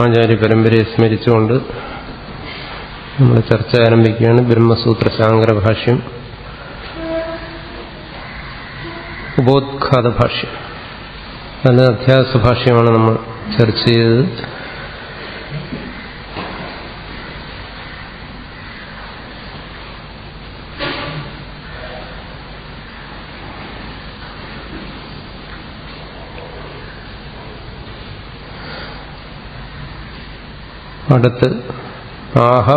ആചാര്യ പരമ്പരയെ സ്മരിച്ചുകൊണ്ട് നമ്മൾ ചർച്ച ആരംഭിക്കുകയാണ്. ബ്രഹ്മസൂത്ര ശാങ്കര ഭാഷ്യം, ഉപോദ്ഘാത ഭാഷ്യം. നല്ല അധ്യാസ ഭാഷ്യമാണ് നമ്മൾ ചർച്ച ചെയ്തത്. അടുത്ത് ആഹ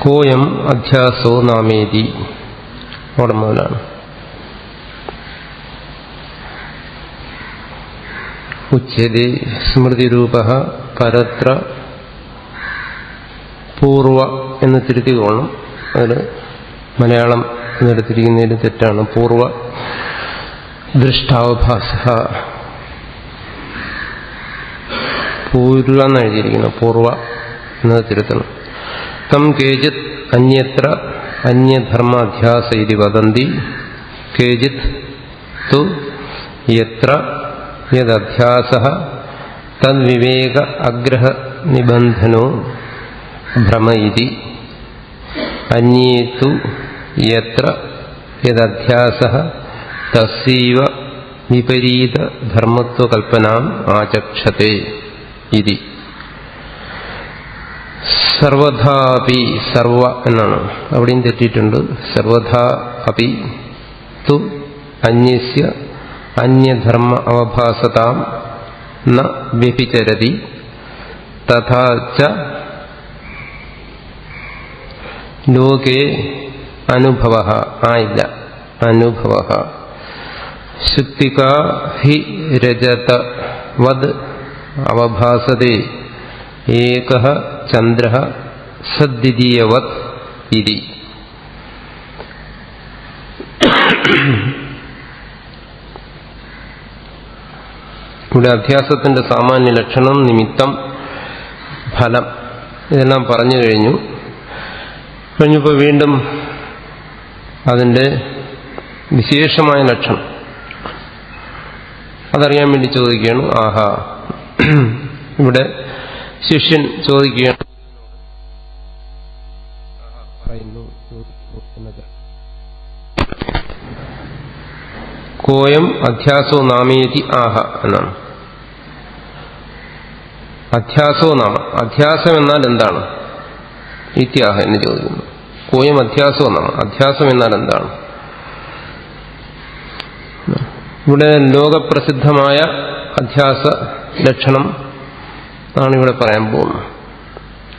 കോയം അധ്യാസോ നാമേതി അവിടെ മുതലാണ്. ഉച്യതേ സ്മൃതിരൂപഃ പരത്ര പൂർവ എന്ന് തിരുത്തിക്കൊള്ളണം. അതിൽ മലയാളം എന്നെടുത്തിരിക്കുന്നതിൽ തെറ്റാണ്. പൂർവ ദൃഷ്ടാവഭാസ, പൂർവ എന്ന് എഴുതിയിരിക്കുന്നു. പൂർവ എന്നത് തിരുത്തണം. തം കേചിത് അന്യത്ര അന്യധർമാധ്യാസ ഇതി വദന്തി കേചിത് തു യത്ര യദധ്യാസഃ തദ്വിവേക അഗ്രഹ നിബന്ധനോ ഭ്രമ ഇതി അന്യേ തു യത്ര യദധ്യാസഃ തസ്സൈവ വിപരീത ധർമ്മത്വകൽപ്പനാം ആചക്ഷതേ ഇതി. സർവഥാപി, സർവ എന്നാണ്, അവിടെയും തെറ്റിയിട്ടുണ്ട്. സർവഥാ അപി തു അന്യസ്യ അന്യധർമ്മ അവഭാസതാം ന വ്യഭിചരതി തഥാ ച ലോകേ അനുഭവഃ ആയില്ല അനുഭവഃ ശുക്തികാ ഹി രജതവദ് അവഭാസതേ ഏകഃ ചന്ദ്രഃ സദ്വിതീയവത് ഇതി. ഇവിടെ അധ്യാസത്തിന്റെ സാമാന്യ ലക്ഷണം, നിമിത്തം, ഫലം ഇതെല്ലാം പറഞ്ഞു കഴിഞ്ഞപ്പോൾ വീണ്ടും അതിന്റെ വിശേഷമായ ലക്ഷണം അതറിയാൻ വേണ്ടി ചോദിക്കുകയാണ്. ആഹാ, ഇവിടെ ശിഷ്യൻ ചോദിക്കുകയാണ്, കോയം അധ്യാസോ നാമേതി ആഹ എന്നാണ്. അധ്യാസോ നാമ, അധ്യാസം എന്നാൽ എന്താണ്? ഇത്യാഹ എന്ന് ചോദിക്കുന്നു. കോയം അധ്യാസോ നാമ, അധ്യാസം എന്നാൽ എന്താണ്? ഇവിടെ ലോകപ്രസിദ്ധമായ അധ്യാസ ലക്ഷണം ആണ് ഇവിടെ പറയാൻ പോകുന്നത്.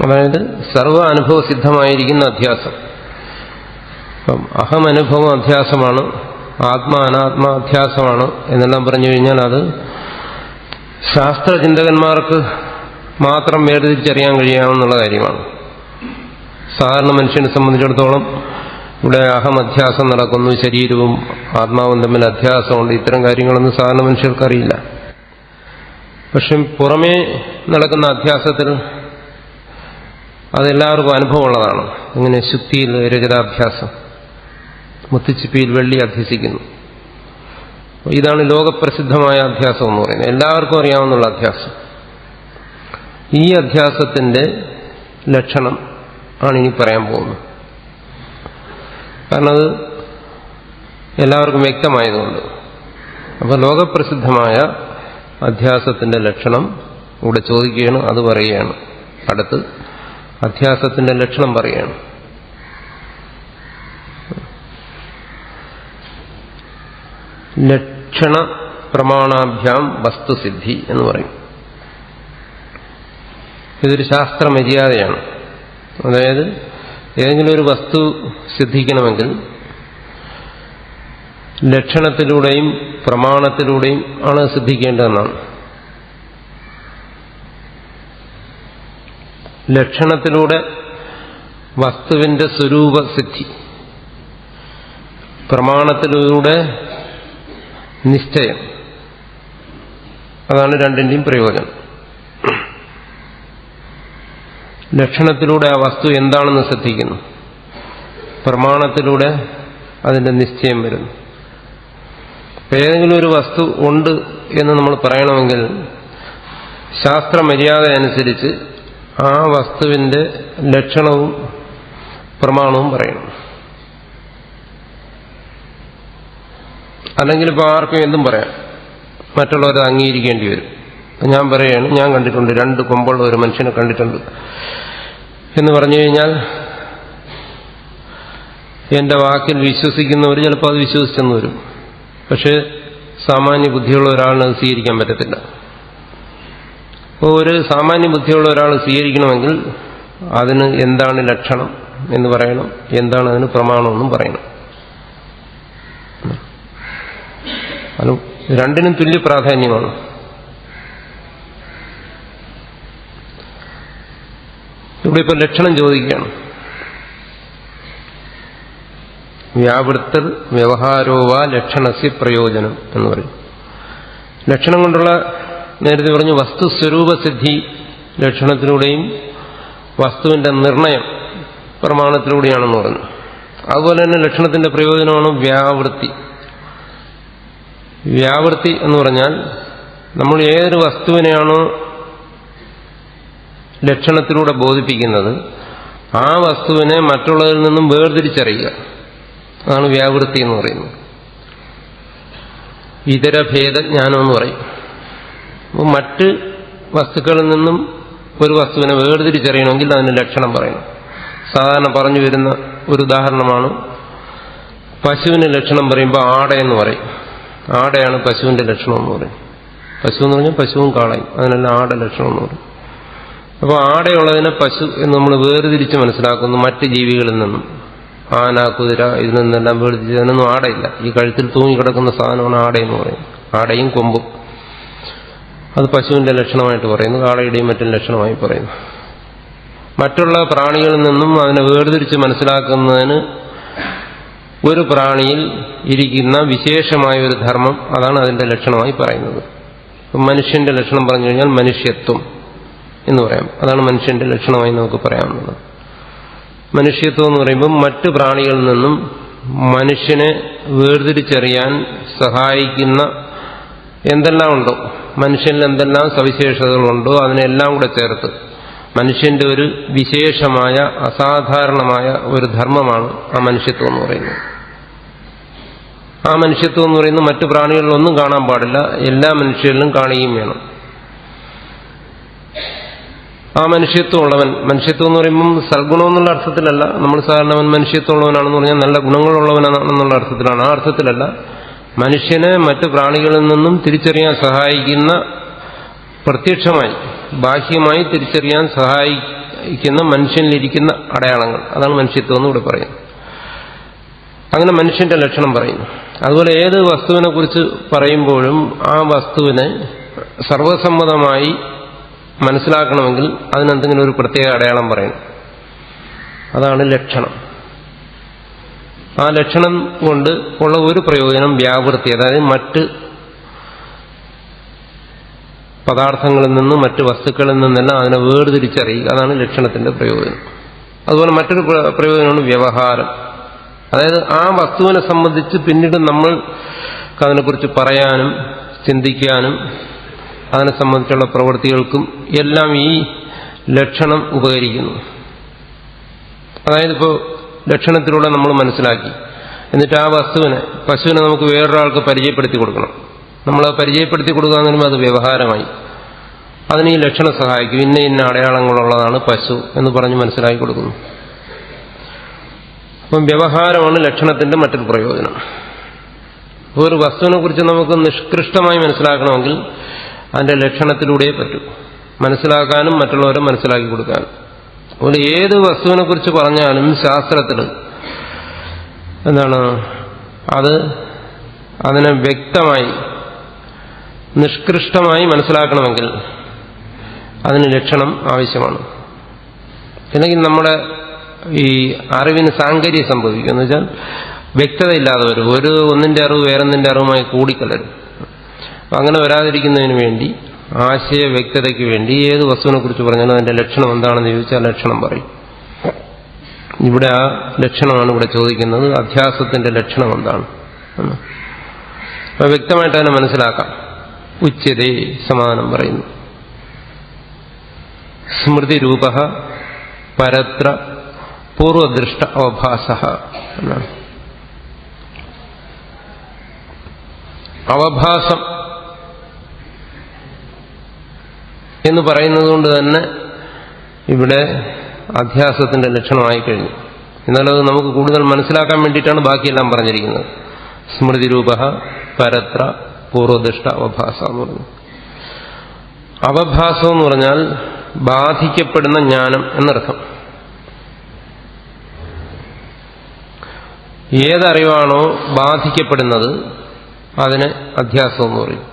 അതായത് സർവ അനുഭവ സിദ്ധമായിരിക്കുന്ന അധ്യാസം. അപ്പം അഹമനുഭവം അധ്യാസമാണ്, ആത്മാ അനാത്മാ അധ്യാസമാണ് എന്നെല്ലാം പറഞ്ഞു കഴിഞ്ഞാൽ അത് ശാസ്ത്രചിന്തകന്മാർക്ക് മാത്രം വേർതിരിച്ചറിയാൻ കഴിയാവുന്ന കാര്യമാണ്. സാധാരണ മനുഷ്യനെ സംബന്ധിച്ചിടത്തോളം ഇവിടെ അഹമധ്യാസം നടക്കുന്നു, ശരീരവും ആത്മാവും തമ്മിൽ അധ്യാസമുണ്ട്, ഇത്തരം കാര്യങ്ങളൊന്നും സാധാരണ മനുഷ്യർക്കറിയില്ല. പക്ഷെ പുറമേ നടക്കുന്ന അധ്യാസത്തിൽ അതെല്ലാവർക്കും അനുഭവമുള്ളതാണ്. ഇങ്ങനെ ശുദ്ധിയിൽ രജതാഭ്യാസം, മുത്തുച്ചിപ്പിയിൽ വെള്ളി അഭ്യസിക്കുന്നു. ഇതാണ് ലോകപ്രസിദ്ധമായ അധ്യാസം എന്ന് പറയുന്നത്, എല്ലാവർക്കും അറിയാവുന്ന അധ്യാസം. ഈ അധ്യാസത്തിന്റെ ലക്ഷണം ആണ് ഇനി പറയാൻ പോകുന്നത്. കാരണം അത് എല്ലാവർക്കും വ്യക്തമായതുകൊണ്ട്. അപ്പൊ ലോകപ്രസിദ്ധമായ അധ്യാസത്തിന്റെ ലക്ഷണം ഇവിടെ ചോദിക്കുകയാണ്, അത് പറയുകയാണ്. അടുത്ത് അധ്യാസത്തിന്റെ ലക്ഷണം പറയുകയാണ്. ലക്ഷണ പ്രമാണാഭ്യാം വസ്തുസിദ്ധി എന്ന് പറയും. ഇതൊരു ശാസ്ത്ര മര്യാദയാണ്. അതായത് ഏതെങ്കിലും ഒരു വസ്തു സിദ്ധിക്കണമെങ്കിൽ ലക്ഷണത്തിലൂടെയും പ്രമാണത്തിലൂടെയും ആണ് സിദ്ധിക്കേണ്ടതെന്നാണ്. ലക്ഷണത്തിലൂടെ വസ്തുവിന്റെ സ്വരൂപസിദ്ധി, പ്രമാണത്തിലൂടെ നിശ്ചയം. അതാണ് രണ്ടിന്റെയും പ്രയോജനം. ലക്ഷണത്തിലൂടെ ആ വസ്തു എന്താണെന്ന് ശ്രദ്ധിക്കുന്നു, പ്രമാണത്തിലൂടെ അതിന്റെ നിശ്ചയം വരുന്നു. ഏതെങ്കിലും ഒരു വസ്തു ഉണ്ട് എന്ന് നമ്മൾ പറയണമെങ്കിൽ ശാസ്ത്രമര്യാദ അനുസരിച്ച് ആ വസ്തുവിന്റെ ലക്ഷണവും പ്രമാണവും പറയണം. അല്ലെങ്കിൽ ഇപ്പോൾ ആർക്കും എന്തും പറയാം, മറ്റുള്ളവരെ അംഗീകരിക്കേണ്ടി വരും. ഞാൻ പറയുകയാണ്, ഞാൻ കണ്ടിട്ടുണ്ട്, 2 കൊമ്പുള്ള ഒരു മനുഷ്യനെ കണ്ടിട്ടുണ്ട് എന്ന് പറഞ്ഞു കഴിഞ്ഞാൽ എന്റെ വാക്കിൽ വിശ്വസിക്കുന്നവർ ചിലപ്പോൾ അത് വിശ്വസിച്ചെന്ന് വരും. പക്ഷേ സാമാന്യ ബുദ്ധിയുള്ള ഒരാളിന് അത് സ്വീകരിക്കാൻ പറ്റത്തില്ല. അപ്പോൾ ഒരു സാമാന്യ ബുദ്ധിയുള്ള ഒരാൾ സ്വീകരിക്കണമെങ്കിൽ അതിന് എന്താണ് ലക്ഷണം എന്ന് പറയണം, എന്താണ് അതിന് പ്രമാണമെന്നും പറയണം. അത് രണ്ടിനും തുല്യ പ്രാധാന്യമാണ്. ഇവിടെ ഇപ്പോൾ ലക്ഷണം ചോദിക്കുകയാണ്. വ്യാവൃത്തർ വ്യവഹാരോവാ ലക്ഷണസ്യ പ്രയോജനം എന്ന് പറയും. ലക്ഷണം കൊണ്ടുള്ള, നേരത്തെ പറഞ്ഞു, വസ്തുസ്വരൂപസിദ്ധി ലക്ഷണത്തിലൂടെയും വസ്തുവിന്റെ നിർണയം പ്രമാണത്തിലൂടെയാണെന്ന് പറഞ്ഞു. അതുപോലെ തന്നെ ലക്ഷണത്തിന്റെ പ്രയോജനമാണ് വ്യാവൃത്തി. വ്യാവൃത്തി എന്ന് പറഞ്ഞാൽ നമ്മൾ ഏതൊരു വസ്തുവിനെയാണോ ലക്ഷണത്തിലൂടെ ബോധിപ്പിക്കുന്നത് ആ വസ്തുവിനെ മറ്റുള്ളതിൽ നിന്നും വേർതിരിച്ചറിയുക. അതാണ് വ്യാവൃത്തി എന്ന് പറയുന്നത്. ഇതരഭേദജ്ഞാനം എന്ന് പറയും. അപ്പോൾ മറ്റ് വസ്തുക്കളിൽ നിന്നും ഒരു വസ്തുവിനെ വേർതിരിച്ചറിയണമെങ്കിൽ അതിന് ലക്ഷണം പറയണം. സാധാരണ പറഞ്ഞു വരുന്ന ഒരു ഉദാഹരണമാണ്, പശുവിന് ലക്ഷണം പറയുമ്പോൾ ആടയെന്ന് പറയും. ആടയാണ് പശുവിന്റെ ലക്ഷണം എന്ന് പറയും. പശു എന്ന് പറഞ്ഞാൽ പശുവും കാളയും, അതിനെല്ലാം ആട ലക്ഷണം എന്ന് പറയും. അപ്പോൾ ആടയുള്ളതിനെ പശു എന്ന് നമ്മൾ വേർതിരിച്ച് മനസ്സിലാക്കുന്നു മറ്റ് ജീവികളിൽ നിന്നും. ആന, കുതിര, ഇതിൽ നിന്നെല്ലാം വേർതിരിച്ച് അതിനൊന്നും ആടയില്ല. ഈ കഴുത്തിൽ തൂങ്ങിക്കിടക്കുന്ന സാധനമാണ് ആടയെന്ന് പറയും. ആടയും കൊമ്പും അത് പശുവിന്റെ ലക്ഷണമായിട്ട് പറയുന്നു, കാളയുടെയും മറ്റും ലക്ഷണമായി പറയുന്നു. മറ്റുള്ള പ്രാണികളിൽ നിന്നും അതിനെ വേർതിരിച്ച് മനസ്സിലാക്കുന്നതിന് ഒരു പ്രാണിയിൽ ഇരിക്കുന്ന വിശേഷമായ ഒരു ധർമ്മം, അതാണ് അതിന്റെ ലക്ഷണമായി പറയുന്നത്. മനുഷ്യന്റെ ലക്ഷണം പറഞ്ഞു കഴിഞ്ഞാൽ മനുഷ്യത്വം എന്ന് പറയാം. അതാണ് മനുഷ്യന്റെ ലക്ഷണമായി നമുക്ക് പറയാവുന്നത്. മനുഷ്യത്വം എന്ന് പറയുമ്പോൾ മറ്റു പ്രാണികളിൽ നിന്നും മനുഷ്യനെ വേർതിരിച്ചറിയാൻ സഹായിക്കുന്ന എന്തെല്ലാം ഉണ്ടോ, മനുഷ്യനിൽ എന്തെല്ലാം സവിശേഷതകളുണ്ടോ അതിനെല്ലാം കൂടെ ചേർത്ത് മനുഷ്യന്റെ ഒരു വിശേഷമായ അസാധാരണമായ ഒരു ധർമ്മമാണ് ആ മനുഷ്യത്വം എന്ന് പറയുന്നത്. ആ മനുഷ്യത്വം എന്ന് പറയുന്നത് മറ്റു പ്രാണികളിലൊന്നും കാണാൻ പാടില്ല, എല്ലാ മനുഷ്യരിലും കാണുകയും വേണം. ആ മനുഷ്യത്വം ഉള്ളവൻ, മനുഷ്യത്വം എന്ന് പറയുമ്പം സൽഗുണം എന്നുള്ള അർത്ഥത്തിലല്ല. നമ്മൾ സാധാരണ അവൻ മനുഷ്യത്വം ഉള്ളവനാണെന്ന് പറഞ്ഞാൽ നല്ല ഗുണങ്ങളുള്ളവനാണെന്നുള്ള അർത്ഥത്തിലാണ്. ആ അർത്ഥത്തിലല്ല. മനുഷ്യനെ മറ്റു പ്രാണികളിൽ നിന്നും തിരിച്ചറിയാൻ സഹായിക്കുന്ന, പ്രത്യക്ഷമായി ബാഹ്യമായി തിരിച്ചറിയാൻ സഹായിക്കുന്ന മനുഷ്യനിലിരിക്കുന്ന അടയാളങ്ങൾ, അതാണ് മനുഷ്യത്വം എന്ന് ഇവിടെ പറയുന്നത്. അങ്ങനെ മനുഷ്യന്റെ ലക്ഷണം പറയുന്നു. അതുപോലെ ഏത് വസ്തുവിനെ കുറിച്ച് പറയുമ്പോഴും ആ വസ്തുവിനെ സർവസമ്മതമായി മനസ്സിലാക്കണമെങ്കിൽ അതിനെന്തെങ്കിലും ഒരു പ്രത്യേക അടയാളം പറയണം. അതാണ് ലക്ഷണം. ആ ലക്ഷണം കൊണ്ട് ഉള്ള ഒരു പ്രയോജനം വ്യാവൃത്തി, അതായത് മറ്റ് പദാർത്ഥങ്ങളിൽ നിന്നും മറ്റ് വസ്തുക്കളിൽ നിന്നെല്ലാം അതിനെ വേർതിരിച്ചറിയുക. അതാണ് ലക്ഷണത്തിന്റെ പ്രയോജനം. അതുപോലെ മറ്റൊരു പ്രയോജനമാണ് വ്യവഹാരം. അതായത് ആ വസ്തുവിനെ സംബന്ധിച്ച് പിന്നീട് നമ്മൾ അതിനെക്കുറിച്ച് പറയാനും ചിന്തിക്കാനും അതിനെ സംബന്ധിച്ചുള്ള പ്രവൃത്തികൾക്കും എല്ലാം ഈ ലക്ഷണം ഉപകരിക്കുന്നു. അതായത് ഇപ്പോൾ ലക്ഷണത്തിലൂടെ നമ്മൾ മനസ്സിലാക്കി, എന്നിട്ട് ആ വസ്തുവിനെ, പശുവിനെ നമുക്ക് വേറൊരാൾക്ക് പരിചയപ്പെടുത്തി കൊടുക്കണം. നമ്മൾ പരിചയപ്പെടുത്തി കൊടുക്കാന്ന് പറയുമ്പോൾ അത് വ്യവഹാരമായി. അതിന് ഈ ലക്ഷണം സഹായിക്കും. ഇന്ന ഇന്ന അടയാളങ്ങളുള്ളതാണ് പശു എന്ന് പറഞ്ഞ് മനസ്സിലാക്കി കൊടുക്കുന്നു. അപ്പം വ്യവഹാരമാണ് ലക്ഷണത്തിന്റെ മറ്റൊരു പ്രയോജനം. ഒരു വസ്തുവിനെ കുറിച്ച് നമുക്ക് നിഷ്കൃഷ്ടമായി മനസ്സിലാക്കണമെങ്കിൽ അതിന്റെ ലക്ഷണത്തിലൂടെ പറ്റൂ. മനസ്സിലാക്കാനും മറ്റുള്ളവരെ മനസ്സിലാക്കി കൊടുക്കാനും. അതുകൊണ്ട് ഏത് വസ്തുവിനെ കുറിച്ച് പറഞ്ഞാലും ശാസ്ത്രത്തിൽ എന്താണ്, അതിനെ വ്യക്തമായി നിഷ്കൃഷ്ടമായി മനസ്സിലാക്കണമെങ്കിൽ അതിന് ലക്ഷണം ആവശ്യമാണ്. അല്ലെങ്കിൽ നമ്മുടെ ഈ അറിവിന് സാങ്കര്യം സംഭവിക്കും. എന്ന് വെച്ചാൽ വ്യക്തതയില്ലാതെ വരും. ഒന്നിന്റെ അറിവ് വേറൊന്നിന്റെ അറിവുമായി കൂടിക്കലരും. അപ്പം അങ്ങനെ വരാതിരിക്കുന്നതിന് വേണ്ടി, ആശയ വ്യക്തതയ്ക്ക് വേണ്ടി ഏത് വസ്തുവിനെ കുറിച്ച് പറഞ്ഞാലും അതിന്റെ ലക്ഷണം എന്താണെന്ന് ചോദിച്ചാൽ ലക്ഷണം പറയും. ഇവിടെ ആ ലക്ഷണമാണ് ഇവിടെ ചോദിക്കുന്നത്. അധ്യാസത്തിന്റെ ലക്ഷണം എന്താണ്? അപ്പൊ വ്യക്തമായിട്ട് തന്നെ മനസ്സിലാക്കാം. ഉച്യതേ സമാധാനം പറയുന്നു. സ്മൃതിരൂപ പരത്ര പൂർവദൃഷ്ട അവഭാസ എന്നാണ്. അവഭാസം എന്ന് പറയുന്നത് കൊണ്ട് തന്നെ ഇവിടെ അധ്യാസത്തിന്റെ ലക്ഷണമായി കഴിഞ്ഞു. എന്നാലത് നമുക്ക് കൂടുതൽ മനസ്സിലാക്കാൻ വേണ്ടിയിട്ടാണ് ബാക്കിയെല്ലാം പറഞ്ഞിരിക്കുന്നത്. സ്മൃതിരൂപ പരത്ര പൂർവദൃഷ്ട അവഭാസ എന്ന് പറഞ്ഞു. അവഭാസം എന്ന് പറഞ്ഞാൽ ബാധിക്കപ്പെടുന്ന ജ്ഞാനം എന്നർത്ഥം. ഏതറിവാണോ ബാധിക്കപ്പെടുന്നത് അതിന് അധ്യാസം എന്ന് പറയും.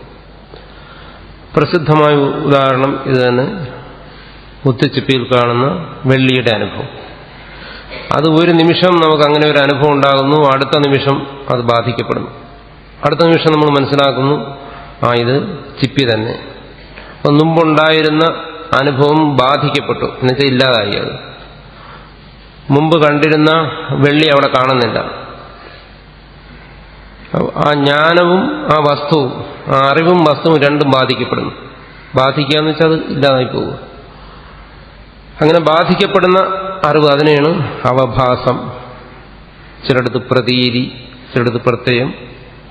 പ്രസിദ്ധമായ ഉദാഹരണം ഇത് തന്നെ. മുത്തുച്ചിപ്പിയിൽ കാണുന്ന വെള്ളിയുടെ അനുഭവം. അത് ഒരു നിമിഷം നമുക്ക് അങ്ങനെ ഒരു അനുഭവം ഉണ്ടാകുന്നു, അടുത്ത നിമിഷം അത് ബാധിക്കപ്പെടുന്നു. അടുത്ത നിമിഷം നമ്മൾ മനസ്സിലാക്കുന്നു ഇത് ചിപ്പി തന്നെ. അപ്പം മുമ്പുണ്ടായിരുന്ന അനുഭവം ബാധിക്കപ്പെട്ടു, എന്നുവെച്ചാൽ ഇല്ലാതായി. അത് മുമ്പ് കണ്ടിരുന്ന വെള്ളി അവിടെ കാണുന്നില്ല. ആ ജ്ഞാനവും ആ വസ്തുവും, ആ അറിവും വസ്തുവും രണ്ടും ബാധിക്കപ്പെടുന്നു. ബാധിക്കുക എന്ന് വെച്ചാൽ അത് ഇല്ലാതായി പോവുക. അങ്ങനെ ബാധിക്കപ്പെടുന്ന അറിവ് അതിനെയാണ് അവഭാസം. ചിലടത്ത് പ്രതീതി, ചിലടത്ത് പ്രത്യയം,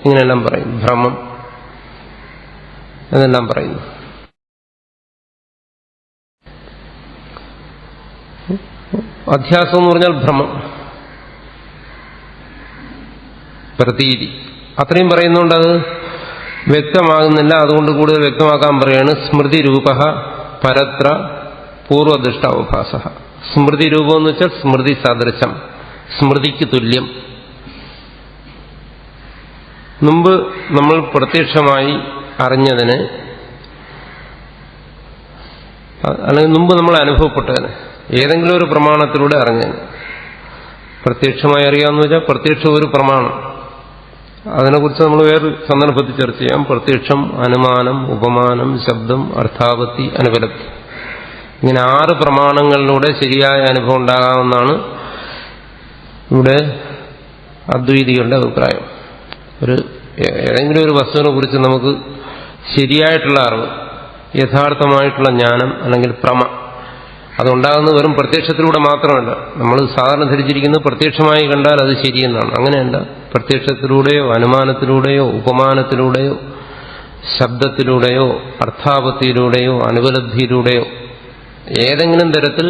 ഇങ്ങനെയെല്ലാം പറയും. ഭ്രമം എന്നെല്ലാം പറയുന്നു. അധ്യാസം എന്ന് പറഞ്ഞാൽ ഭ്രമം, പ്രതീതി, അത്രയും പറയുന്നുണ്ട്. അത് വ്യക്തമാകുന്നില്ല. അതുകൊണ്ട് കൂടുതൽ വ്യക്തമാക്കാൻ പറയാണ് സ്മൃതി രൂപ പരത്ര പൂർവദൃഷ്ട അവഭാസ. സ്മൃതി രൂപം എന്ന് വെച്ചാൽ സ്മൃതി സദൃശം, സ്മൃതിക്ക് തുല്യം. മുമ്പ് നമ്മൾ പ്രത്യക്ഷമായി അറിഞ്ഞതിന്, അല്ലെങ്കിൽ മുമ്പ് നമ്മൾ അനുഭവപ്പെട്ടതിന്, ഏതെങ്കിലും ഒരു പ്രമാണത്തിലൂടെ അറിഞ്ഞതിന്. പ്രത്യക്ഷമായി അറിയാമെന്ന് വെച്ചാൽ പ്രത്യക്ഷം ഒരു പ്രമാണം. അതിനെക്കുറിച്ച് നമ്മൾ വേറൊരു സന്ദർഭത്തിൽ ചർച്ച ചെയ്യാം. പ്രത്യക്ഷം, അനുമാനം, ഉപമാനം, ശബ്ദം, അർത്ഥാപത്തി, അനുപലബ്ധി, ഇങ്ങനെ 6 പ്രമാണങ്ങളിലൂടെ ശരിയായ അനുഭവം ഉണ്ടാകാമെന്നാണ് ഇവിടെ അദ്വൈതികളുടെ അഭിപ്രായം. ഏതെങ്കിലും ഒരു വസ്തുവിനെ കുറിച്ച് നമുക്ക് ശരിയായിട്ടുള്ള അറിവ്, യഥാർത്ഥമായിട്ടുള്ള ജ്ഞാനം അല്ലെങ്കിൽ പ്രമ, അതുണ്ടാകുന്നത് വെറും പ്രത്യക്ഷത്തിലൂടെ മാത്രമല്ല. നമ്മൾ സാധാരണ ധരിച്ചിരിക്കുന്നത് പ്രത്യക്ഷമായി കണ്ടാൽ അത് ശരിയെന്നാണ്. അങ്ങനെയല്ല. പ്രത്യക്ഷത്തിലൂടെയോ അനുമാനത്തിലൂടെയോ ഉപമാനത്തിലൂടെയോ ശബ്ദത്തിലൂടെയോ അർത്ഥാപത്തിയിലൂടെയോ അനുപലബ്ധിയിലൂടെയോ ഏതെങ്കിലും തരത്തിൽ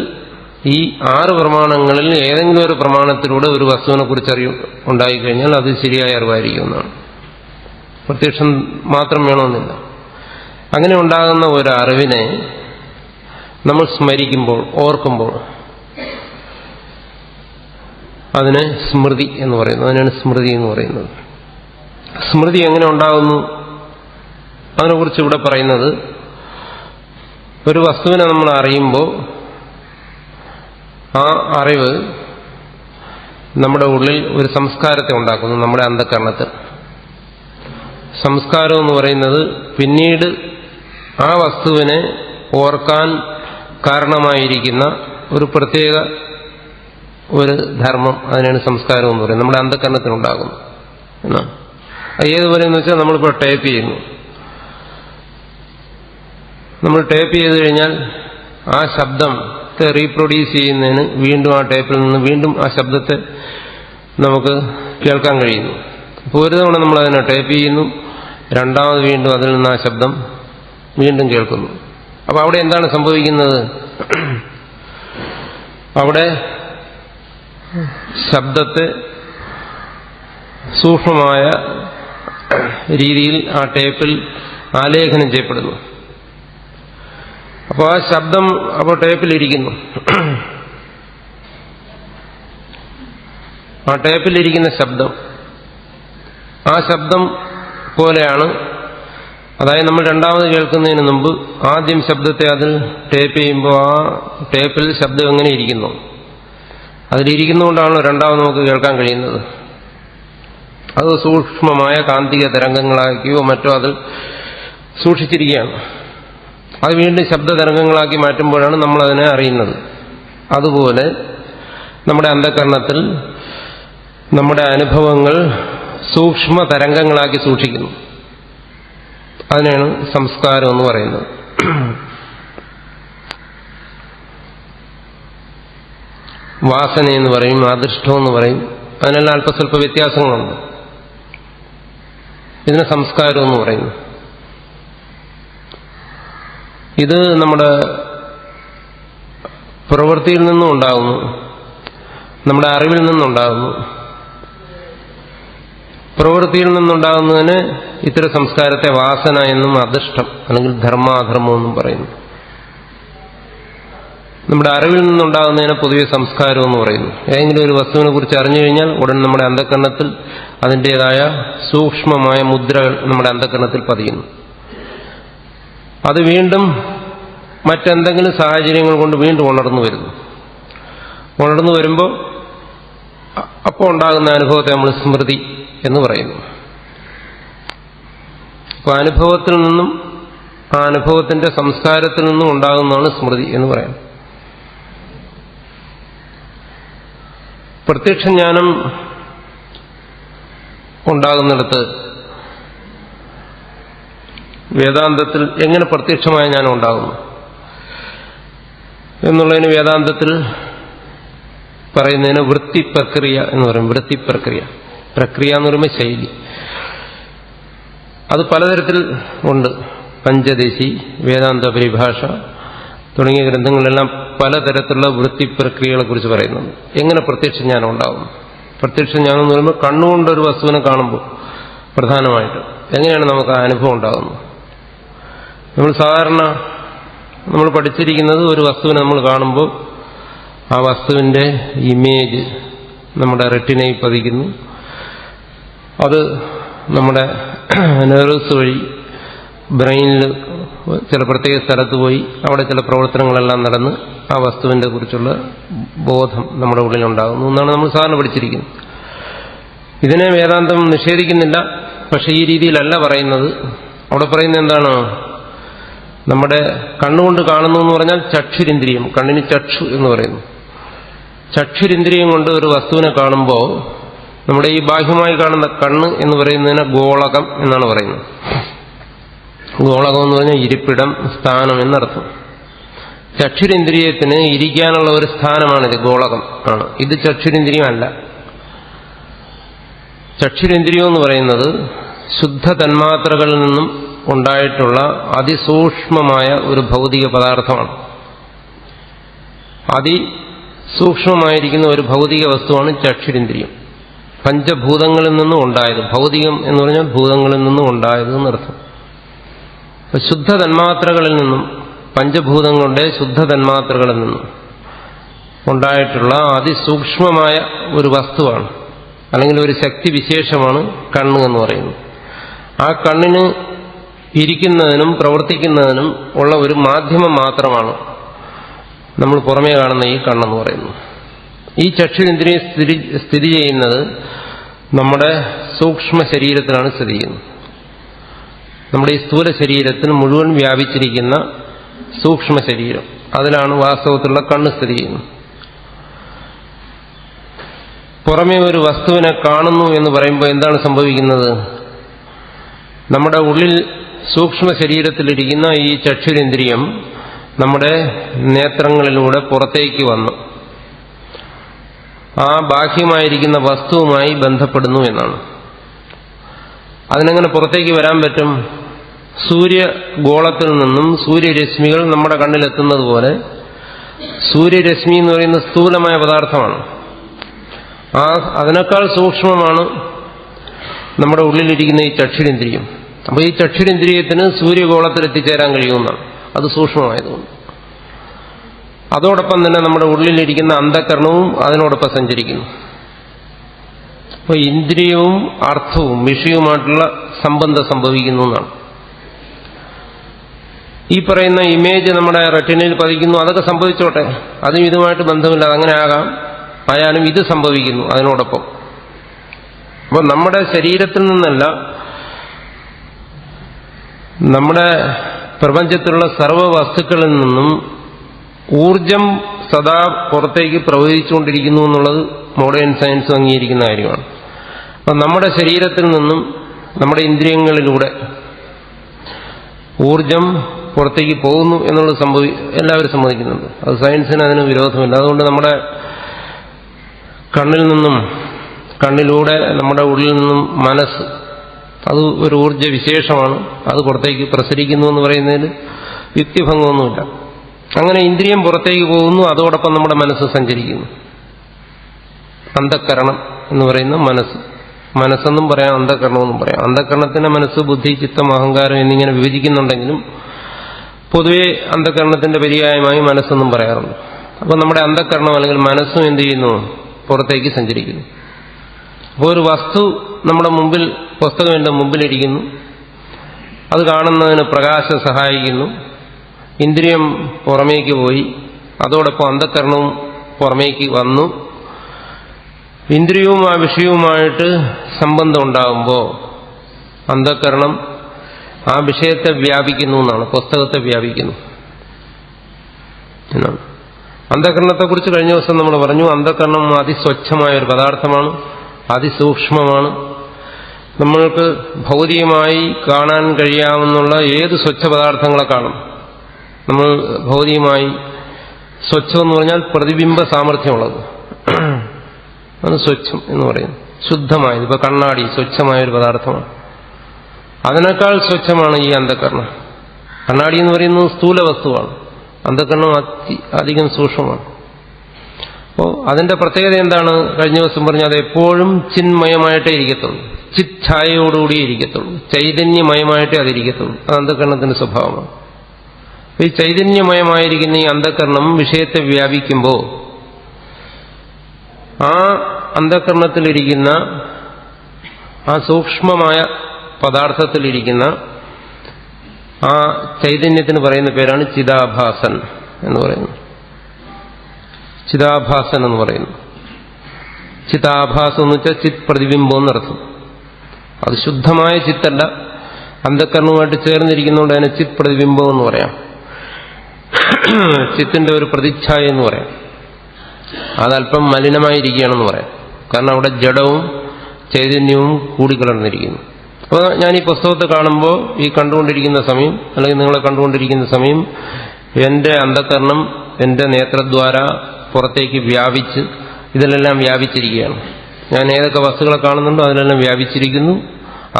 ഈ 6 പ്രമാണങ്ങളിൽ ഏതെങ്കിലും ഒരു പ്രമാണത്തിലൂടെ ഒരു വസ്തുവിനെ കുറിച്ച് അറിവ് ഉണ്ടായിക്കഴിഞ്ഞാൽ അത് ശരിയായ അറിവായിരിക്കുമെന്നാണ്. പ്രത്യക്ഷം മാത്രം വേണമെന്നില്ല. അങ്ങനെ ഉണ്ടാകുന്ന ഒരു അറിവിനെ നമ്മൾ സ്മരിക്കുമ്പോൾ, ഓർക്കുമ്പോൾ അതിനെ സ്മൃതി എന്ന് പറയുന്നു. അതിനാണ് സ്മൃതി എന്ന് പറയുന്നത്. സ്മൃതി എങ്ങനെ ഉണ്ടാകുന്നു അതിനെക്കുറിച്ച് ഇവിടെ പറയുന്നത്, ഒരു വസ്തുവിനെ നമ്മൾ അറിയുമ്പോൾ ആ അറിവ് നമ്മുടെ ഉള്ളിൽ ഒരു സംസ്കാരത്തെ ഉണ്ടാക്കുന്നു. നമ്മുടെ അന്ധകരണത്തിൽ സംസ്കാരം എന്ന് പറയുന്നത് പിന്നീട് ആ വസ്തുവിനെ ഓർക്കാൻ കാരണമായിരിക്കുന്ന ഒരു പ്രത്യേക ഒരു ധർമ്മം, അതിനാണ് സംസ്കാരം എന്ന് പറയുന്നത്. നമ്മുടെ അന്ധകരണത്തിനുണ്ടാകുന്നു എന്നാണ്. അത് ഏതുപോലെയെന്ന് വെച്ചാൽ നമ്മളിപ്പോൾ ടൈപ്പ് ചെയ്യുന്നു. നമ്മൾ ടൈപ്പ് ചെയ്ത് കഴിഞ്ഞാൽ ആ ശബ്ദത്തെ റീപ്രൊഡ്യൂസ് ചെയ്യുന്നതിന് വീണ്ടും ആ ടൈപ്പിൽ നിന്ന് വീണ്ടും ആ ശബ്ദത്തെ നമുക്ക് കേൾക്കാൻ കഴിയുന്നു. അപ്പോൾ ഒരു തവണ നമ്മൾ അതിനെ ടൈപ്പ് ചെയ്യുന്നു, രണ്ടാമത് വീണ്ടും അതിൽ നിന്ന് ആ ശബ്ദം വീണ്ടും കേൾക്കുന്നു. അപ്പോൾ അവിടെ എന്താണ് സംഭവിക്കുന്നത്? അവിടെ ശബ്ദത്തെ സൂക്ഷ്മമായ രീതിയിൽ ആ ടേപ്പിൽ ആലേഖനം ചെയ്യപ്പെടുന്നു. അപ്പോൾ ആ ശബ്ദം അപ്പോൾ ടേപ്പിലിരിക്കുന്നു. ആ ടേപ്പിലിരിക്കുന്ന ശബ്ദം ആ ശബ്ദം പോലെയാണ്. അതായത് നമ്മൾ രണ്ടാമത് കേൾക്കുന്നതിന് മുമ്പ് ആദ്യം ശബ്ദത്തെ അതിൽ ടേപ്പ് ചെയ്യുമ്പോൾ ആ ടേപ്പിൽ ശബ്ദം എങ്ങനെ ഇരിക്കുന്നു, അതിലിരിക്കുന്നതുകൊണ്ടാണല്ലോ രണ്ടാമത് നമുക്ക് കേൾക്കാൻ കഴിയുന്നത്. അത് സൂക്ഷ്മമായ കാന്തിക തരംഗങ്ങളാക്കിയോ മറ്റോ അതിൽ സൂക്ഷിച്ചിരിക്കുകയാണ്. അത് വീണ്ടും ശബ്ദ തരംഗങ്ങളാക്കി മാറ്റുമ്പോഴാണ് നമ്മളതിനെ അറിയുന്നത്. അതുപോലെ നമ്മുടെ അന്ധകരണത്തിൽ നമ്മുടെ അനുഭവങ്ങൾ സൂക്ഷ്മ തരംഗങ്ങളാക്കി സൂക്ഷിക്കുന്നു. അതിനെയാണ് സംസ്കാരം എന്ന് പറയുന്നത്. വാസന എന്ന് പറയും, അദൃഷ്ടം എന്ന് പറയും. അതിനെല്ലാം അല്പസ്വല്പ വ്യത്യാസങ്ങളുണ്ട്. ഇതിനെ സംസ്കാരം എന്ന് പറയുന്നു. ഇത് നമ്മുടെ പ്രവൃത്തിയിൽ നിന്നും ഉണ്ടാകുന്നു, നമ്മുടെ അറിവിൽ നിന്നുണ്ടാകുന്നു. പ്രവൃത്തിയിൽ നിന്നുണ്ടാകുന്നതിന് ഇത്തരം സംസ്കാരത്തെ വാസന എന്നും അദൃഷ്ടം അല്ലെങ്കിൽ ധർമാധർമ്മം എന്നും പറയുന്നു. നമ്മുടെ അറിവിൽ നിന്നുണ്ടാകുന്നതിനെ പൊതുവെ സംസ്കാരം എന്ന് പറയുന്നു. ഏതെങ്കിലും ഒരു വസ്തുവിനെ കുറിച്ച് അറിഞ്ഞു കഴിഞ്ഞാൽ ഉടൻ നമ്മുടെ അന്ധകരണത്തിൽ അതിൻ്റെതായ സൂക്ഷ്മമായ മുദ്രകൾ നമ്മുടെ അന്ധകരണത്തിൽ പതിയുന്നു. അത് വീണ്ടും മറ്റെന്തെങ്കിലും സാഹചര്യങ്ങൾ കൊണ്ട് വീണ്ടും ഉണർന്നു വരുന്നു. ഉണർന്നു വരുമ്പോൾ അപ്പോൾ ഉണ്ടാകുന്ന അനുഭവത്തെ നമ്മൾ സ്മൃതി എന്ന് പറയുന്നു. അപ്പോൾ അനുഭവത്തിൽ നിന്നും ആ അനുഭവത്തിന്റെ സംസ്കാരത്തിൽ നിന്നും ഉണ്ടാകുന്നതാണ് സ്മൃതി എന്ന് പറയുന്നത്. പ്രത്യക്ഷജ്ഞാനം ഉണ്ടാകുന്നിടത്ത് വേദാന്തത്തിൽ എങ്ങനെ പ്രത്യക്ഷമായ ജ്ഞാനം ഉണ്ടാകുന്നു എന്നുള്ളതിന് വേദാന്തത്തിൽ പറയുന്നതിന് വൃത്തി പ്രക്രിയ എന്ന് പറയും. വൃത്തി പ്രക്രിയ, പ്രക്രിയ എന്ന് പറയുമ്പോൾ ശൈലി. അത് പലതരത്തിൽ ഉണ്ട്. പഞ്ചദശി, വേദാന്ത പരിഭാഷ തുടങ്ങിയ ഗ്രന്ഥങ്ങളിലെല്ലാം പലതരത്തിലുള്ള വൃത്തി പ്രക്രിയകളെ കുറിച്ച് പറയുന്നുണ്ട്. എങ്ങനെ പ്രത്യക്ഷജ്ഞാനം ഉണ്ടാകുന്നു? പ്രത്യക്ഷജ്ഞാനം എന്ന് പറയുമ്പോൾ കണ്ണുകൊണ്ടൊരു വസ്തുവിനെ കാണുമ്പോൾ പ്രധാനമായിട്ട് എങ്ങനെയാണ് നമുക്ക് ആ അനുഭവം ഉണ്ടാകുന്നത്? നമ്മൾ പഠിച്ചിരിക്കുന്നത് ഒരു വസ്തുവിനെ നമ്മൾ കാണുമ്പോൾ ആ വസ്തുവിന്റെ ഇമേജ് നമ്മുടെ റെറ്റിനയിൽ പതിക്കുന്നു. അത് നമ്മുടെ നെർവ്സ് വഴി ബ്രെയിനിൽ ചില പ്രത്യേക സ്ഥലത്ത് പോയി അവിടെ ചില പ്രവർത്തനങ്ങളെല്ലാം നടന്ന് ആ വസ്തുവിനെ കുറിച്ചുള്ള ബോധം നമ്മുടെ ഉള്ളിലുണ്ടാകുന്നു എന്നാണ് നമ്മൾ സാധാരണ പഠിച്ചിരിക്കുന്നത്. ഇതിനെ വേദാന്തം നിഷേധിക്കുന്നില്ല. പക്ഷെ ഈ രീതിയിലല്ല പറയുന്നത്. അവിടെ പറയുന്നത് എന്താണ്? നമ്മുടെ കണ്ണുകൊണ്ട് കാണുന്നു എന്ന് പറഞ്ഞാൽ ചക്ഷുരിന്ദ്രിയം, കണ്ണിന് ചക്ഷു എന്ന് പറയുന്നു. ചക്ഷുരിന്ദ്രിയം കൊണ്ട് ഒരു വസ്തുവിനെ കാണുമ്പോൾ നമ്മുടെ ഈ ബാഹ്യമായി കാണുന്ന കണ്ണ് എന്ന് പറയുന്നതിന് ഗോളകം എന്നാണ് പറയുന്നത്. ഗോളകം എന്ന് പറഞ്ഞാൽ ഇരിപ്പിടം, സ്ഥാനം എന്നർത്ഥം. ചക്ഷുരിന്ദ്രിയത്തിന് ഇരിക്കാനുള്ള ഒരു സ്ഥാനമാണിത്, ഗോളകം ആണ്. ഇത് ചക്ഷുരിന്ദ്രിയമല്ല. ചക്ഷുരിന്ദ്രിയം എന്ന് പറയുന്നത് ശുദ്ധ തന്മാത്രകളിൽ നിന്നും ഉണ്ടായിട്ടുള്ള അതിസൂക്ഷ്മമായ ഒരു ഭൗതിക പദാർത്ഥമാണ്. അതിസൂക്ഷ്മമായിരിക്കുന്ന ഒരു ഭൗതിക വസ്തുവാണ് ചക്ഷുരിന്ദ്രിയം. പഞ്ചഭൂതങ്ങളിൽ നിന്നും ഉണ്ടായത്. ഭൗതികം എന്ന് പറഞ്ഞാൽ ഭൂതങ്ങളിൽ നിന്നും ഉണ്ടായത് എന്നർത്ഥം. ശുദ്ധ തന്മാത്രകളിൽ നിന്നും, പഞ്ചഭൂതങ്ങളുടെ ശുദ്ധ തന്മാത്രകളിൽ നിന്നും ഉണ്ടായിട്ടുള്ള അതിസൂക്ഷ്മമായ ഒരു വസ്തുവാണ്, അല്ലെങ്കിൽ ഒരു ശക്തി വിശേഷമാണ് കണ്ണ് എന്ന് പറയുന്നത്. ആ കണ്ണിന് ഇരിക്കുന്നതിനും പ്രവർത്തിക്കുന്നതിനും ഉള്ള ഒരു മാധ്യമം മാത്രമാണ് നമ്മൾ പുറമേ കാണുന്ന ഈ കണ്ണെന്ന് പറയുന്നത്. ഈ ചക്ഷുരിന്ദ്രിയം സ്ഥിതി ചെയ്യുന്നത് നമ്മുടെ സൂക്ഷ്മ ശരീരത്തിലാണ് സ്ഥിതി ചെയ്യുന്നത്. നമ്മുടെ ഈ സ്ഥൂല ശരീരത്തിൽ മുഴുവൻ വ്യാപിച്ചിരിക്കുന്ന സൂക്ഷ്മ ശരീരം, അതിലാണ് വാസ്തവത്തിലുള്ള കണ്ണ് സ്ഥിതി ചെയ്യുന്നത്. പുറമേ ഒരു വസ്തുവിനെ കാണുന്നു എന്ന് പറയുമ്പോൾ എന്താണ് സംഭവിക്കുന്നത്? നമ്മുടെ ഉള്ളിൽ സൂക്ഷ്മ ശരീരത്തിലിരിക്കുന്ന ഈ ചക്ഷുരേന്ദ്രിയം നമ്മുടെ നേത്രങ്ങളിലൂടെ പുറത്തേക്ക് വന്നു ആ ബാഹ്യമായിരിക്കുന്ന വസ്തുവുമായി ബന്ധപ്പെടുന്നു എന്നാണ്. അതിനെങ്ങനെ പുറത്തേക്ക് വരാൻ പറ്റും? സൂര്യഗോളത്തിൽ നിന്നും സൂര്യരശ്മികൾ നമ്മുടെ കണ്ണിലെത്തുന്നത് പോലെ സൂര്യരശ്മി എന്ന് പറയുന്ന സ്ഥൂലമായ പദാർത്ഥമാണ്. അതിനേക്കാൾ സൂക്ഷ്മമാണ് നമ്മുടെ ഉള്ളിലിരിക്കുന്ന ഈ ചക്ഷുരേന്ദ്രിയം. അപ്പോൾ ഈ ചക്ഷുരേന്ദ്രിയത്തിന് സൂര്യഗോളത്തിൽ എത്തിച്ചേരാൻ കഴിയുമെന്നാണ്. അത് സൂക്ഷ്മമായതുകൊണ്ട്. അതോടൊപ്പം തന്നെ നമ്മുടെ ഉള്ളിലിരിക്കുന്ന അന്ധകരണവും അതിനോടൊപ്പം സഞ്ചരിക്കുന്നു. അപ്പോൾ ഇന്ദ്രിയവും അർത്ഥവും വിഷയവുമായിട്ടുള്ള സംബന്ധം സംഭവിക്കുന്നു എന്നാണ്. ഈ പറയുന്ന ഇമേജ് നമ്മുടെ റെറ്റിനയിൽ പതിക്കുന്നു, അതൊക്കെ സംഭവിച്ചോട്ടെ, അതും ഇതുമായിട്ട് ബന്ധമില്ല, അതങ്ങനെ ആയാലും ഇത് സംഭവിക്കുന്നു അതിനോടൊപ്പം. അപ്പോൾ നമ്മുടെ ശരീരത്തിൽ നിന്നല്ല, നമ്മുടെ പ്രപഞ്ചത്തിലുള്ള സർവ്വ വസ്തുക്കളിൽ നിന്നും ഊർജം സദാ പുറത്തേക്ക് പ്രവഹിച്ചുകൊണ്ടിരിക്കുന്നു എന്നുള്ളത് മോഡേൺ സയൻസ് അംഗീകരിക്കുന്ന കാര്യമാണ്. അപ്പം നമ്മുടെ ശരീരത്തിൽ നിന്നും നമ്മുടെ ഇന്ദ്രിയങ്ങളിലൂടെ ഊർജം പുറത്തേക്ക് പോകുന്നു എന്നുള്ളത് എല്ലാവരും സമ്മതിക്കുന്നുണ്ട്. അത് സയൻസിന് അതിന് വിരോധമില്ല. അതുകൊണ്ട് നമ്മുടെ കണ്ണിലൂടെ നമ്മുടെ ഉള്ളിൽ നിന്നും മനസ്സ്, അത് ഒരു ഊർജ വിശേഷമാണ്, അത് പുറത്തേക്ക് പ്രസരിക്കുന്നു എന്ന് പറയുന്നതിൽ യുക്തിഭംഗമൊന്നുമില്ല. അങ്ങനെ ഇന്ദ്രിയം പുറത്തേക്ക് പോകുന്നു, അതോടൊപ്പം നമ്മുടെ മനസ്സ് സഞ്ചരിക്കുന്നു. അന്ധക്കരണം എന്ന് പറയുന്ന മനസ്സെന്നും പറയാം, അന്ധക്കരണമെന്നും പറയാം. അന്ധക്കരണത്തിന്റെ മനസ്സ്, ബുദ്ധി, ചിത്തം, അഹങ്കാരം എന്നിങ്ങനെ വിഭജിക്കുന്നുണ്ടെങ്കിലും പൊതുവെ അന്ധക്കരണത്തിന്റെ പര്യായമായി മനസ്സെന്നും പറയാറുണ്ട്. അപ്പോൾ നമ്മുടെ അന്ധക്കരണം അല്ലെങ്കിൽ മനസ്സും എന്ത് ചെയ്യുന്നു? പുറത്തേക്ക് സഞ്ചരിക്കുന്നു. അപ്പോൾ ഒരു വസ്തു നമ്മുടെ മുമ്പിൽ, പുസ്തകം എൻ്റെ മുമ്പിലിരിക്കുന്നു, അത് കാണുന്നതിന് പ്രകാശം സഹായിക്കുന്നു. ഇന്ദ്രിയം പുറമേക്ക് പോയി, അതോടൊപ്പം അന്ധക്കരണവും പുറമേക്ക് വന്നു. ഇന്ദ്രിയവും ആ വിഷയവുമായിട്ട് സംബന്ധം ഉണ്ടാകുമ്പോൾ അന്ധക്കരണം ആ വിഷയത്തെ വ്യാപിക്കുന്നു എന്നാണ്, പുസ്തകത്തെ വ്യാപിക്കുന്നു എന്നാണ്. അന്ധക്കരണത്തെക്കുറിച്ച് കഴിഞ്ഞ ദിവസം നമ്മൾ പറഞ്ഞു. അന്ധക്കരണം അതിസ്വച്ഛമായ ഒരു പദാർത്ഥമാണ്, അതിസൂക്ഷ്മമാണ്. നമ്മൾക്ക് ഭൗതികമായി കാണാൻ കഴിയാവുന്ന ഏത് സ്വച്ഛ പദാർത്ഥങ്ങളെ കാണും. നമ്മൾ ഭൗതികമായി സ്വച്ഛം എന്ന് പറഞ്ഞാൽ പ്രതിബിംബ സാമർഥ്യമുള്ളത്, അത് സ്വച്ഛം എന്ന് പറയുന്നു. ശുദ്ധമായത്, ഇപ്പൊ കണ്ണാടി സ്വച്ഛമായൊരു പദാർത്ഥമാണ്. അതിനേക്കാൾ സ്വച്ഛമാണ് ഈ അന്ധക്കരണം. കണ്ണാടി എന്ന് പറയുന്നത് സ്ഥൂല വസ്തുവാണ്, അന്ധക്കരണം അധികം സൂക്ഷ്മമാണ്. അപ്പോൾ അതിന്റെ പ്രത്യേകത എന്താണ്? കഴിഞ്ഞ ദിവസം പറഞ്ഞു, അത് എപ്പോഴും ചിന്മയമായിട്ടേ ഇരിക്കത്തുള്ളൂ, ചിത് ഛായയോടുകൂടിയേ ഇരിക്കത്തുള്ളൂ, ചൈതന്യമയമായിട്ടേ അതിരിക്കത്തുള്ളൂ. അത് അന്ധക്കരണത്തിന്റെ സ്വഭാവമാണ്. ഈ ചൈതന്യമയമായിരിക്കുന്ന ഈ അന്ധക്കരണം വിഷയത്തെ വ്യാപിക്കുമ്പോൾ ആ അന്ധക്കരണത്തിലിരിക്കുന്ന, ആ സൂക്ഷ്മമായ പദാർത്ഥത്തിലിരിക്കുന്ന ആ ചൈതന്യത്തിന് പറയുന്ന പേരാണ് ചിദാഭാസൻ എന്ന് പറയുന്നത്. ചിദാഭാസൻ എന്ന് പറയുന്നു. ചിതാഭാസം എന്ന് വെച്ചാൽ ചിത് പ്രതിബിംബം എന്നർത്ഥം. അത് ശുദ്ധമായ ചിത്തല്ല, അന്ധക്കരണവുമായിട്ട് ചേർന്നിരിക്കുന്നതുകൊണ്ട് അതിനെ ചിത് പ്രതിബിംബം എന്ന് പറയാം. ചിത്തിന്റെ ഒരു പ്രതിച്ഛായ എന്ന് പറയാം. അതല്പം മലിനമായിരിക്കുകയാണെന്ന് പറയാം. കാരണം അവിടെ ജഡവും ചൈതന്യവും കൂടിക്കലർന്നിരിക്കുന്നു. അപ്പോൾ ഞാൻ ഈ പുസ്തകത്തെ കാണുമ്പോൾ, ഈ കണ്ടുകൊണ്ടിരിക്കുന്ന സമയം, അല്ലെങ്കിൽ നിങ്ങളെ കണ്ടുകൊണ്ടിരിക്കുന്ന സമയം, എന്റെ അന്ധക്കരണം എന്റെ നേത്രദ്വാര പുറത്തേക്ക് വ്യാപിച്ച് ഇതിലെല്ലാം വ്യാപിച്ചിരിക്കുകയാണ്. ഞാൻ ഏതൊക്കെ വസ്തുക്കളെ കാണുന്നുണ്ടോ അതിലെല്ലാം വ്യാപിച്ചിരിക്കുന്നു.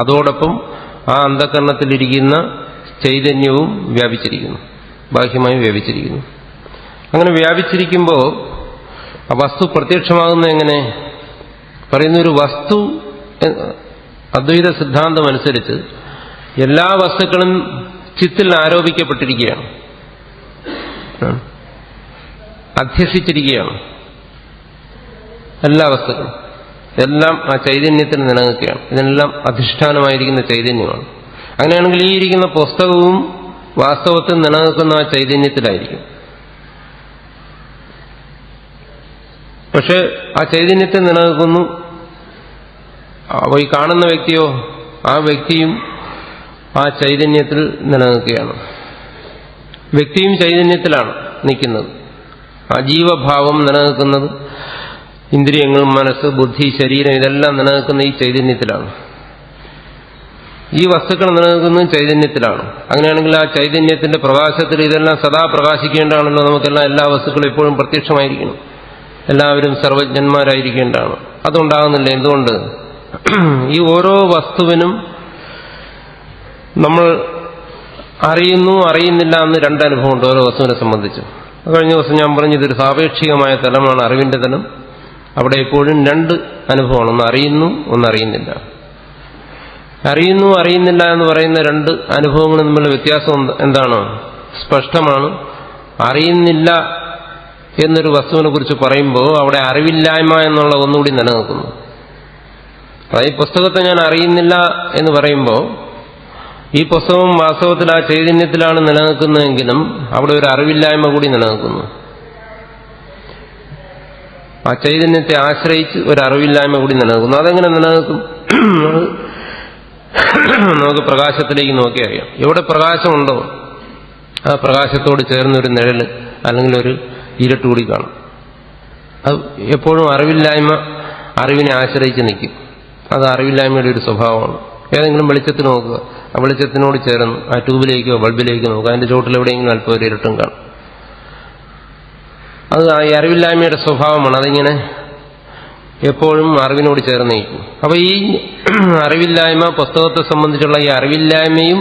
അതോടൊപ്പം ആ അന്ധക്കരണത്തിലിരിക്കുന്ന ചൈതന്യവും വ്യാപിച്ചിരിക്കുന്നു, ബാഹ്യമായി വ്യാപിച്ചിരിക്കുന്നു. അങ്ങനെ വ്യാപിച്ചിരിക്കുമ്പോൾ ആ വസ്തു പ്രത്യക്ഷമാകുന്ന എങ്ങനെ? പറയുന്ന ഒരു വസ്തു അദ്വൈത സിദ്ധാന്തം അനുസരിച്ച് എല്ലാ വസ്തുക്കളും ചിത്തിൽ ആരോപിക്കപ്പെട്ടിരിക്കുകയാണ്, അധ്യസിച്ചിരിക്കുകയാണ്. എല്ലാ വസ്തുക്കളും എല്ലാം ആ ചൈതന്യത്തിൽ നിലനിൽക്കുകയാണ്. ഇതിനെല്ലാം അധിഷ്ഠാനമായിരിക്കുന്ന ചൈതന്യമാണ്. അങ്ങനെയാണെങ്കിൽ ഈ ഇരിക്കുന്ന പുസ്തകവും വാസ്തവത്തിൽ നിലനിൽക്കുന്ന ആ ചൈതന്യത്തിലായിരിക്കും. പക്ഷെ ആ ചൈതന്യത്തിൽ നിലനിൽക്കുന്നു. ഈ കാണുന്ന വ്യക്തിയോ, ആ വ്യക്തിയും ആ ചൈതന്യത്തിൽ നിലനിൽക്കുകയാണ്. വ്യക്തിയും ചൈതന്യത്തിലാണ് നിൽക്കുന്നത്. ആ ജീവഭാവം നിലനിൽക്കുന്നത്, ഇന്ദ്രിയങ്ങളും മനസ്സ്, ബുദ്ധി, ശരീരം ഇതെല്ലാം നിലനിൽക്കുന്ന ഈ ചൈതന്യത്തിലാണ്. ഈ വസ്തുക്കൾ നിലനിൽക്കുന്നത് ചൈതന്യത്തിലാണ്. അങ്ങനെയാണെങ്കിൽ ആ ചൈതന്യത്തിന്റെ പ്രകാശത്തിൽ ഇതെല്ലാം സദാ പ്രകാശിക്കേണ്ടതാണല്ലോ. നമുക്കെല്ലാം എല്ലാ വസ്തുക്കളും എപ്പോഴും പ്രത്യക്ഷമായിരിക്കണം, എല്ലാവരും സർവജ്ഞന്മാരായിരിക്കേണ്ടതാണ്. അതുണ്ടാകുന്നില്ല. എന്തുകൊണ്ട്? ഈ ഓരോ വസ്തുവിനും നമ്മൾ അറിയുന്നു, അറിയുന്നില്ല എന്ന് രണ്ടനുഭവമുണ്ട് ഓരോ വസ്തുവിനെ സംബന്ധിച്ച്. കഴിഞ്ഞ ദിവസം ഞാൻ പറഞ്ഞു, ഇതൊരു സാപേക്ഷികമായ തലമാണ്, അറിവിന്റെ തലം. അവിടെ എപ്പോഴും രണ്ട് അനുഭവമാണ്, ഒന്ന് അറിയുന്നു, ഒന്ന് അറിയുന്നില്ല. അറിയുന്നു, അറിയുന്നില്ല എന്ന് പറയുന്ന രണ്ട് അനുഭവങ്ങളും തമ്മിലുള്ള വ്യത്യാസം എന്താണ്? സ്പഷ്ടമാണ്. അറിയുന്നില്ല എന്നൊരു വസ്തുവിനെ കുറിച്ച് പറയുമ്പോൾ അവിടെ അറിവില്ലായ്മ എന്നുള്ള ഒന്നുകൂടി നിലനിൽക്കുന്നു. അതായത് ഈ പുസ്തകത്തെ ഞാൻ അറിയുന്നില്ല എന്ന് പറയുമ്പോൾ ഈ പുസ്തകം വാസ്തവത്തിൽ ആ ചൈതന്യത്തിലാണ് നിലനിൽക്കുന്നതെങ്കിലും അവിടെ ഒരു അറിവില്ലായ്മ കൂടി നിലനിൽക്കുന്നു. ആ ചൈതന്യത്തെ ആശ്രയിച്ച് ഒരു അറിവില്ലായ്മ കൂടി നിലനിൽക്കുന്നു. അതെങ്ങനെ നിലനിൽക്കും? നമുക്ക് പ്രകാശത്തിലേക്ക് നോക്കി അറിയാം. എവിടെ പ്രകാശമുണ്ടോ ആ പ്രകാശത്തോട് ചേർന്നൊരു നിഴല് അല്ലെങ്കിൽ ഒരു ഇരുട്ട് കൂടി കാണും. അത് എപ്പോഴും അറിവില്ലായ്മ അറിവിനെ ആശ്രയിച്ച് നിൽക്കും. അത് അറിവില്ലായ്മയുടെ ഒരു സ്വഭാവമാണ്. ഏതെങ്കിലും വെളിച്ചത്തിന് നോക്കുക, ആ വെളിച്ചത്തിനോട് ചേർന്ന് ആ ട്യൂബിലേക്കോ ബൾബിലേക്കോ നോക്കുക, അതിന്റെ ചോട്ടിൽ എവിടെയെങ്കിലും അല്പം ഒരു ഇരുട്ടും കാണും. അത് ഈ അറിവില്ലായ്മയുടെ സ്വഭാവമാണ്. അതിങ്ങനെ എപ്പോഴും അറിവിനോട് ചേർന്നേക്കും. അപ്പൊ ഈ അറിവില്ലായ്മ, പുസ്തകത്തെ സംബന്ധിച്ചുള്ള ഈ അറിവില്ലായ്മയും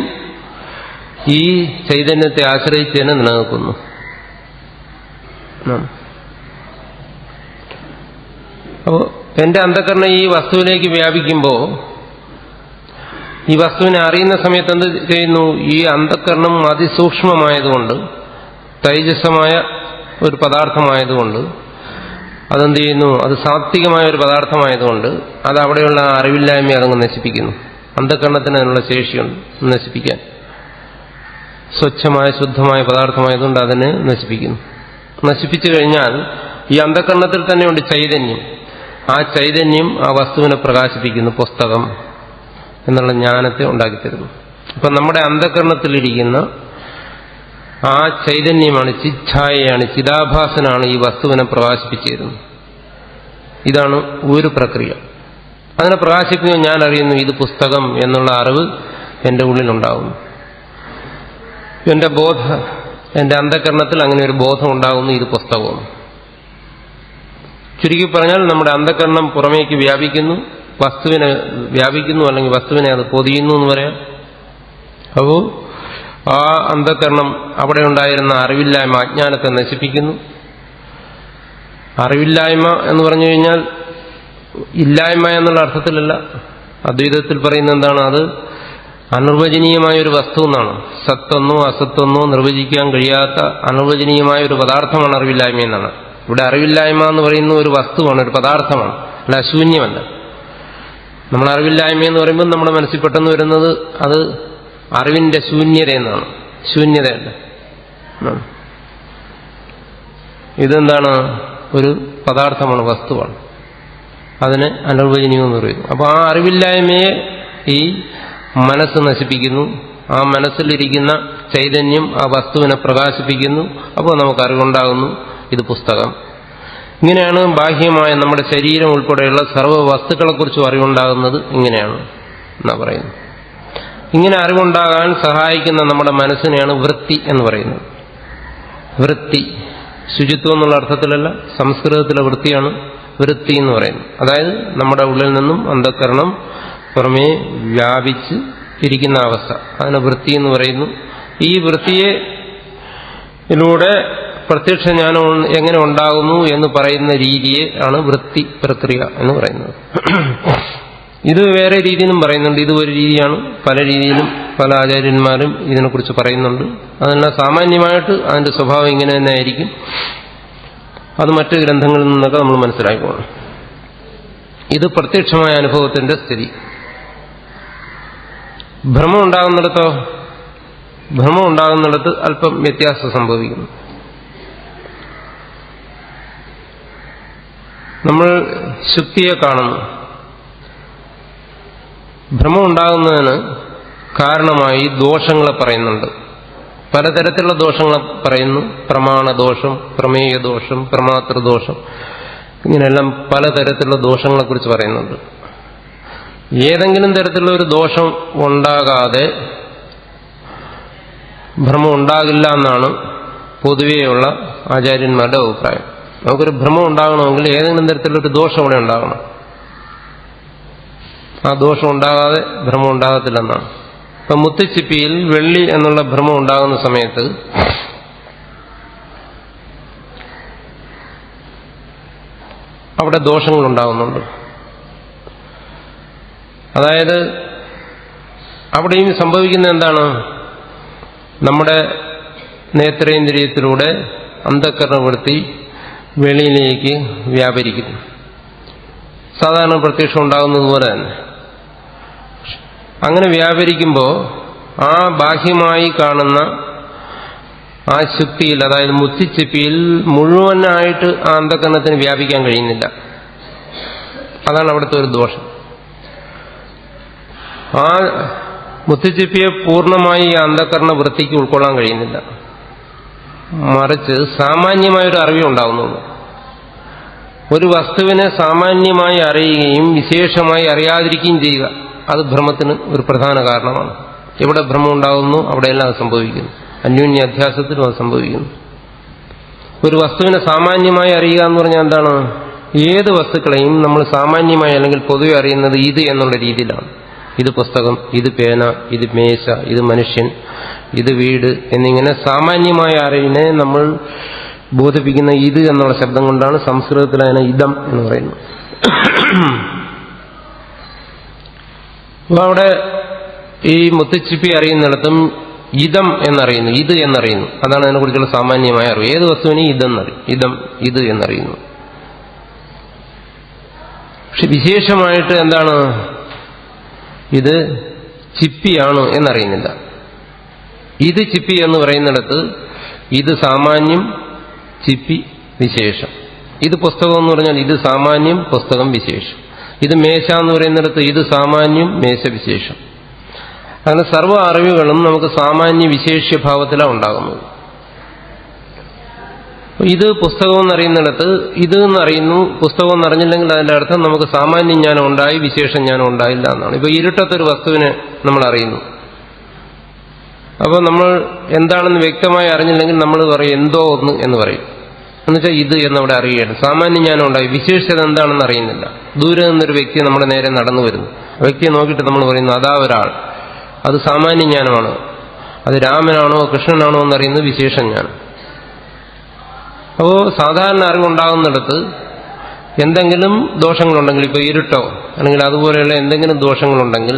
ഈ ചൈതന്യത്തെ ആശ്രയിച്ച് തന്നെ നിലനിൽക്കുന്നു. അപ്പോ എന്റെ അന്ധകരണം ഈ വസ്തുവിലേക്ക് വ്യാപിക്കുമ്പോൾ ഈ വസ്തുവിനെ അറിയുന്ന സമയത്ത് എന്ത് ചെയ്യുന്നു? ഈ അന്ധകരണം അതിസൂക്ഷ്മമായതുകൊണ്ട്, തൈജസമായ ഒരു പദാർത്ഥമായതുകൊണ്ട്, അതെന്ത് ചെയ്യുന്നു? അത് സാത്വികമായ ഒരു പദാർത്ഥമായതുകൊണ്ട് അത് അവിടെയുള്ള അറിവില്ലായ്മ അതങ്ങ് നശിപ്പിക്കുന്നു. അന്ധകരണത്തിന് അതിനുള്ള ശേഷിയുണ്ട് നശിപ്പിക്കാൻ. സ്വച്ഛമായ ശുദ്ധമായ പദാർത്ഥമായതുകൊണ്ട് അതിനെ നശിപ്പിക്കുന്നു. നശിപ്പിച്ചു കഴിഞ്ഞാൽ ഈ അന്ധകരണത്തിൽ തന്നെയുണ്ട് ചൈതന്യം. ആ ചൈതന്യം ആ വസ്തുവിനെ പ്രകാശിപ്പിക്കുന്നു. പുസ്തകം എന്നുള്ള ജ്ഞാനത്തെ ഉണ്ടാക്കിത്തരുന്നു. അപ്പൊ നമ്മുടെ അന്ധകരണത്തിലിരിക്കുന്ന ആ ചൈതന്യമാണ്, ചിച്ഛായയാണ്, ചിദാഭാസനാണ് ഈ വസ്തുവിനെ പ്രകാശിപ്പിച്ചു തരുന്നത്. ഇതാണ് ഒരു പ്രക്രിയ. അതിനെ പ്രകാശിപ്പിക്കുക, ഞാൻ അറിയുന്നു ഇത് പുസ്തകം എന്നുള്ള അറിവ് എന്റെ ഉള്ളിലുണ്ടാകുന്നു. എന്റെ അന്ധകരണത്തിൽ അങ്ങനെ ഒരു ബോധം ഉണ്ടാകുന്നു, ഇത് പുസ്തകവും. ചുരുക്കി പറഞ്ഞാൽ നമ്മുടെ അന്ധകരണം പുറമേക്ക് വ്യാപിക്കുന്നു, വസ്തുവിനെ വ്യാപിക്കുന്നു, അല്ലെങ്കിൽ വസ്തുവിനെ അത് പൊതിയുന്നു എന്ന് പറയാം. അപ്പോൾ ആ അന്ധകരണം അവിടെ ഉണ്ടായിരുന്ന അറിവില്ലായ്മ, അജ്ഞാനത്തെ നശിപ്പിക്കുന്നു. അറിവില്ലായ്മ എന്ന് പറഞ്ഞു കഴിഞ്ഞാൽ ഇല്ലായ്മ എന്നുള്ള അർത്ഥത്തിലല്ല. അദ്വൈതത്തിൽ പറയുന്ന എന്താണ്? അത് അനിർവചനീയമായ ഒരു വസ്തു എന്നാണ്. സത്തെന്നോ അസത്തെന്നോ നിർവചിക്കാൻ കഴിയാത്ത അനിർവചനീയമായ ഒരു പദാർത്ഥമാണ് അറിവില്ലായ്മ എന്നാണ്. ഇവിടെ അറിവില്ലായ്മ എന്ന് പറയുന്ന ഒരു വസ്തുവാണ്, ഒരു പദാർത്ഥമാണ്, അല്ല ശൂന്യമല്ല. നമ്മൾ അറിവില്ലായ്മ എന്ന് പറയുമ്പോൾ നമ്മുടെ മനസ്സിൽ പെട്ടെന്ന് വരുന്നത് അത് അറിവിന്റെ ശൂന്യത എന്നാണ്. ശൂന്യതയല്ല. ഇതെന്താണ്? ഒരു പദാർത്ഥമാണ്, വസ്തുവാണ്. അതിനെ അനിർവചനീയമെന്ന് പറയുന്നു. അപ്പോൾ ആ അറിവില്ലായ്മയെ ഈ മനസ്സ് നശിപ്പിക്കുന്നു. ആ മനസ്സിലിരിക്കുന്ന ചൈതന്യം ആ വസ്തുവിനെ പ്രകാശിപ്പിക്കുന്നു. അപ്പോൾ നമുക്ക് അറിവുണ്ടാകുന്നു, ഇത് പുസ്തകം. ഇങ്ങനെയാണ് ബാഹ്യമായ നമ്മുടെ ശരീരം ഉൾപ്പെടെയുള്ള സർവ്വ വസ്തുക്കളെക്കുറിച്ചും അറിവുണ്ടാകുന്നത്. ഇങ്ങനെയാണ് എന്നാ പറയുന്നത്. ഇങ്ങനെ അറിവുണ്ടാകാൻ സഹായിക്കുന്ന നമ്മുടെ മനസ്സിനെയാണ് വൃത്തി എന്ന് പറയുന്നത്. വൃത്തി ശുചിത്വം എന്നുള്ള അർത്ഥത്തിലല്ല, സംസ്കൃതത്തിലെ വൃത്തിയാണ് വൃത്തി എന്ന് പറയുന്നത്. അതായത് നമ്മുടെ ഉള്ളിൽ നിന്നും അന്ധകരണം പുറമേ വ്യാപിച്ച് ഇരിക്കുന്ന അവസ്ഥ, അതിനെ വൃത്തി എന്ന് പറയുന്നു. ഈ വൃത്തിയിലൂടെ പ്രത്യക്ഷ ജ്ഞാനം എങ്ങനെ ഉണ്ടാകുന്നു എന്ന് പറയുന്ന രീതിയെ ആണ് വൃത്തി പ്രക്രിയ എന്ന് പറയുന്നത്. ഇത് വേറെ രീതിയിലും പറയുന്നുണ്ട്. ഇത് ഒരു രീതിയാണ്. പല രീതിയിലും പല ആചാര്യന്മാരും ഇതിനെക്കുറിച്ച് പറയുന്നുണ്ട്. അതെല്ലാം സാമാന്യമായിട്ട് അതിന്റെ സ്വഭാവം ഇങ്ങനെ തന്നെ ആയിരിക്കും. അത് മറ്റ് ഗ്രന്ഥങ്ങളിൽ നിന്നൊക്കെ നമ്മൾ മനസ്സിലാക്കണം. ഇത് പ്രത്യക്ഷമായ അനുഭവത്തിന്റെ സ്ഥിതി. ഭ്രമം ഉണ്ടാകുന്നിടത്ത് അല്പം വ്യത്യാസം സംഭവിക്കുന്നു. നമ്മൾ ശുക്തിയെ കാണുന്നു. ഭ്രമം ഉണ്ടാകുന്നതിന് കാരണമായി ദോഷങ്ങളെ പറയുന്നുണ്ട്. പലതരത്തിലുള്ള ദോഷങ്ങളെ പറയുന്നു. പ്രമാണദോഷം, പ്രമേയദോഷം, പ്രമാതൃദോഷം, ഇങ്ങനെയെല്ലാം പലതരത്തിലുള്ള ദോഷങ്ങളെക്കുറിച്ച് പറയുന്നുണ്ട്. ഏതെങ്കിലും തരത്തിലുള്ള ഒരു ദോഷം ഉണ്ടാകാതെ ഭ്രമം ഉണ്ടാകില്ല എന്നാണ് പൊതുവെയുള്ള ആചാര്യന്മാരുടെ അഭിപ്രായം. നമുക്കൊരു ഭ്രമം ഉണ്ടാകണമെങ്കിൽ ഏതെങ്കിലും തരത്തിലൊരു ദോഷം അവിടെ ഉണ്ടാകണം. ആ ദോഷം ഉണ്ടാകാതെ ഭ്രമം ഉണ്ടാകത്തില്ലെന്നാണ്. ഇപ്പൊ മുത്തുച്ചിപ്പിയിൽ വെള്ളി എന്നുള്ള ഭ്രമം ഉണ്ടാകുന്ന സമയത്ത് അവിടെ ദോഷങ്ങൾ ഉണ്ടാകുന്നുണ്ട്. അതായത് അവിടെയും സംഭവിക്കുന്ന എന്താണ്? നമ്മുടെ നേത്രേന്ദ്രിയത്തിലൂടെ അന്ധകരണവൃത്തി വെളിയിലേക്ക് വ്യാപരിക്കുന്നു. സാധാരണ പ്രത്യക്ഷം ഉണ്ടാകുന്നത് പോലെ തന്നെ. അങ്ങനെ വ്യാപരിക്കുമ്പോൾ ആ ബാഹ്യമായി കാണുന്ന ആ ശുക്തിയിൽ, അതായത് മുത്തിച്ചിപ്പിയിൽ മുഴുവനായിട്ട് ആ അന്ധകരണത്തിന് വ്യാപിക്കാൻ കഴിയുന്നില്ല. അതാണ് അവിടുത്തെ ഒരു ദോഷം. ആ മുത്തിച്ചിപ്പിയെ പൂർണ്ണമായി ഈ അന്ധകരണ വൃത്തിക്ക് ഉൾക്കൊള്ളാൻ കഴിയുന്നില്ല. മറിച്ച് സാമാന്യമായൊരു അറിവേ ഉണ്ടാകുന്നുള്ളൂ. ഒരു വസ്തുവിനെ സാമാന്യമായി അറിയുകയും വിശേഷമായി അറിയാതിരിക്കുകയും ചെയ്യുക, അത് ഭ്രമത്തിന് ഒരു പ്രധാന കാരണമാണ്. എവിടെ ഭ്രമം ഉണ്ടാകുന്നു അവിടെയെല്ലാം അത് സംഭവിക്കുന്നു. അന്യോന്യ അധ്യാസത്തിലും അത് സംഭവിക്കുന്നു. ഒരു വസ്തുവിനെ സാമാന്യമായി അറിയുക എന്ന് പറഞ്ഞാൽ എന്താണ്? ഏത് വസ്തുക്കളെയും നമ്മൾ സാമാന്യമായി അല്ലെങ്കിൽ പൊതുവെ അറിയുന്നത് ഇത് എന്നുള്ള രീതിയിലാണ്. ഇത് പുസ്തകം, ഇത് പേന, ഇത് മേശ, ഇത് മനുഷ്യൻ, ഇത് വീട് എന്നിങ്ങനെ സാമാന്യമായ അറിവിനെ നമ്മൾ ബോധിപ്പിക്കുന്ന ഇത് എന്നുള്ള ശബ്ദം കൊണ്ടാണ്. സംസ്കൃതത്തിൽ അതിനെ ഇദം എന്ന് പറയുന്നത്. അപ്പൊ അവിടെ ഈ മുത്തുച്ചിപ്പി അറിയുന്നിടത്തും ഇദം എന്നറിയുന്നു, ഇത് എന്നറിയുന്നു. അതാണ് അതിനെക്കുറിച്ചുള്ള സാമാന്യമായ അറിവ്. ഏത് വസ്തുവിനെയും ഇതെന്നറിയും, ഇത് എന്നറിയുന്നു. പക്ഷെ വിശേഷമായിട്ട് എന്താണ്? ഇത് ചിപ്പിയാണ് എന്നറിയുന്നില്ല. ഇത് ചിപ്പി എന്ന് പറയുന്നിടത്ത് ഇത് സാമാന്യം, ചിപ്പി വിശേഷം. ഇത് പുസ്തകം എന്ന് പറഞ്ഞാൽ ഇത് സാമാന്യം, പുസ്തകം വിശേഷം. ഇത് മേശ എന്ന് പറയുന്നിടത്ത് ഇത് സാമാന്യം, മേശ വിശേഷം. അങ്ങനെ സർവ്വ അറിവുകളും നമുക്ക് സാമാന്യ വിശേഷ്യഭാവത്തിലാണ് ഉണ്ടാകുന്നത്. ഇത് പുസ്തകം എന്നറിയുന്നിടത്ത് ഇത് എന്നറിയുന്നു, പുസ്തകം എന്നറിഞ്ഞില്ലെങ്കിൽ അതിന്റെ അർത്ഥം നമുക്ക് സാമാന്യ ജ്ഞാനം ഉണ്ടായി, വിശേഷ ജ്ഞാനം ഉണ്ടായില്ല എന്നാണ്. ഇപ്പൊ ഇരുട്ടത്തൊരു വസ്തുവിനെ നമ്മൾ അറിയുന്നു. അപ്പോൾ നമ്മൾ എന്താണെന്ന് വ്യക്തമായി അറിഞ്ഞില്ലെങ്കിൽ നമ്മൾ പറയും എന്തോ ഒന്ന് എന്ന് പറയും. എന്നുവെച്ചാൽ ഇത് എന്നവിടെ അറിയുകയാണ്. സാമാന്യ ജ്ഞാനം ഉണ്ടായി, വിശേഷത എന്താണെന്ന് അറിയുന്നില്ല. ദൂരെ നിന്നൊരു വ്യക്തി നമ്മുടെ നേരെ നടന്നു വരുന്നു. വ്യക്തിയെ നോക്കിയിട്ട് നമ്മൾ പറയുന്നു അതാ ഒരാൾ, അത് സാമാന്യ ജ്ഞാനമാണ്. അത് രാമനാണോ കൃഷ്ണനാണോ എന്നറിയുന്നത് വിശേഷ ജ്ഞാനം. അപ്പോൾ സാധാരണ അറിവുണ്ടാകുന്നിടത്ത് എന്തെങ്കിലും ദോഷങ്ങളുണ്ടെങ്കിൽ, ഇപ്പോൾ ഇരുട്ടോ അല്ലെങ്കിൽ അതുപോലെയുള്ള എന്തെങ്കിലും ദോഷങ്ങളുണ്ടെങ്കിൽ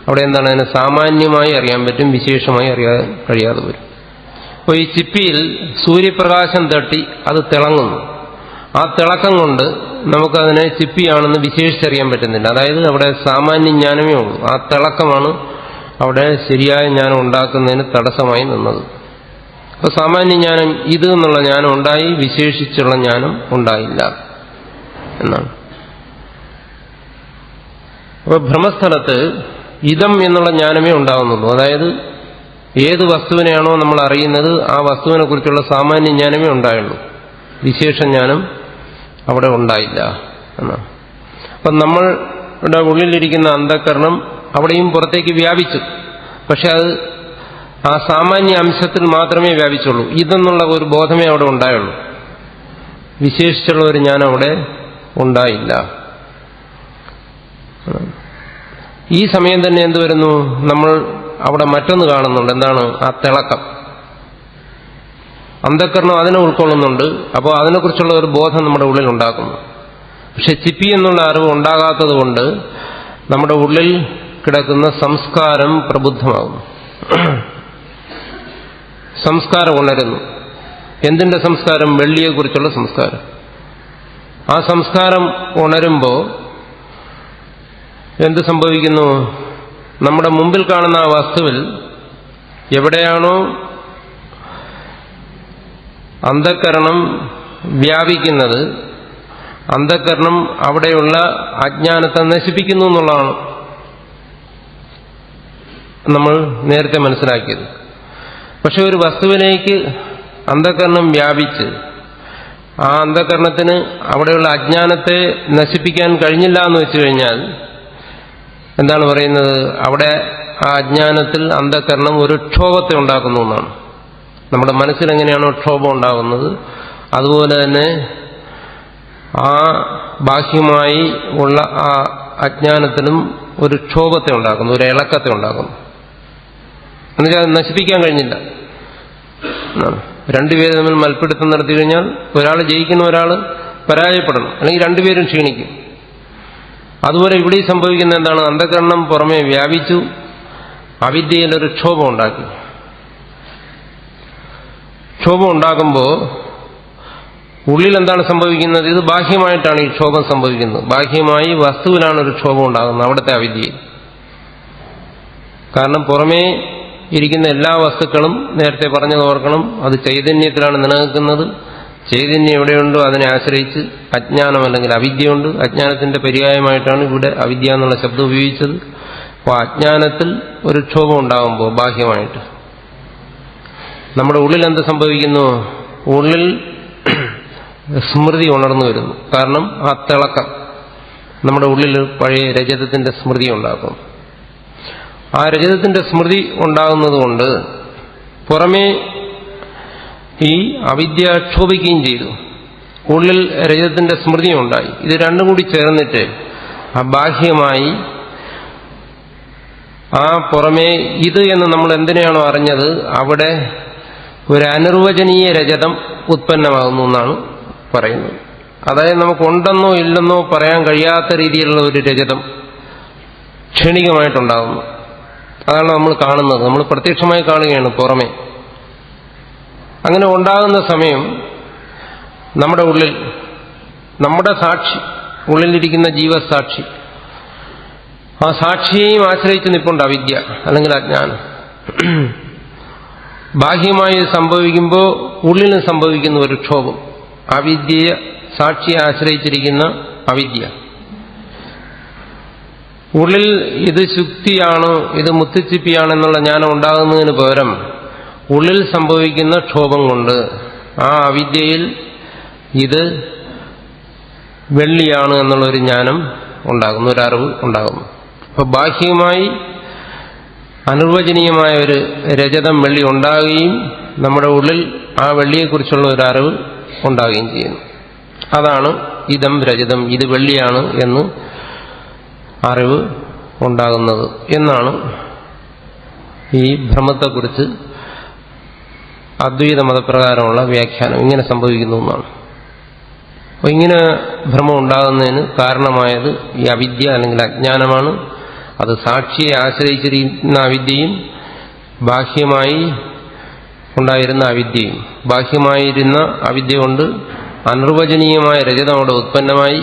അവിടെ എന്താണ്? അതിനെ സാമാന്യമായി അറിയാൻ പറ്റും, വിശേഷമായി അറിയാൻ കഴിയാതെ വരും. അപ്പോൾ ഈ ചിപ്പിയിൽ സൂര്യപ്രകാശം തട്ടി അത് തിളങ്ങുന്നു. ആ തിളക്കം കൊണ്ട് നമുക്കതിനെ ചിപ്പിയാണെന്ന് വിശേഷിച്ചറിയാൻ പറ്റുന്നില്ല. അതായത് അവിടെ സാമാന്യ ജ്ഞാനമേ ഉള്ളൂ. ആ തിളക്കമാണ് അവിടെ ശരിയായ ജ്ഞാനം ഉണ്ടാക്കുന്നതിന് തടസ്സമായി നിന്നത്. അപ്പൊ സാമാന്യ ജ്ഞാനം ഇത് എന്നുള്ള ജ്ഞാനം ഉണ്ടായി, വിശേഷിച്ചുള്ള ജ്ഞാനം ഉണ്ടായില്ല എന്നാണ്. അപ്പൊ ഭ്രമസ്ഥലത്ത് ഇതം എന്നുള്ള ജ്ഞാനമേ ഉണ്ടാകുന്നുള്ളൂ. അതായത് ഏത് വസ്തുവിനെയാണോ നമ്മൾ അറിയുന്നത് ആ വസ്തുവിനെ കുറിച്ചുള്ള സാമാന്യ ജ്ഞാനമേ ഉണ്ടായുള്ളൂ, വിശേഷ ജ്ഞാനം അവിടെ ഉണ്ടായില്ല എന്നാണ്. അപ്പം നമ്മളുടെ ഉള്ളിലിരിക്കുന്ന അന്ധകരണം അവിടെയും പുറത്തേക്ക് വ്യാപിച്ചു. പക്ഷെ അത് ആ സാമാന്യ അംശത്തിൽ മാത്രമേ വ്യാപിച്ചുള്ളൂ. ഇതെന്നുള്ള ഒരു ബോധമേ അവിടെ ഉണ്ടായുള്ളൂ, വിശേഷിച്ചുള്ള ഒരു ജ്ഞാനം അവിടെ ഉണ്ടായില്ല. ഈ സമയം തന്നെ എന്ത് വരുന്നു? നമ്മൾ അവിടെ മറ്റൊന്ന് കാണുന്നുണ്ട്. എന്താണ്? ആ തിളക്കം. അന്ധകരണം അതിനെ ഉൾക്കൊള്ളുന്നുണ്ട്. അപ്പോൾ അതിനെക്കുറിച്ചുള്ള ഒരു ബോധം നമ്മുടെ ഉള്ളിൽ ഉണ്ടാക്കുന്നു. പക്ഷെ ചിപ്പി എന്നുള്ള അറിവ് ഉണ്ടാകാത്തത് കൊണ്ട് നമ്മുടെ ഉള്ളിൽ കിടക്കുന്ന സംസ്കാരം പ്രബുദ്ധമാകുന്നു. സംസ്കാരം ഉണരുന്നു. എന്തിന്റെ സംസ്കാരം? വെള്ളിയെക്കുറിച്ചുള്ള സംസ്കാരം. ആ സംസ്കാരം ഉണരുമ്പോൾ എന്ത് സംഭവിക്കുന്നു? നമ്മുടെ മുമ്പിൽ കാണുന്ന ആ വസ്തുവിൽ എവിടെയാണോ അന്ധകരണം വ്യാപിക്കുന്നത്, അന്ധകരണം അവിടെയുള്ള അജ്ഞാനത്തെ നശിപ്പിക്കുന്നു എന്നുള്ളതാണ് നമ്മൾ നേരത്തെ മനസ്സിലാക്കിയത്. പക്ഷെ ഒരു വസ്തുവിലേക്ക് അന്ധകരണം വ്യാപിച്ച് ആ അന്ധകരണത്തിന് അവിടെയുള്ള അജ്ഞാനത്തെ നശിപ്പിക്കാൻ കഴിഞ്ഞില്ല എന്ന് വെച്ചു കഴിഞ്ഞാൽ എന്താണ് പറയുന്നത്? അവിടെ ആ അജ്ഞാനത്തിൽ അന്ധകരണം ഒരു ക്ഷോഭത്തെ ഉണ്ടാക്കുന്നു എന്നാണ്. നമ്മുടെ മനസ്സിൽ എങ്ങനെയാണോ ക്ഷോഭം ഉണ്ടാകുന്നത് അതുപോലെ തന്നെ ആ ബാഹ്യമായി ഉള്ള ആ അജ്ഞാനത്തിനും ഒരു ക്ഷോഭത്തെ ഉണ്ടാക്കുന്നു, ഒരു ഇളക്കത്തെ ഉണ്ടാക്കുന്നു. എന്നുവെച്ചാൽ അത് നശിപ്പിക്കാൻ കഴിഞ്ഞില്ല. രണ്ടുപേര് തമ്മിൽ മൽപ്പിടുത്തം നടത്തി കഴിഞ്ഞാൽ ഒരാൾ ജയിക്കുന്ന, ഒരാൾ പരാജയപ്പെടണം, അല്ലെങ്കിൽ രണ്ടുപേരും ക്ഷീണിക്കും. അതുപോലെ ഇവിടെ സംഭവിക്കുന്ന എന്താണ്? അന്ധകരണം പുറമെ വ്യാപിച്ചു, അവിദ്യയിലൊരു ക്ഷോഭം ഉണ്ടാക്കി. ക്ഷോഭം ഉണ്ടാകുമ്പോൾ ഉള്ളിൽ എന്താണ് സംഭവിക്കുന്നത്? ഇത് ബാഹ്യമായിട്ടാണ് ഈ ക്ഷോഭം സംഭവിക്കുന്നത്. ബാഹ്യമായി വസ്തുവിലാണ് ഒരു ക്ഷോഭം ഉണ്ടാകുന്നത്, അവിടുത്തെ അവിദ്യയിൽ. കാരണം പുറമേ ഇരിക്കുന്ന എല്ലാ വസ്തുക്കളും നേരത്തെ പറഞ്ഞത് ഓർക്കണം, അത് ചൈതന്യത്തിലാണ് നിലനിൽക്കുന്നത്. ചൈതന്യം എവിടെയുണ്ടോ അതിനെ ആശ്രയിച്ച് അജ്ഞാനം അല്ലെങ്കിൽ അവിദ്യയുണ്ട്. അജ്ഞാനത്തിന്റെ പര്യായമായിട്ടാണ് ഇവിടെ അവിദ്യ എന്നുള്ള ശബ്ദം ഉപയോഗിച്ചത്. അപ്പോൾ അജ്ഞാനത്തിൽ ഒരു ക്ഷോഭം ഉണ്ടാകുമ്പോൾ ബാഹ്യമായിട്ട് നമ്മുടെ ഉള്ളിൽ എന്ത് സംഭവിക്കുന്നു? ഉള്ളിൽ സ്മൃതി ഉണർന്നു വരുന്നു. കാരണം ആ തിളക്കം, നമ്മുടെ ഉള്ളിൽ പഴയ രജതത്തിന്റെ സ്മൃതി ഉണ്ടാക്കും. ആ രജതത്തിന്റെ സ്മൃതി ഉണ്ടാകുന്നതുകൊണ്ട് പുറമേ ഈ അവിദ്യ ക്ഷോഭിക്കുകയും ചെയ്തു. ഉള്ളിൽ രജതത്തിന്റെ സ്മൃതി ഉണ്ടായി. ഇത് രണ്ടും കൂടി ചേർന്നിട്ട് ആ ബാഹ്യമായി ആ പുറമേ ഇത് എന്ന് നമ്മൾ എന്തിനാണോ അറിഞ്ഞത് അവിടെ ഒരു അനിർവചനീയ രജതം ഉത്പന്നമാകുന്നു എന്നാണ് പറയുന്നത്. അതായത് നമുക്കുണ്ടെന്നോ ഇല്ലെന്നോ പറയാൻ കഴിയാത്ത രീതിയിലുള്ള ഒരു രജതം ക്ഷണികമായിട്ടുണ്ടാകുന്നു. അതാണ് നമ്മൾ കാണുന്നത്. നമ്മൾ പ്രത്യക്ഷമായി കാണുകയാണ് പുറമേ. അങ്ങനെ ഉണ്ടാകുന്ന സമയം നമ്മുടെ ഉള്ളിൽ നമ്മുടെ സാക്ഷി, ഉള്ളിലിരിക്കുന്ന ജീവസാക്ഷി, ആ സാക്ഷിയെയും ആശ്രയിച്ച് നിൽപ്പുണ്ട് അവിദ്യ അല്ലെങ്കിൽ അജ്ഞാനം. ബാഹ്യമായി സംഭവിക്കുമ്പോൾ ഉള്ളിലും സംഭവിക്കുന്ന ഒരു ക്ഷോഭം. അവിദ്യയെ സാക്ഷിയെ ആശ്രയിച്ചിരിക്കുന്ന അവിദ്യ. ഉള്ളിൽ ഇത് ശുക്തിയാണ്, ഇത് മുത്തുച്ചിപ്പിയാണെന്നുള്ള ജ്ഞാനം ഉണ്ടാകുന്നതിന് പകരം ഉള്ളിൽ സംഭവിക്കുന്ന ക്ഷോഭം കൊണ്ട് ആ അവിദ്യയിൽ ഇത് വെള്ളിയാണ് എന്നുള്ളൊരു ജ്ഞാനം ഉണ്ടാകുന്നു, ഒരറിവ് ഉണ്ടാകുന്നു. അപ്പൊ ബാഹ്യമായി അനിർവചനീയമായ ഒരു രജതം വെള്ളി ഉണ്ടാകുകയും നമ്മുടെ ഉള്ളിൽ ആ വെള്ളിയെക്കുറിച്ചുള്ള ഒരു അറിവ് ഉണ്ടാകുകയും ചെയ്യുന്നു. അതാണ് ഇതം രജതം, ഇത് വെള്ളിയാണ് എന്ന് അറിവ് ഉണ്ടാകുന്നത് എന്നാണ് ഈ ഭ്രമത്തെക്കുറിച്ച് അദ്വൈത മതപ്രകാരമുള്ള വ്യാഖ്യാനം. ഇങ്ങനെ സംഭവിക്കുന്നു എന്നാണ്. അപ്പോൾ ഇങ്ങനെ ഭ്രമം ഉണ്ടാകുന്നതിന് കാരണമായത് ഈ അവിദ്യ അല്ലെങ്കിൽ അജ്ഞാനമാണ്. അത് സാക്ഷിയെ ആശ്രയിച്ചിരിക്കുന്ന അവിദ്യയും ബാഹ്യമായി ഉണ്ടായിരുന്ന അവിദ്യയും. ബാഹ്യമായിരുന്ന അവിദ്യ കൊണ്ട് അനിർവചനീയമായ രജതം അവിടെ ഉത്പന്നമായി.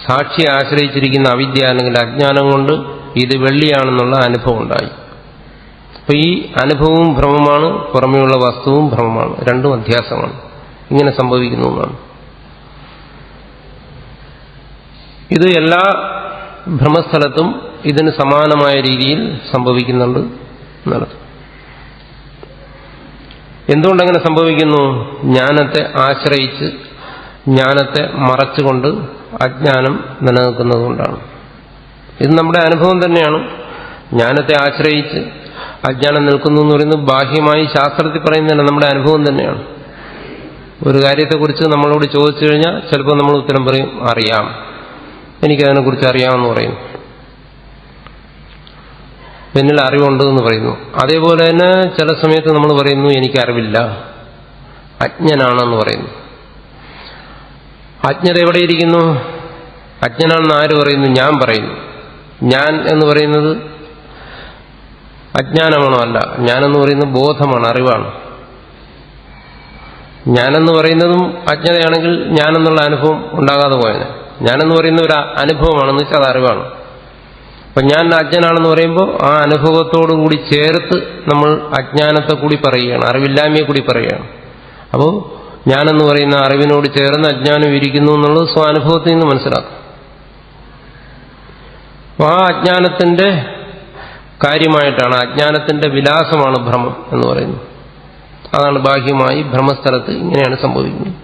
സാക്ഷിയെ ആശ്രയിച്ചിരിക്കുന്ന അവിദ്യ അല്ലെങ്കിൽ അജ്ഞാനം കൊണ്ട് ഇത് വെള്ളിയാണെന്നുള്ള അനുഭവം ഉണ്ടായി. അപ്പൊ ഈ അനുഭവവും ഭ്രമമാണ്, പുറമെയുള്ള വസ്തുവും ഭ്രമമാണ്, രണ്ടും അധ്യാസമാണ്. ഇങ്ങനെ സംഭവിക്കുന്നു എന്നാണ്. ഇത് എല്ലാ ഭ്രമസ്ഥലത്തും ഇതിന് സമാനമായ രീതിയിൽ സംഭവിക്കുന്നുണ്ട് എന്നർത്ഥം. എന്തുകൊണ്ടങ്ങനെ സംഭവിക്കുന്നു? ജ്ഞാനത്തെ ആശ്രയിച്ച്, ജ്ഞാനത്തെ മറച്ചുകൊണ്ട് അജ്ഞാനം നിലനിൽക്കുന്നതുകൊണ്ടാണ്. ഇത് നമ്മുടെ അനുഭവം തന്നെയാണ്. ജ്ഞാനത്തെ ആശ്രയിച്ച് അജ്ഞാനം നിൽക്കുന്നു എന്ന് പറയുന്നത് ബാഹ്യമായി ശാസ്ത്രത്തിൽ പറയുന്നതല്ല, നമ്മുടെ അനുഭവം തന്നെയാണ്. ഒരു കാര്യത്തെക്കുറിച്ച് നമ്മളോട് ചോദിച്ചു കഴിഞ്ഞാൽ ചിലപ്പോൾ നമ്മൾ ഉത്തരം പറയും അറിയാം, എനിക്കതിനെക്കുറിച്ച് അറിയാമെന്ന് പറയും, എന്നിൽ അറിവുണ്ട് എന്ന് പറയുന്നു. അതേപോലെ തന്നെ ചില സമയത്ത് നമ്മൾ പറയുന്നു എനിക്കറിവില്ല, അജ്ഞനാണെന്ന് പറയുന്നു. അജ്ഞത എവിടെയിരിക്കുന്നു? അജ്ഞനാണെന്ന് ആര് പറയുന്നു? ഞാൻ പറയുന്നു. ഞാൻ എന്ന് പറയുന്നത് അജ്ഞാനമാണോ? അല്ല. ഞാനെന്ന് പറയുന്നത് ബോധമാണ്, അറിവാണ്. ഞാനെന്ന് പറയുന്നതും അജ്ഞതയാണെങ്കിൽ ഞാനെന്നുള്ള അനുഭവം ഉണ്ടാകാതെ പോയത്. ഞാനെന്ന് പറയുന്ന ഒരു അനുഭവമാണെന്ന് വെച്ചാൽ അത് അറിവാണ്. അപ്പൊ ഞാൻ അജ്ഞനാണെന്ന് പറയുമ്പോൾ ആ അനുഭവത്തോടുകൂടി ചേർത്ത് നമ്മൾ അജ്ഞാനത്തെ കൂടി പറയുകയാണ്, അറിവില്ലായ്മയെ കൂടി പറയുകയാണ്. അപ്പോൾ ഞാനെന്ന് പറയുന്ന അറിവിനോട് ചേർന്ന് അജ്ഞാനം ഇരിക്കുന്നു എന്നുള്ളത് സ്വാനുഭവത്തിൽ നിന്ന് മനസ്സിലാക്കും. അപ്പോൾ ആ അജ്ഞാനത്തിന്റെ കാര്യമായിട്ടാണ്, അജ്ഞാനത്തിന്റെ വിലാസമാണ് ഭ്രമം എന്ന് പറയുന്നത്. അതാണ് ബാഹ്യമായി ഭ്രമസ്ഥലത്ത് ഇങ്ങനെയാണ് സംഭവിക്കുന്നത്.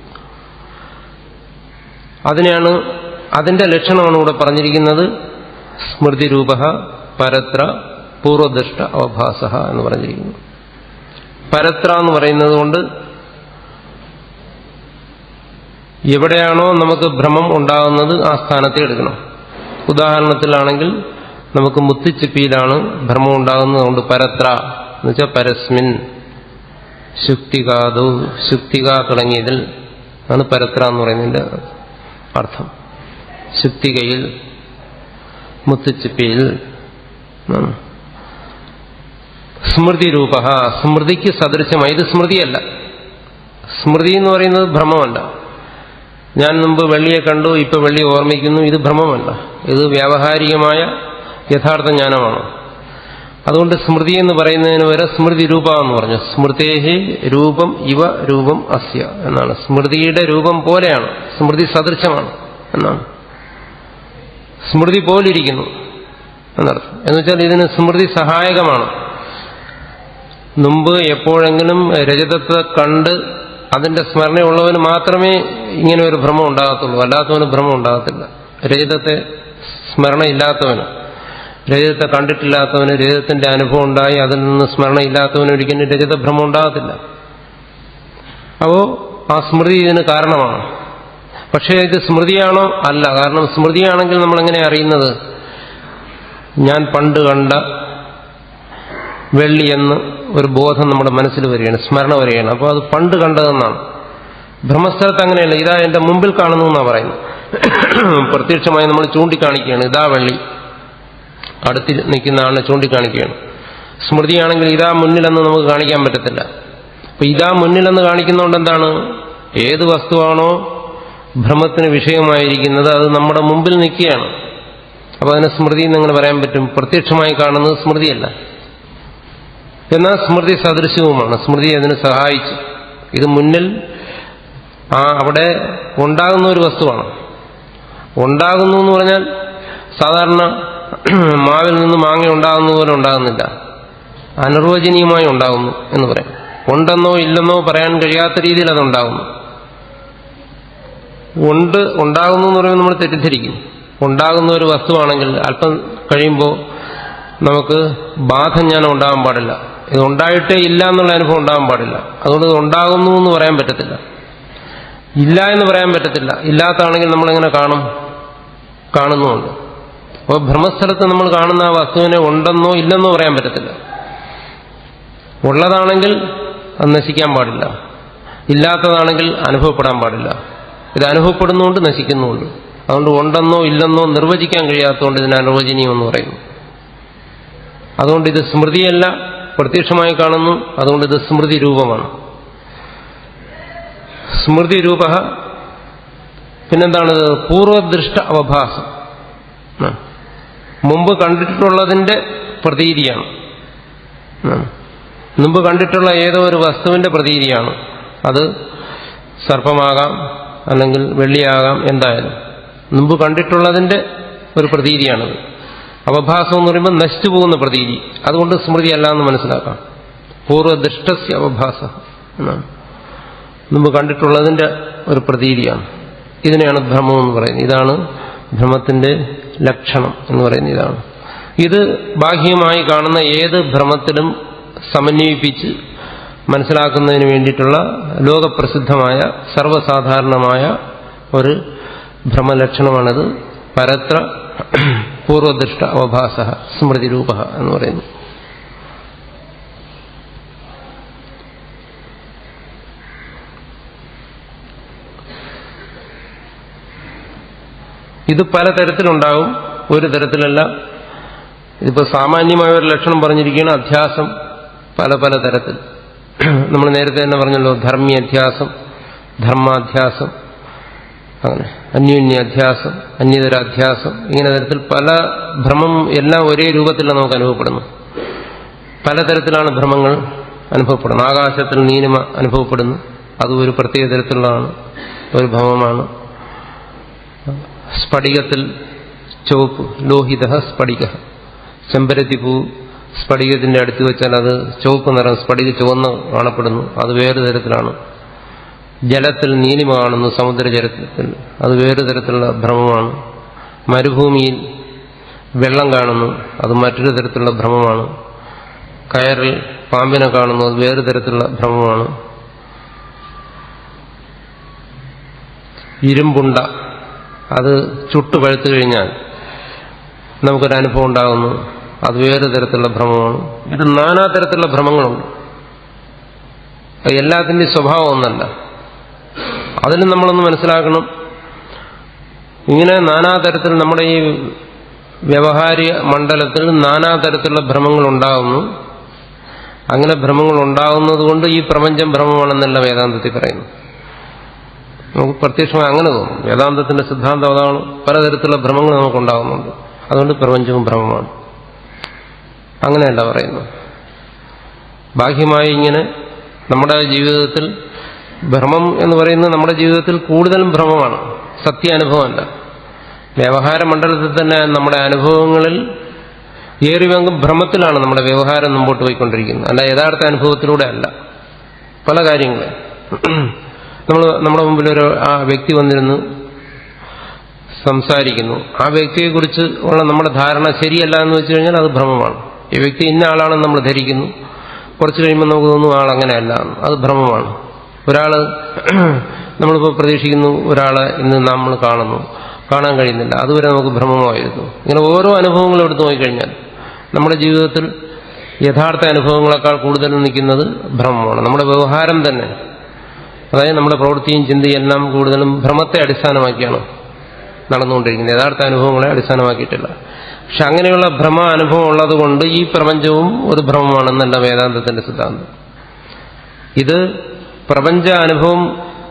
അതിന്റെ ലക്ഷണമാണ് ഇവിടെ പറഞ്ഞിരിക്കുന്നത്. സ്മൃതിരൂപ പരത്ര പൂർവദൃഷ്ട അവഭാസ എന്ന് പറഞ്ഞിരിക്കുന്നു. പരത്ര എന്ന് പറയുന്നത് കൊണ്ട് എവിടെയാണോ നമുക്ക് ഭ്രമം ഉണ്ടാകുന്നത് ആ സ്ഥാനത്തെ എടുക്കണം. ഉദാഹരണത്തിലാണെങ്കിൽ നമുക്ക് മുത്തുച്ചിപ്പിയിലാണ് ഭ്രമം ഉണ്ടാകുന്നത്. അതുകൊണ്ട് പരത്ര എന്ന് വെച്ചാൽ പരസ്മിൻ, ശുക്തികാതു, ശുക്തിക തുടങ്ങിയതിൽ ആണ് പരത്ര എന്ന് പറയുന്നതിന്റെ അർത്ഥം. ശുക്തികയിൽ, മുത്തുച്ചിപ്പിയിൽ. സ്മൃതിരൂപ, സ്മൃതിക്ക് സദൃശമായി. ഇത് സ്മൃതിയല്ല. സ്മൃതി എന്ന് പറയുന്നത് ഭ്രമമല്ല. ഞാൻ മുമ്പ് വെള്ളിയെ കണ്ടു, ഇപ്പൊ വെള്ളി ഓർമ്മിക്കുന്നു, ഇത് ഭ്രമമല്ല. ഇത് വ്യാവഹാരികമായ യഥാർത്ഥ ജ്ഞാനമാണ്. അതുകൊണ്ട് സ്മൃതി എന്ന് പറയുന്നതിന് വരെ സ്മൃതി രൂപ എന്ന് പറഞ്ഞു. സ്മൃതേഹി രൂപം ഇവ രൂപം അസ്യ എന്നാണ്. സ്മൃതിയുടെ രൂപം പോലെയാണ്, സ്മൃതി സദൃശമാണ് എന്നാണ്. സ്മൃതി പോലിരിക്കുന്നു എന്നർത്ഥം. എന്നുവെച്ചാൽ ഇതിന് സ്മൃതി സഹായകമാണ്. മുമ്പ് എപ്പോഴെങ്കിലും രജതത്തെ കണ്ട് അതിന്റെ സ്മരണയുള്ളവന് മാത്രമേ ഇങ്ങനെ ഒരു ഭ്രമം ഉണ്ടാകത്തുള്ളൂ, അല്ലാത്തവന് ഭ്രമം ഉണ്ടാകത്തില്ല. രജതത്തെ സ്മരണയില്ലാത്തവന്, രജതത്തെ കണ്ടിട്ടില്ലാത്തവന് രജതത്തിന്റെ അനുഭവം ഉണ്ടായി അതിൽ നിന്ന് സ്മരണയില്ലാത്തവന് ഒരിക്കലും രജതഭ്രമം ഉണ്ടാകത്തില്ല. അപ്പോ ആ സ്മൃതി ഇതിന് കാരണമാണ്. പക്ഷേ ഇത് സ്മൃതിയാണോ? അല്ല. കാരണം സ്മൃതിയാണെങ്കിൽ നമ്മളെങ്ങനെ അറിയുന്നത്? ഞാൻ പണ്ട് കണ്ട വെള്ളി എന്ന് ഒരു ബോധം നമ്മുടെ മനസ്സിൽ വരികയാണ്, സ്മരണ വരികയാണ്. അപ്പോൾ അത് പണ്ട് കണ്ടതെന്നാണ്. ബ്രഹ്മസ്ഥലത്ത് അങ്ങനെയല്ല. ഇതാ എന്റെ മുമ്പിൽ കാണുന്നു എന്നാണ് പറയുന്നത്. പ്രത്യക്ഷമായി നമ്മൾ ചൂണ്ടിക്കാണിക്കുകയാണ്, ഇതാ വെള്ളി, അടുത്ത് നിൽക്കുന്ന ആളിനെ ചൂണ്ടിക്കാണിക്കുകയാണ്. സ്മൃതിയാണെങ്കിൽ ഇതാ മുന്നിലെന്ന് നമുക്ക് കാണിക്കാൻ പറ്റത്തില്ല. അപ്പൊ ഇതാ മുന്നിലെന്ന് കാണിക്കുന്നതുകൊണ്ട് എന്താണ്? ഏത് വസ്തുവാണോ ഭ്രമത്തിന് വിഷയമായിരിക്കുന്നത് അത് നമ്മുടെ മുമ്പിൽ നിൽക്കുകയാണ്. അപ്പൊ അതിനെ സ്മൃതി എന്നങ്ങനെ പറയാൻ പറ്റും. പ്രത്യക്ഷമായി കാണുന്നത് സ്മൃതിയല്ല, എന്നാൽ സ്മൃതി സദൃശവുമാണ്. സ്മൃതി അതിന് സഹായിച്ചു. ഇത് മുന്നിൽ അവിടെ ഉണ്ടാകുന്ന ഒരു വസ്തുവാണ്. ഉണ്ടാകുന്നു എന്ന് പറഞ്ഞാൽ സാധാരണ മാവിൽ നിന്ന് മാങ്ങ ഉണ്ടാകുന്ന പോലെ ഉണ്ടാകുന്നില്ല, അനിർവചനീയമായി ഉണ്ടാകുന്നു എന്ന് പറയാം. ഉണ്ടെന്നോ ഇല്ലെന്നോ പറയാൻ കഴിയാത്ത രീതിയിൽ അതുണ്ടാകുന്നു. ഉണ്ടാകുന്നു എന്ന് പറയുമ്പോൾ നമ്മൾ തെറ്റിദ്ധരിക്കും. ഉണ്ടാകുന്ന ഒരു വസ്തുവാണെങ്കിൽ അല്പം കഴിയുമ്പോൾ നമുക്ക് ബാധജ്ഞാനം ഉണ്ടാകാൻ പാടില്ല. ഇത് ഉണ്ടായിട്ടേ ഇല്ല എന്നുള്ള അനുഭവം ഉണ്ടാകാൻ പാടില്ല. അതുകൊണ്ട് ഇത് ഉണ്ടാകുന്നു എന്ന് പറയാൻ പറ്റത്തില്ല, ഇല്ല എന്ന് പറയാൻ പറ്റത്തില്ല. ഇല്ലാത്തതാണെങ്കിൽ നമ്മളെങ്ങനെ കാണുന്നുമുണ്ട്. അപ്പോൾ ഭ്രമസ്ഥലത്ത് നമ്മൾ കാണുന്ന ആ വസ്തുവിനെ ഉണ്ടെന്നോ ഇല്ലെന്നോ പറയാൻ പറ്റത്തില്ല. ഉള്ളതാണെങ്കിൽ അത് നശിക്കാൻ പാടില്ല, ഇല്ലാത്തതാണെങ്കിൽ അനുഭവപ്പെടാൻ പാടില്ല. ഇത് അനുഭവപ്പെടുന്നുകൊണ്ട് നശിക്കുന്നുമുണ്ട്. അതുകൊണ്ട് ഉണ്ടെന്നോ ഇല്ലെന്നോ നിർവചിക്കാൻ കഴിയാത്തതുകൊണ്ട് ഇതിന് അനിർവചനീയമെന്ന് പറയുന്നു. അതുകൊണ്ട് ഇത് സ്മൃതിയല്ല, പ്രത്യക്ഷമായി കാണുന്നു. അതുകൊണ്ട് ഇത് സ്മൃതി രൂപമാണ്. സ്മൃതി രൂപ. പിന്നെന്താണിത്? പൂർവദൃഷ്ട അവഭാസം. മുമ്പ് കണ്ടിട്ടുള്ളതിന്റെ പ്രതീതിയാണ്. മുമ്പ് കണ്ടിട്ടുള്ള ഏതോ ഒരു വസ്തുവിന്റെ പ്രതീതിയാണ്. അത് സർപ്പമാകാം, അല്ലെങ്കിൽ വെള്ളിയാകാം, എന്തായാലും മുമ്പ് കണ്ടിട്ടുള്ളതിന്റെ ഒരു പ്രതീതിയാണത്. അവഭാസം എന്ന് പറയുമ്പോൾ നശിച്ചു പോകുന്ന പ്രതീതി. അതുകൊണ്ട് സ്മൃതി അല്ല എന്ന് മനസ്സിലാക്കാം. പൂർവദൃഷ്ടസ്യ അവഭാസ എന്നാണ്. മുമ്പ് കണ്ടിട്ടുള്ളതിന്റെ ഒരു പ്രതീതിയാണ്. ഇതിനെയാണ് ഭ്രമം എന്ന് പറയുന്നത്. ഇതാണ് ഭ്രമത്തിന്റെ ലക്ഷണം എന്ന് പറയുന്നത്. ഇതാണ്. ഇത് ബാഹ്യമായി കാണുന്ന ഏത് ഭ്രമത്തിലും സമന്വയിപ്പിച്ച് മനസ്സിലാക്കുന്നതിന് വേണ്ടിയിട്ടുള്ള ലോകപ്രസിദ്ധമായ സർവ്വസാധാരണമായ ഒരു ഭ്രമലക്ഷണമാണിത്. പരത്ര പൂർവദൃഷ്ട അവഭാസ സ്മൃതിരൂപ എന്ന് പറയുന്നു. ഇത് പലതരത്തിലുണ്ടാകും, ഒരു തരത്തിലല്ല. ഇതിപ്പോൾ സാമാന്യമായ ഒരു ലക്ഷണം പറഞ്ഞിരിക്കുകയാണ്. അധ്യാസം പല പല തരത്തിൽ. നമ്മൾ നേരത്തെ തന്നെ പറഞ്ഞല്ലോ, ധർമ്മ്യാധ്യാസം, ധർമാധ്യാസം, അങ്ങനെ അന്യോന്യാധ്യാസം, അന്യതരാധ്യാസം, ഇങ്ങനെ തരത്തിൽ പല ഭ്രമം എല്ലാം ഒരേ രൂപത്തിലാണ് നമുക്ക് അനുഭവപ്പെടുന്നു. പലതരത്തിലാണ് ഭ്രമങ്ങൾ അനുഭവപ്പെടുന്നത്. ആകാശത്തിൽ നീലിമ അനുഭവപ്പെടുന്നു, അത് ഒരു പ്രത്യേക തരത്തിലുള്ളതാണ്, ഒരു ഭ്രമമാണ്. സ്ഫടികത്തിൽ ചുവപ്പ്, ലോഹിത സ്ഫടിക, ചെമ്പരത്തിപ്പൂ സ്ഫടികത്തിന്റെ അടുത്ത് വെച്ചാൽ അത് ചുവപ്പ് നിറം, സ്ഫടിക ചുവന്ന് കാണപ്പെടുന്നു, അത് വേറെ തരത്തിലാണ്. ജലത്തിൽ നീലിമ കാണുന്നു, സമുദ്രജലത്തിൽ, അത് വേറെ തരത്തിലുള്ള ഭ്രമമാണ്. മരുഭൂമിയിൽ വെള്ളം കാണുന്നു, അത് മറ്റൊരു തരത്തിലുള്ള ഭ്രമമാണ്. കയറിൽ പാമ്പിനെ കാണുന്നു, അത് വേറെ തരത്തിലുള്ള ഭ്രമമാണ്. ഇരുമ്പുണ്ട, അത് ചുട്ടു പഴുത്തു കഴിഞ്ഞാൽ നമുക്കൊരനുഭവം ഉണ്ടാകുന്നു, അത് വേറെ തരത്തിലുള്ള ഭ്രമമാണ്. ഇത് നാനാ തരത്തിലുള്ള ഭ്രമങ്ങളുണ്ട്. എല്ലാത്തിൻ്റെയും സ്വഭാവം ഒന്നല്ല. അതിലും നമ്മളൊന്ന് മനസ്സിലാക്കണം. ഇങ്ങനെ നാനാതരത്തിൽ നമ്മുടെ ഈ വ്യവഹാരിക മണ്ഡലത്തിൽ നാനാതരത്തിലുള്ള ഭ്രമങ്ങൾ ഉണ്ടാകുന്നു. അങ്ങനെ ഭ്രമങ്ങൾ ഉണ്ടാകുന്നത് കൊണ്ട് ഈ പ്രപഞ്ചം ഭ്രമമാണെന്നല്ല വേദാന്തത്തിൽ പറയുന്നു. നമുക്ക് പ്രത്യക്ഷമായി അങ്ങനെ തോന്നും. വേദാന്തത്തിന്റെ സിദ്ധാന്തം അതാണ്. പലതരത്തിലുള്ള ഭ്രമങ്ങൾ നമുക്കുണ്ടാകുന്നുണ്ട്, അതുകൊണ്ട് പ്രപഞ്ചവും ഭ്രമമാണ്. അങ്ങനെയല്ല പറയുന്നു. ബാഹ്യമായി ഇങ്ങനെ നമ്മുടെ ജീവിതത്തിൽ ഭ്രമം എന്ന് പറയുന്നത് നമ്മുടെ ജീവിതത്തിൽ കൂടുതലും ഭ്രമമാണ്, സത്യാനുഭവമല്ല. വ്യവഹാര മണ്ഡലത്തിൽ തന്നെ നമ്മുടെ അനുഭവങ്ങളിൽ ഏറി പങ്കും ഭ്രമത്തിലാണ് നമ്മുടെ വ്യവഹാരം മുമ്പോട്ട് പോയിക്കൊണ്ടിരിക്കുന്നത്, അല്ല യഥാർത്ഥ അനുഭവത്തിലൂടെ അല്ല. പല കാര്യങ്ങളും നമ്മുടെ മുമ്പിൽ ഒരു വ്യക്തി വന്നിരുന്നു, സംസാരിക്കുന്നു, ആ വ്യക്തിയെക്കുറിച്ച് ഉള്ള നമ്മുടെ ധാരണ ശരിയല്ല എന്ന് വെച്ച് കഴിഞ്ഞാൽ അത് ഭ്രമമാണ്. ഈ വ്യക്തി ഇന്ന ആളാണെന്ന് നമ്മൾ ധരിക്കുന്നു, കുറച്ച് കഴിയുമ്പോൾ നമുക്ക് തോന്നുന്നു ആൾ അങ്ങനെയല്ല, അത് ഭ്രമമാണ്. ഒരാൾ നമ്മളിപ്പോൾ പ്രതീക്ഷിക്കുന്നു, ഒരാളെ ഇന്ന് നമ്മൾ കാണാൻ കഴിയുന്നില്ല, അതുവരെ നമുക്ക് ഭ്രമമായിരുന്നു. ഇങ്ങനെ ഓരോ അനുഭവങ്ങളും എടുത്തു നോക്കിക്കഴിഞ്ഞാൽ നമ്മുടെ ജീവിതത്തിൽ യഥാർത്ഥ അനുഭവങ്ങളെക്കാൾ കൂടുതൽ നിൽക്കുന്നത് ഭ്രമമാണ്. നമ്മുടെ വ്യവഹാരം തന്നെ, അതായത് നമ്മുടെ പ്രവൃത്തിയും ചിന്തയും എല്ലാം കൂടുതലും ഭ്രമത്തെ അടിസ്ഥാനമാക്കിയാണ് നടന്നുകൊണ്ടിരിക്കുന്നത്, യഥാർത്ഥ അനുഭവങ്ങളെ അടിസ്ഥാനമാക്കിയിട്ടില്ല. പക്ഷെ അങ്ങനെയുള്ള ഭ്രമ അനുഭവം ഉള്ളതുകൊണ്ട് ഈ പ്രപഞ്ചവും ഒരു ഭ്രമമാണെന്നല്ല വേദാന്തത്തിന്റെ സിദ്ധാന്തം. ഇത് പ്രപഞ്ച അനുഭവം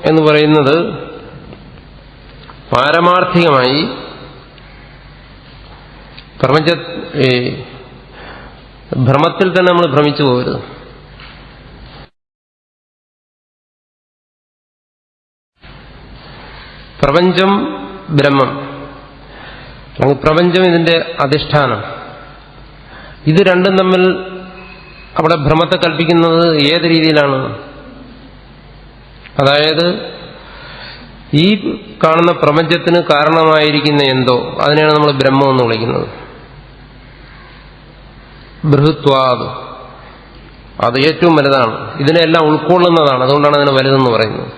എന്ന് പറയുന്നത് പാരമാർത്ഥികമായി ഭ്രമത്തിൽ തന്നെ നമ്മൾ ഭ്രമിച്ചു പോകരുത്. പ്രപഞ്ചം ബ്രഹ്മം, അല്ലെങ്കിൽ പ്രപഞ്ചം ഇതിന്റെ അധിഷ്ഠാനം, ഇത് രണ്ടും തമ്മിൽ അവിടെ ഭ്രമത്തെ കൽപ്പിക്കുന്നത് ഏത് രീതിയിലാണ്? അതായത് ഈ കാണുന്ന പ്രപഞ്ചത്തിന് കാരണമായിരിക്കുന്ന എന്തോ അതിനെയാണ് നമ്മൾ ബ്രഹ്മം എന്ന് വിളിക്കുന്നത്. ബൃഹത്വാദ്, അത് ഏറ്റവും വലുതാണ്, ഇതിനെല്ലാം ഉൾക്കൊള്ളുന്നതാണ്, അതുകൊണ്ടാണ് അതിനെ വലുതെന്ന് പറയുന്നത്.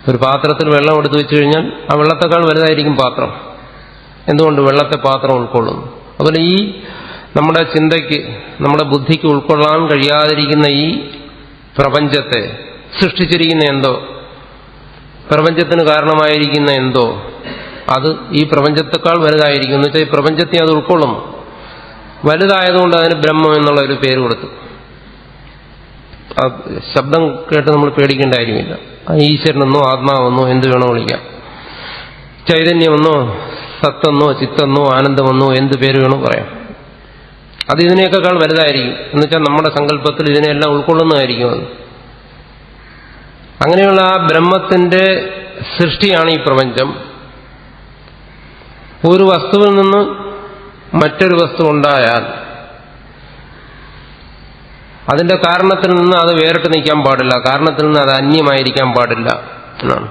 ഒരു പാത്രത്തിൽ വെള്ളം എടുത്തു വെച്ചു കഴിഞ്ഞാൽ ആ വെള്ളത്തെക്കാൾ വലുതായിരിക്കും പാത്രം. എന്തുകൊണ്ട്? വെള്ളത്തെ പാത്രം ഉൾക്കൊള്ളുന്നു. അതുപോലെ ഈ നമ്മുടെ ചിന്തയ്ക്ക്, നമ്മുടെ ബുദ്ധിക്ക് ഉൾക്കൊള്ളാൻ കഴിയാതിരിക്കുന്ന ഈ പ്രപഞ്ചത്തെ സൃഷ്ടിച്ചിരിക്കുന്ന എന്തോ, പ്രപഞ്ചത്തിന് കാരണമായിരിക്കുന്ന എന്തോ, അത് ഈ പ്രപഞ്ചത്തെക്കാൾ വലുതായിരിക്കും. എന്ന് വെച്ചാൽ ഈ പ്രപഞ്ചത്തെ അത് ഉൾക്കൊള്ളുന്നു. വലുതായതുകൊണ്ട് അതിന് ബ്രഹ്മം എന്നുള്ള ഒരു പേര് കൊടുത്തു. ശബ്ദം കേട്ട് നമ്മൾ പേടിക്കേണ്ട കാര്യമില്ല. ഈശ്വരനെന്നോ ആത്മാവെന്നോ എന്ത് വേണോ വിളിക്കാം, ചൈതന്യമെന്നോ സത്തെന്നോ ചിത്തെന്നോ ആനന്ദമെന്നോ എന്ത് പേര് വേണോ പറയാം. അത് ഇതിനേക്കാൾ വലുതായിരിക്കും. എന്നുവെച്ചാൽ നമ്മുടെ സങ്കല്പത്തിൽ ഇതിനെല്ലാം ഉൾക്കൊള്ളുന്നതായിരിക്കും അത്. അങ്ങനെയുള്ള ആ ബ്രഹ്മത്തിന്റെ സൃഷ്ടിയാണ് ഈ പ്രപഞ്ചം. ഒരു വസ്തുവിൽ നിന്ന് മറ്റൊരു വസ്തു ഉണ്ടായാൽ അതിന്റെ കാരണത്തിൽ നിന്ന് അത് വേറിട്ട് നിൽക്കാൻ പാടില്ല, കാരണത്തിൽ നിന്ന് അത് അന്യമായിരിക്കാൻ പാടില്ല എന്നാണ്.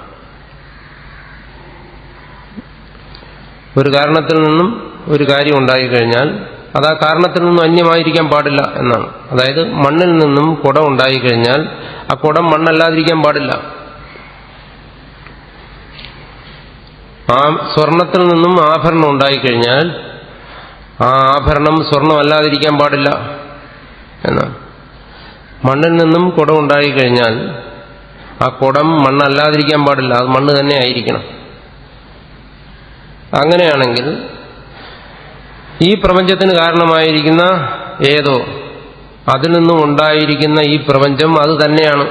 ഒരു കാരണത്തിൽ നിന്നും ഒരു കാര്യം ഉണ്ടായിക്കഴിഞ്ഞാൽ അത് ആ കാരണത്തിൽ നിന്നും അന്യമായിരിക്കാൻ പാടില്ല എന്നാണ്. അതായത് മണ്ണിൽ നിന്നും കുടം ഉണ്ടായിക്കഴിഞ്ഞാൽ ആ കുടം മണ്ണല്ലാതിരിക്കാൻ പാടില്ല. ആ സ്വർണത്തിൽ നിന്നും ആഭരണം ഉണ്ടായിക്കഴിഞ്ഞാൽ ആ ആഭരണം സ്വർണമല്ലാതിരിക്കാൻ പാടില്ല എന്നാണ്. മണ്ണിൽ നിന്നും കുടം ഉണ്ടായിക്കഴിഞ്ഞാൽ ആ കുടം മണ്ണല്ലാതിരിക്കാൻ പാടില്ല, അത് മണ്ണ് തന്നെ ആയിരിക്കണം. അങ്ങനെയാണെങ്കിൽ ഈ പ്രപഞ്ചത്തിന് കാരണമായിരിക്കുന്ന ഏതോ അതിൽ നിന്നും ഉണ്ടായിരിക്കുന്ന ഈ പ്രപഞ്ചം അത് തന്നെയാണ്.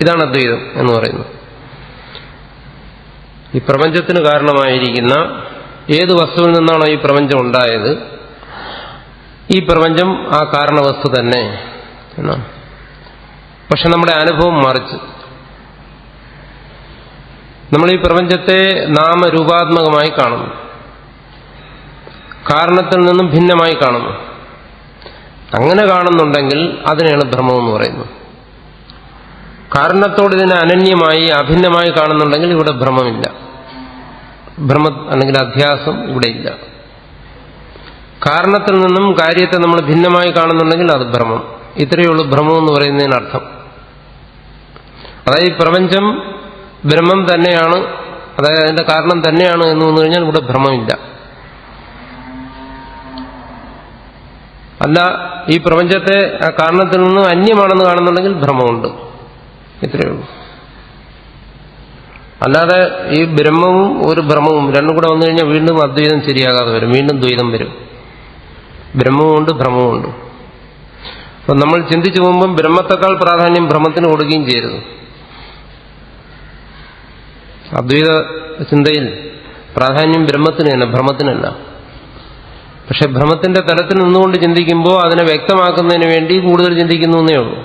ഇതാണ് അദ്വൈതം എന്ന് പറയുന്നത്. ഈ പ്രപഞ്ചത്തിന് കാരണമായിരിക്കുന്ന ഏത് വസ്തുവിൽ നിന്നാണോ ഈ പ്രപഞ്ചം ഉണ്ടായത്, ഈ പ്രപഞ്ചം ആ കാരണവസ്തു തന്നെ എന്നാണ്. പക്ഷെ നമ്മുടെ അനുഭവം മറിച്ച്, നമ്മൾ ഈ പ്രപഞ്ചത്തെ നാമരൂപാത്മകമായി കാണുന്നു, കാരണത്തിൽ നിന്നും ഭിന്നമായി കാണുന്നു. അങ്ങനെ കാണുന്നുണ്ടെങ്കിൽ അതിനെയാണ് ഭ്രമമെന്ന് പറയുന്നത്. കാരണത്തോട് ഇതിനെ അനന്യമായി അഭിന്നമായി കാണുന്നുണ്ടെങ്കിൽ ഇവിടെ ഭ്രമമില്ല, അല്ലെങ്കിൽ അധ്യാസം ഇവിടെ ഇല്ല. കാരണത്തിൽ നിന്നും കാര്യത്തെ നമ്മൾ ഭിന്നമായി കാണുന്നുണ്ടെങ്കിൽ അത് ഭ്രമം. ഇത്രയേ ഉള്ളൂ ഭ്രമം എന്ന് പറയുന്നതിനർത്ഥം. അതായത് ഈ പ്രപഞ്ചം ബ്രഹ്മം തന്നെയാണ്, അതായത് അതിന്റെ കാരണം തന്നെയാണ് എന്ന് വന്നു കഴിഞ്ഞാൽ ഇവിടെ ഭ്രമമില്ല. അല്ല, ഈ പ്രപഞ്ചത്തെ ആ കാരണത്തിൽ നിന്ന് അന്യമാണെന്ന് കാണുന്നുണ്ടെങ്കിൽ ഭ്രമമുണ്ട്. ഇത്രയേ ഉള്ളൂ. അല്ലാതെ ഈ ബ്രഹ്മവും ഒരു ഭ്രമവും രണ്ടും കൂടെ വന്നു കഴിഞ്ഞാൽ വീണ്ടും അദ്വൈതം ശരിയാകാതെ വരും, വീണ്ടും ദ്വൈതം വരും. ബ്രഹ്മവുമുണ്ട് ഭ്രമവുമുണ്ട്. അപ്പൊ നമ്മൾ ചിന്തിച്ചു പോകുമ്പം ബ്രഹ്മത്തെക്കാൾ പ്രാധാന്യം ഭ്രമത്തിന് കൊടുക്കുകയും ചെയ്യരുത്. അദ്വൈത ചിന്തയിൽ പ്രാധാന്യം ബ്രഹ്മത്തിന് തന്നെ, ഭ്രമത്തിനല്ല. പക്ഷെ ഭ്രമത്തിന്റെ തലത്തിൽ നിന്നുകൊണ്ട് ചിന്തിക്കുമ്പോൾ അതിനെ വ്യക്തമാക്കുന്നതിന് വേണ്ടി കൂടുതൽ ചിന്തിക്കുന്നു എന്നേ ഉള്ളൂ.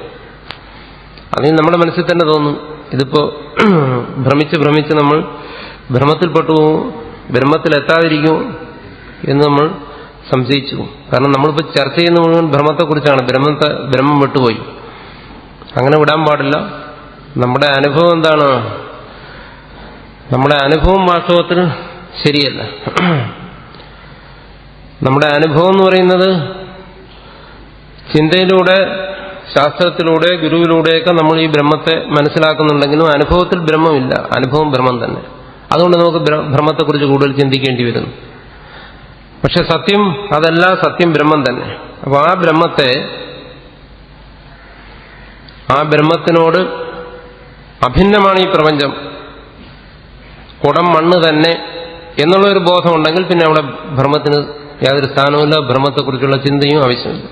അതിന് നമ്മുടെ മനസ്സിൽ തന്നെ തോന്നും, ഇതിപ്പോ ഭ്രമിച്ച് നമ്മൾ ഭ്രമത്തിൽപ്പെട്ടു പോകും, ബ്രഹ്മത്തിലെത്താതിരിക്കും എന്ന് നമ്മൾ സംശയിച്ചു. കാരണം നമ്മളിപ്പോൾ ചർച്ച ചെയ്യുന്ന മുഴുവൻ ഭ്രമത്തെക്കുറിച്ചാണ്. ബ്രഹ്മം വിട്ടുപോയി. അങ്ങനെ വിടാൻ പാടില്ല. നമ്മുടെ അനുഭവം എന്താണ്? നമ്മുടെ അനുഭവം വാസ്തവത്തിൽ ശരിയല്ല. നമ്മുടെ അനുഭവം എന്ന് പറയുന്നത് ചിന്തയിലൂടെ, ശാസ്ത്രത്തിലൂടെ, ഗുരുവിലൂടെയൊക്കെ നമ്മൾ ഈ ബ്രഹ്മത്തെ മനസ്സിലാക്കുന്നുണ്ടെങ്കിലും അനുഭവത്തിൽ ബ്രഹ്മമില്ല. അനുഭവം ബ്രഹ്മം തന്നെ. അതുകൊണ്ട് നമുക്ക് ബ്രഹ്മത്തെക്കുറിച്ച് കൂടുതൽ ചിന്തിക്കേണ്ടി വരുന്നു. പക്ഷെ സത്യം അതല്ല, സത്യം ബ്രഹ്മം തന്നെ. അപ്പൊ ആ ബ്രഹ്മത്തിനോട് അഭിന്നമാണ് ഈ പ്രപഞ്ചം, കുടം മണ്ണ് തന്നെ എന്നുള്ളൊരു ബോധമുണ്ടെങ്കിൽ പിന്നെ അവിടെ ബ്രഹ്മത്തിന് യാതൊരു സ്ഥാനവുമില്ല, ബ്രഹ്മത്തെക്കുറിച്ചുള്ള ചിന്തയും ആവശ്യമില്ല.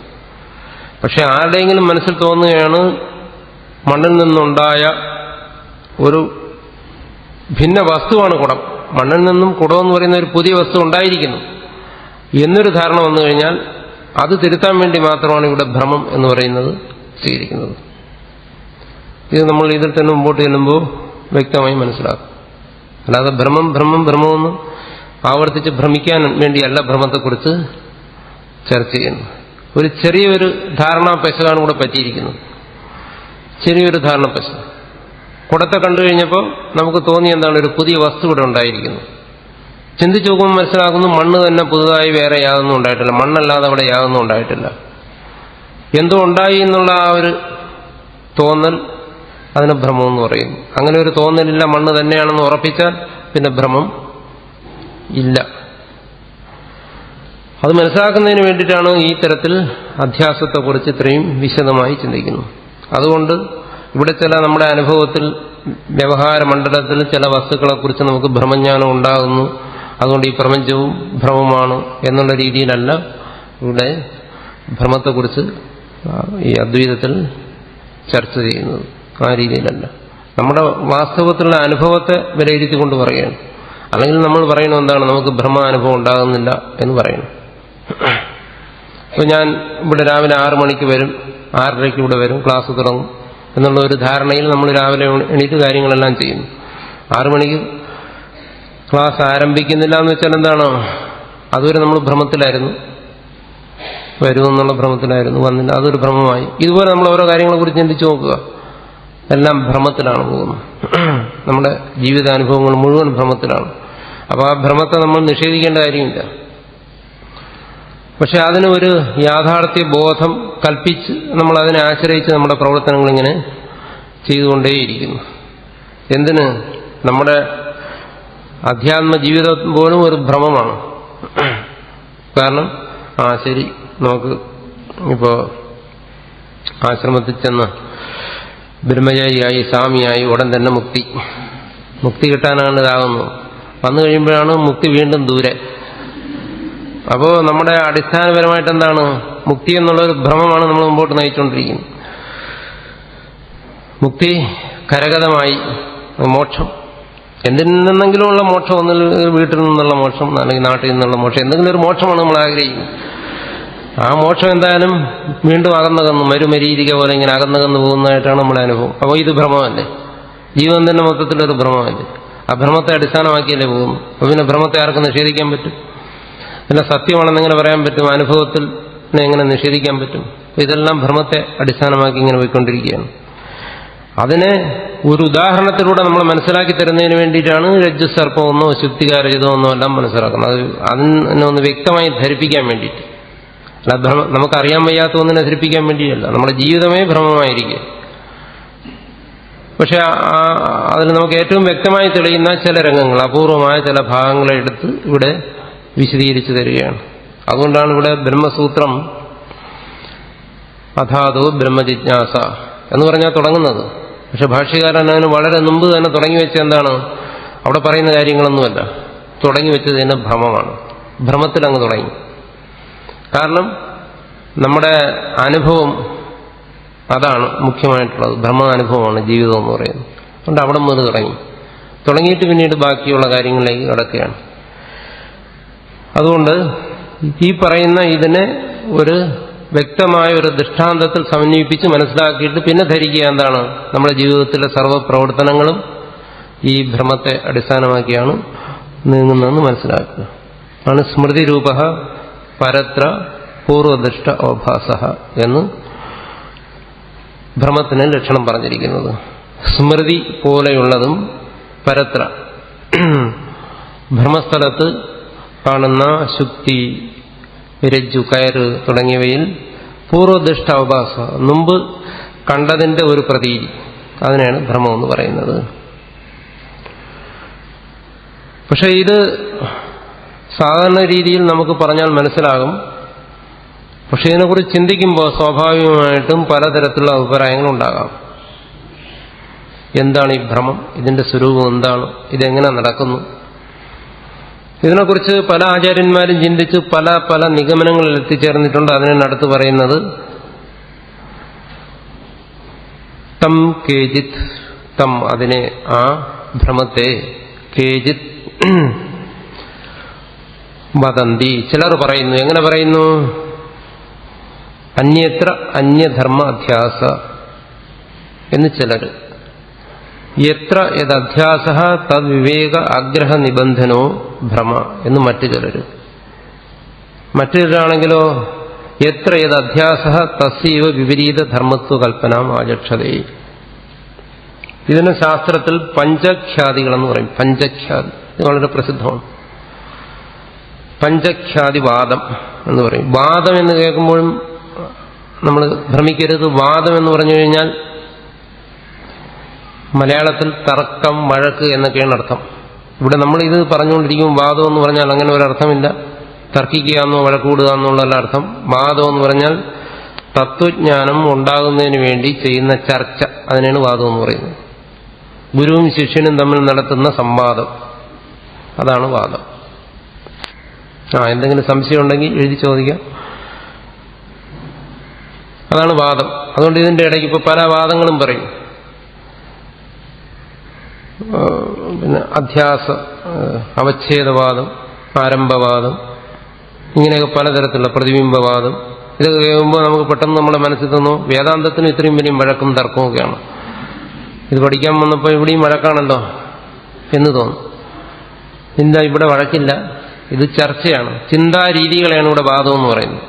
പക്ഷെ ആരുടെയെങ്കിലും മനസ്സിൽ തോന്നുകയാണ് മണ്ണിൽ നിന്നുണ്ടായ ഒരു ഭിന്ന വസ്തുവാണ് കുടം, മണ്ണിൽ നിന്നും കുടമെന്ന് പറയുന്ന ഒരു പുതിയ വസ്തു ഉണ്ടായിരിക്കുന്നു എന്നൊരു ധാരണ വന്നു കഴിഞ്ഞാൽ അത് തിരുത്താൻ വേണ്ടി മാത്രമാണ് ഇവിടെ ഭ്രമം എന്ന് പറയുന്നത് സ്വീകരിക്കുന്നത്. ഇത് നമ്മൾ ഇതിൽ തന്നെ മുമ്പോട്ട് ചെല്ലുമ്പോൾ വ്യക്തമായി മനസ്സിലാക്കും. അല്ലാതെ ഭ്രമമെന്ന് ആവർത്തിച്ച് ഭ്രമിക്കാൻ വേണ്ടിയല്ല ഭ്രമത്തെക്കുറിച്ച് ചർച്ച ചെയ്യുന്നു. ഒരു ചെറിയൊരു ധാരണാപശകാണ് ഇവിടെ പറ്റിയിരിക്കുന്നത്. ചെറിയൊരു ധാരണാപശ. കുടത്തെ കണ്ടു കഴിഞ്ഞപ്പോൾ നമുക്ക് തോന്നി എന്താണ്, ഒരു പുതിയ വസ്തു ഇവിടെ ഉണ്ടായിരിക്കുന്നു. ചിന്തിച്ചു നോക്കുമ്പോൾ മനസ്സിലാക്കുന്നു മണ്ണ് തന്നെ പുതുതായി വേറെ യാതൊന്നും ഉണ്ടായിട്ടില്ല, മണ്ണല്ലാതെ അവിടെ യാതൊന്നും ഉണ്ടായിട്ടില്ല. എന്തോ ഉണ്ടായി എന്നുള്ള ആ ഒരു തോന്നൽ, അതിന് ഭ്രമം എന്ന് പറയുന്നു. അങ്ങനെ ഒരു തോന്നലില്ല, മണ്ണ് തന്നെയാണെന്ന് ഉറപ്പിച്ചാൽ പിന്നെ ഭ്രമം ഇല്ല. അത് മനസ്സിലാക്കുന്നതിന് വേണ്ടിയിട്ടാണ് ഈ തരത്തിൽ അധ്യാസത്തെക്കുറിച്ച് ഇത്രയും വിശദമായി ചിന്തിക്കുന്നത്. അതുകൊണ്ട് ഇവിടെ ചില നമ്മുടെ അനുഭവത്തിൽ, വ്യവഹാര മണ്ഡലത്തിൽ ചില വസ്തുക്കളെക്കുറിച്ച് നമുക്ക് ഭ്രമജ്ഞാനം ഉണ്ടാകുന്നു, അതുകൊണ്ട് ഈ പ്രപഞ്ചവും ഭ്രമമാണ് എന്നുള്ള രീതിയിലല്ല ഇവിടെ ഭ്രമത്തെക്കുറിച്ച് ഈ അദ്വൈതത്തിൽ ചർച്ച ചെയ്യുന്നത്. ആ രീതിയിലല്ല, നമ്മുടെ വാസ്തവത്തിലുള്ള അനുഭവത്തെ വിലയിരുത്തിക്കൊണ്ട് പറയുകയാണ്. അല്ലെങ്കിൽ നമ്മൾ പറയുന്നത് എന്താണ്, നമുക്ക് ഭ്രമാനുഭവം ഉണ്ടാകുന്നില്ല എന്ന് പറയുന്നു. ഇപ്പൊ ഞാൻ ഇവിടെ രാവിലെ 6 മണിക്ക് വരും, 6:30 ഇവിടെ വരും, ക്ലാസ് തുടങ്ങും എന്നുള്ള ഒരു ധാരണയിൽ നമ്മൾ രാവിലെ എണീറ്റ് കാര്യങ്ങളെല്ലാം ചെയ്യുന്നു. 6 മണിക്ക് ക്ലാസ് ആരംഭിക്കുന്നില്ല എന്ന് വെച്ചാൽ എന്താണ്, അതുവരെ നമ്മൾ ഭ്രമത്തിലായിരുന്നു, വരുമെന്നുള്ള ഭ്രമത്തിലായിരുന്നു, വന്നില്ല, അതൊരു ഭ്രമമായി. ഇതുപോലെ നമ്മൾ ഓരോ കാര്യങ്ങളെക്കുറിച്ച് ചിന്തിച്ചു നോക്കുക, എല്ലാം ഭ്രമത്തിലാണ് പോകുന്നത്. നമ്മുടെ ജീവിതാനുഭവങ്ങൾ മുഴുവൻ ഭ്രമത്തിലാണ്. അപ്പോൾ ആ ഭ്രമത്തെ നമ്മൾ നിഷേധിക്കേണ്ട കാര്യമില്ല. പക്ഷെ അതിന് ഒരു യാഥാർത്ഥ്യ ബോധം കൽപ്പിച്ച് നമ്മൾ അതിനെ ആശ്രയിച്ച് നമ്മുടെ പ്രവർത്തനങ്ങൾ ഇങ്ങനെ ചെയ്തുകൊണ്ടേയിരിക്കുന്നു. എന്തിന്? നമ്മുടെ അധ്യാത്മ ജീവിതം പോലും ഒരു ഭ്രമമാണ്. കാരണം ശരി, നമുക്ക് ഇപ്പോൾ ആശ്രമത്തിൽ ചെന്ന് ബ്രഹ്മചാരിയായി സ്വാമിയായി ഉടൻ തന്നെ മുക്തി കിട്ടാനാണ് ഇതാകുന്നത്. വന്നു കഴിയുമ്പോഴാണ് മുക്തി വീണ്ടും ദൂരെ. അപ്പോൾ നമ്മുടെ അടിസ്ഥാനപരമായിട്ട് എന്താണ്, മുക്തി എന്നുള്ളൊരു ഭ്രമമാണ് നമ്മൾ മുമ്പോട്ട് നയിച്ചുകൊണ്ടിരിക്കുന്നത്. മുക്തി കരഗതമായി, മോക്ഷം, എന്തിൽ നിന്നെങ്കിലുമുള്ള മോക്ഷം, ഒന്നിൽ വീട്ടിൽ നിന്നുള്ള മോക്ഷം, അല്ലെങ്കിൽ നാട്ടിൽ നിന്നുള്ള മോക്ഷം, എന്തെങ്കിലും ഒരു മോക്ഷമാണ് നമ്മൾ ആഗ്രഹിക്കുന്നത്. ആ മോക്ഷം എന്തായാലും വീണ്ടും അകന്നകന്നു, മരുമരീചിക പോലെ ഇങ്ങനെ അകന്നകന്നു പോകുന്നതായിട്ടാണ് നമ്മുടെ അനുഭവം. അപ്പോൾ ഇത് ഭ്രമമല്ലേ? ജീവൻ തന്നെ മൊത്തത്തിലൊരു ഭ്രമമല്ലേ? ആ ഭ്രമത്തെ അടിസ്ഥാനമാക്കിയല്ലേ പോകുന്നു. അപ്പോൾ പിന്നെ ഭ്രമത്തെ ആർക്ക് നിഷേധിക്കാൻ പറ്റും? പിന്നെ സത്യമാണെന്നെങ്ങനെ പറയാൻ പറ്റും? അനുഭവത്തിൽ എങ്ങനെ നിഷേധിക്കാൻ പറ്റും? ഇതെല്ലാം ഭ്രമത്തെ അടിസ്ഥാനമാക്കി ഇങ്ങനെ പോയിക്കൊണ്ടിരിക്കുകയാണ്. അതിനെ ഒരു ഉദാഹരണത്തിലൂടെ നമ്മൾ മനസ്സിലാക്കി തരുന്നതിന് വേണ്ടിയിട്ടാണ് രജ്ജു സർപ്പമെന്നോ ശുദ്ധികാരഹിതമെന്നോ എല്ലാം മനസ്സിലാക്കുന്നത്. അതിനെ ഒന്ന് വ്യക്തമായി ധരിപ്പിക്കാൻ വേണ്ടിയിട്ട്, അല്ല നമുക്കറിയാൻ വയ്യാത്ത ഒന്നിനെ ധരിപ്പിക്കാൻ വേണ്ടിയല്ല. നമ്മുടെ ജീവിതമേ ഭ്രമമായിരിക്കും. പക്ഷെ അതിൽ നമുക്ക് ഏറ്റവും വ്യക്തമായി തെളിയുന്ന ചില രംഗങ്ങൾ, അപൂർവമായ ചില ഭാഗങ്ങളെ എടുത്ത് ഇവിടെ വിശദീകരിച്ചു തരികയാണ്. അതുകൊണ്ടാണ് ഇവിടെ ബ്രഹ്മസൂത്രം അഥാതോ ബ്രഹ്മജിജ്ഞാസ എന്ന് പറഞ്ഞാൽ തുടങ്ങുന്നത്. പക്ഷെ ഭാഷ്യകാരൻ അതിന് വളരെ മുമ്പ് തന്നെ തുടങ്ങി വെച്ച എന്താണ്, അവിടെ പറയുന്ന കാര്യങ്ങളൊന്നുമല്ല, തുടങ്ങി വെച്ചത് തന്നെ ഭ്രമമാണ്. ഭ്രമത്തിൽ അങ്ങ് തുടങ്ങി. കാരണം നമ്മുടെ അനുഭവം അതാണ് മുഖ്യമായിട്ടുള്ളത്, ഭ്രമാനുഭവമാണ് ജീവിതം എന്ന് പറയുന്നത്. അതുകൊണ്ട് അവിടെ മുതൽ തുടങ്ങിയിട്ട് പിന്നീട് ബാക്കിയുള്ള കാര്യങ്ങളിലേക്ക് കടക്കുകയാണ്. അതുകൊണ്ട് ഈ പറയുന്ന ഇതിനെ ഒരു വ്യക്തമായ ഒരു ദൃഷ്ടാന്തത്തിൽ സമന്വയിപ്പിച്ച് മനസ്സിലാക്കിയിട്ട് പിന്നെ ധരിക്കുക എന്താണ്, നമ്മുടെ ജീവിതത്തിലെ സർവ്വപ്രവർത്തനങ്ങളും ഈ ഭ്രമത്തെ അടിസ്ഥാനമാക്കിയാണ് നീങ്ങുന്നതെന്ന് മനസ്സിലാക്കുക. ആണ് സ്മൃതിരൂപ പരത്ര പൂർവദൃഷ്ട അവഭാസ എന്ന് ഭ്രമത്തിന് ലക്ഷണം പറഞ്ഞിരിക്കുന്നത്. സ്മൃതി പോലെയുള്ളതും പരത്ര ഭ്രമസ്ഥലത്ത് കാണുന്ന ശുക്തി, രജ്ജു, കയറ് തുടങ്ങിയവയിൽ പൂർവദൃഷ്ട അവഭാസ, മുമ്പ് കണ്ടതിന്റെ ഒരു പ്രതീതി, അതിനാണ് ഭ്രമം എന്ന് പറയുന്നത്. പക്ഷെ ഇത് സാധാരണ രീതിയിൽ നമുക്ക് പറഞ്ഞാൽ മനസ്സിലാകും. പക്ഷെ ഇതിനെക്കുറിച്ച് ചിന്തിക്കുമ്പോൾ സ്വാഭാവികമായിട്ടും പലതരത്തിലുള്ള അഭിപ്രായങ്ങളുണ്ടാകാം. എന്താണ് ഈ ഭ്രമം? ഇതിന്റെ സ്വരൂപം എന്താണ്? ഇതെങ്ങനെ നടക്കുന്നു? ഇതിനെക്കുറിച്ച് പല ആചാര്യന്മാരും ചിന്തിച്ച് പല പല നിഗമനങ്ങളിൽ എത്തിച്ചേർന്നിട്ടുണ്ട്. അതിനാണ് അടുത്ത് പറയുന്നത്, തം കേജിത്, തം അതിനെ, ആ ഭ്രമത്തെ, കേജിത് വദന്തി, ചിലർ പറയുന്നു. എങ്ങനെ പറയുന്നു? അന്യത്ര അന്യധർമ്മ അധ്യാസ എന്ന് ചിലർ, എത്ര യദധ്യാസ തദ്വിവേക ആഗ്രഹ നിബന്ധനോ ഭ്രമ എന്ന് മറ്റു ചിലർ. മറ്റു ചിലരാണെങ്കിലോ എത്ര യദധ്യാസ തസ്യവ വിപരീത ധർമ്മത്വ കൽപ്പനാം ആചക്ഷതേ. ഇതിന് ശാസ്ത്രത്തിൽ പഞ്ചഖ്യാതികളെന്ന് പറയും. പഞ്ചഖ്യാതി ഇത് വളരെ പ്രസിദ്ധമാണ്. പഞ്ചഖ്യാതിവാദം എന്ന് പറയും. വാദം എന്ന് കേൾക്കുമ്പോഴും നമ്മൾ ഭ്രമിക്കരുത്. വാദം എന്ന് പറഞ്ഞു കഴിഞ്ഞാൽ മലയാളത്തിൽ തർക്കം, വഴക്ക് എന്നൊക്കെയാണ് അർത്ഥം. ഇവിടെ നമ്മൾ ഇത് പറഞ്ഞുകൊണ്ടിരിക്കും വാദം എന്ന് പറഞ്ഞാൽ അങ്ങനെ ഒരർത്ഥമില്ല. തർക്കിക്കുക എന്നോ വഴക്കൂടുക എന്നുള്ള അർത്ഥം. വാദം എന്ന് പറഞ്ഞാൽ തത്വജ്ഞാനം ഉണ്ടാകുന്നതിന് വേണ്ടി ചെയ്യുന്ന ചർച്ച, അതിനാണ് വാദം എന്ന് പറയുന്നത്. ഗുരുവും ശിഷ്യനും തമ്മിൽ നടത്തുന്ന സംവാദം, അതാണ് വാദം. എന്തെങ്കിലും സംശയം ഉണ്ടെങ്കിൽ എഴുതി ചോദിക്കാം. അതാണ് വാദം. അതുകൊണ്ട് ഇതിന്റെ ഇടയ്ക്ക് ഇപ്പൊ പല വാദങ്ങളും പറയും. പിന്നെ അധ്യാസ, അവച്ഛേദവാദം, ആരംഭവാദം, ഇങ്ങനെയൊക്കെ പലതരത്തിലുള്ള പ്രതിബിംബവാദം. ഇതൊക്കെ കേൾക്കുമ്പോൾ നമുക്ക് പെട്ടെന്ന് നമ്മുടെ മനസ്സിൽ തോന്നും വേദാന്തത്തിന് ഇത്രയും വലിയ വഴക്കും തർക്കവും ഒക്കെയാണ്. ഇത് പഠിക്കാൻ വന്നപ്പോൾ ഇവിടെയും വഴക്കാണല്ലോ എന്ന് തോന്നും. എന്താ ഇവിടെ വഴക്കില്ല, ഇത് ചർച്ചയാണ്. ചിന്താരീതികളെയാണ് ഇവിടെ വാദം എന്ന് പറയുന്നത്.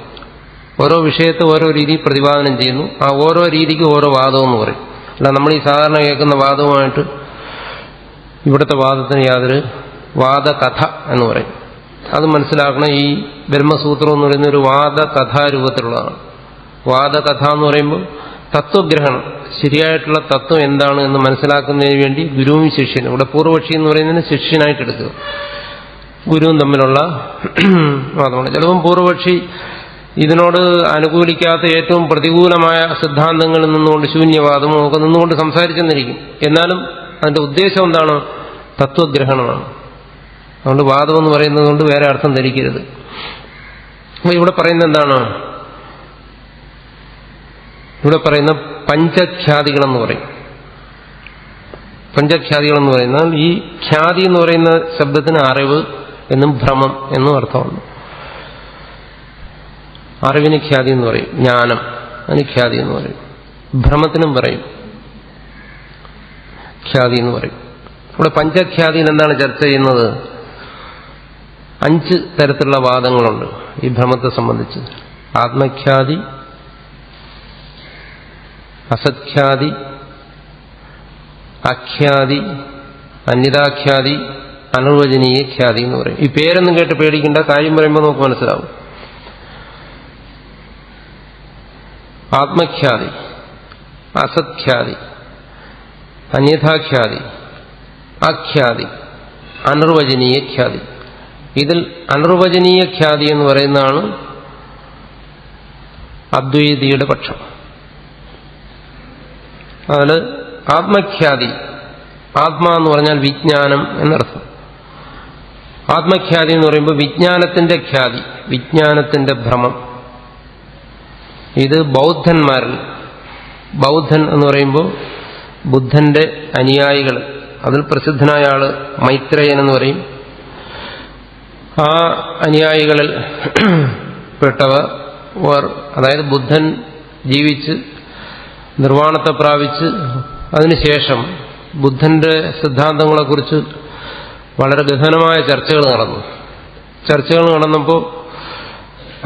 ഓരോ വിഷയത്തെ ഓരോ രീതി പ്രതിപാദനം ചെയ്യുന്നു. ആ ഓരോ രീതിക്ക് ഓരോ വാദം എന്ന് പറയും. അല്ല നമ്മൾ ഈ സാധാരണ കേൾക്കുന്ന വാദവുമായിട്ട് ഇവിടുത്തെ വാദത്തിന് യാതൊരു വാദകഥ എന്ന് പറയും. അത് മനസ്സിലാക്കണം. ഈ ബ്രഹ്മസൂത്രം എന്ന് പറയുന്ന ഒരു വാദകഥാരൂപത്തിലുള്ളതാണ്. വാദകഥ എന്ന് പറയുമ്പോൾ തത്വഗ്രഹണം, ശരിയായിട്ടുള്ള തത്വം എന്താണ് എന്ന് മനസ്സിലാക്കുന്നതിന് വേണ്ടി ഗുരുവും ശിഷ്യനും, ഇവിടെ പൂർവപക്ഷി എന്ന് പറയുന്നതിന് ശിഷ്യനായിട്ട് എടുക്കുക, ഗുരുവും തമ്മിലുള്ള വാദമാണ്. ചിലപ്പം പൂർവപക്ഷി ഇതിനോട് അനുകൂലിക്കാത്ത ഏറ്റവും പ്രതികൂലമായ സിദ്ധാന്തങ്ങളിൽ നിന്നുകൊണ്ട്, ശൂന്യവാദമോ ഒക്കെ നിന്നുകൊണ്ട് സംസാരിച്ചെന്നിരിക്കും. എന്നാലും അതിന്റെ ഉദ്ദേശം എന്താണ്? തത്വഗ്രഹണമാണ്. അതുകൊണ്ട് വാദം എന്ന് പറയുന്നത് കൊണ്ട് വേറെ അർത്ഥം ധരിക്കരുത്. അപ്പൊ ഇവിടെ പറയുന്നത് എന്താണ്? ഇവിടെ പറയുന്ന പഞ്ചഖ്യാതികളെന്ന് പറയും. പഞ്ചഖ്യാതികളെന്ന് പറയുന്നാൽ ഈ ഖ്യാതി എന്ന് പറയുന്ന ശബ്ദത്തിന് അറിവ് എന്നും ഭ്രമം എന്നും അർത്ഥമുണ്ട്. അറിവിന് ഖ്യാതി എന്ന് പറയും, ജ്ഞാനം അതിന് ഖ്യാതി എന്ന് പറയും. ഭ്രമത്തിനും പറയും ഖ്യാതി എന്ന് പറയും. ഇവിടെ പഞ്ചഖ്യാതിയിൽ എന്താണ് ചർച്ച ചെയ്യുന്നത്? 5 തരത്തിലുള്ള വാദങ്ങളുണ്ട് ഈ ഭ്രമത്തെ സംബന്ധിച്ച്. ആത്മഖ്യാതി, അസത്ഖ്യാതി, അഖ്യാതി, അന്യതാഖ്യാതി, അനിർവചനീയ ഖ്യാതി എന്ന് പറയും. ഈ പേരൊന്നും കേട്ട് പേടിക്കേണ്ട, കാര്യം പറയുമ്പോൾ നമുക്ക് മനസ്സിലാവും. ആത്മഖ്യാതി, അസത്ഖ്യാതി, അന്യഥാഖ്യാതി, അഖ്യാതി, അനിർവചനീയ ഖ്യാതി. ഇതിൽ അനിർവചനീയ ഖ്യാതി എന്ന് പറയുന്നതാണ് അദ്വൈതിയുടെ പക്ഷം. അതിൽ ആത്മഖ്യാതി, ആത്മാ എന്ന് പറഞ്ഞാൽ വിജ്ഞാനം എന്നർത്ഥം. ആത്മഖ്യാതി എന്ന് പറയുമ്പോൾ വിജ്ഞാനത്തിന്റെ ഖ്യാതി, വിജ്ഞാനത്തിന്റെ ഭ്രമം. ഇത് ബൗദ്ധന്മാരിൽ, ബൗദ്ധൻ എന്ന് പറയുമ്പോൾ ബുദ്ധന്റെ അനുയായികൾ, അതിൽ പ്രസിദ്ധനായ ആള് മൈത്രേയൻ എന്ന് പറയും. ആ അനുയായികളിൽ പെട്ടവർ, അതായത് ബുദ്ധൻ ജീവിച്ച് നിർവ്വാണത്തെ പ്രാപിച്ച് അതിനുശേഷം ബുദ്ധന്റെ സിദ്ധാന്തങ്ങളെക്കുറിച്ച് വളരെ ഗഹനമായ ചർച്ചകൾ നടന്നപ്പോൾ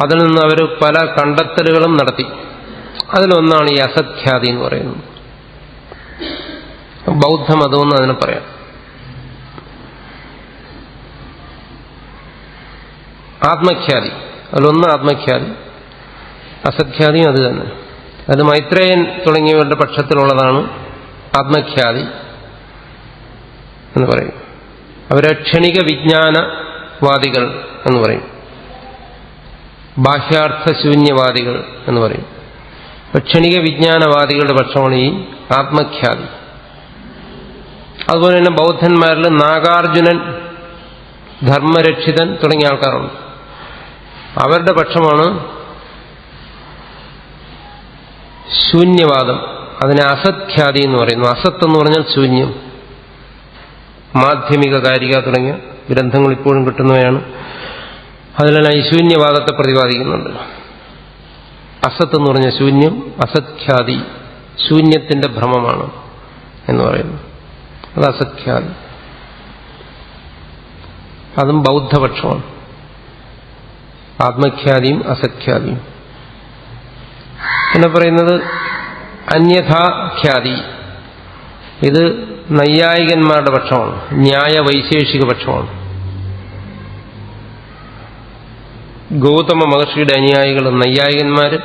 അതിൽ നിന്ന് അവർ പല കണ്ടെത്തലുകളും നടത്തി. അതിലൊന്നാണ് ഈ അസത്ഖ്യാതി എന്ന് പറയുന്നത്. ബൗദ്ധമതമെന്ന് അതിനെ പറയാം. ആത്മഖ്യാതി. അതിലൊന്ന് ആത്മഖ്യാതി, അസത്ഖ്യാതിയും അത് തന്നെ. അത് മൈത്രേയൻ തുടങ്ങിയവരുടെ പക്ഷത്തിലുള്ളതാണ് ആത്മഖ്യാതി എന്ന് പറയും. അവരെ ക്ഷണിക വിജ്ഞാനവാദികൾ എന്ന് പറയും, ബാഹ്യാർത്ഥശൂന്യവാദികൾ എന്ന് പറയും. ക്ഷണിക വിജ്ഞാനവാദികളുടെ പക്ഷമാണ് ഈ ആത്മഖ്യാതി. അതുപോലെ തന്നെ ബൗദ്ധന്മാരിൽ നാഗാർജുനൻ, ധർമ്മരക്ഷിതൻ തുടങ്ങിയ ആൾക്കാരുണ്ട്. അവരുടെ പക്ഷമാണ് ശൂന്യവാദം. അതിനെ അസത്ഖ്യാതി എന്ന് പറയുന്നു. അസത്ത് എന്ന് പറഞ്ഞാൽ ശൂന്യം. മാധ്യമിക കാരിക തുടങ്ങിയ ഗ്രന്ഥങ്ങൾ ഇപ്പോഴും കിട്ടുന്നവയാണ്. അതിലെല്ലാം ഈ ശൂന്യവാദത്തെ പ്രതിപാദിക്കുന്നുണ്ട്. അസത്ത് എന്ന് പറഞ്ഞ ശൂന്യം, അസത്ഖ്യാതി ശൂന്യത്തിന്റെ ഭ്രമമാണ് എന്ന് പറയുന്നു. അത് അസത്ഖ്യാതി. അതും ബൗദ്ധപക്ഷമാണ്. ആത്മഖ്യാതിയും അസത്ഖ്യാതിയും. പിന്നെ പറയുന്നത് അന്യഥാഖ്യാതി. ഇത് നൈയായികന്മാരുടെ പക്ഷമാണ്, ന്യായ വൈശേഷിക പക്ഷമാണ്. ഗൗതമ മഹർഷിയുടെ അനുയായികൾ നൈയായികന്മാര്,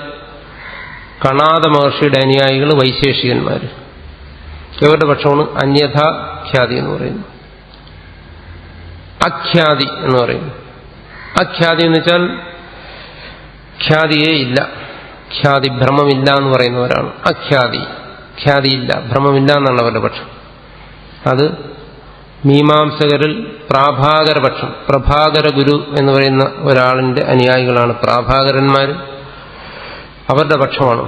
കണാദ മഹർഷിയുടെ അനുയായികൾ വൈശേഷികന്മാര്. ഇവരുടെ പക്ഷമാണ് അന്യഥാഖ്യാതി എന്ന് പറയുന്നു. അഖ്യാതി എന്ന് പറയുന്നു. അഖ്യാതി എന്ന് വെച്ചാൽ ഖ്യാതിയേ ഇല്ല, ഖ്യാതി ഭ്രമമില്ല എന്ന് പറയുന്നവരാണ് അഖ്യാതി. ഖ്യാതിയില്ല, ഭ്രമമില്ല എന്നാണ് അവരുടെ പക്ഷം. അത് മീമാംസകരിൽ പ്രാഭാകരപക്ഷം, പ്രഭാകര ഗുരു എന്ന് പറയുന്ന ഒരാളിന്റെ അനുയായികളാണ് പ്രാഭാകരന്മാർ. അവരുടെ പക്ഷമാണ്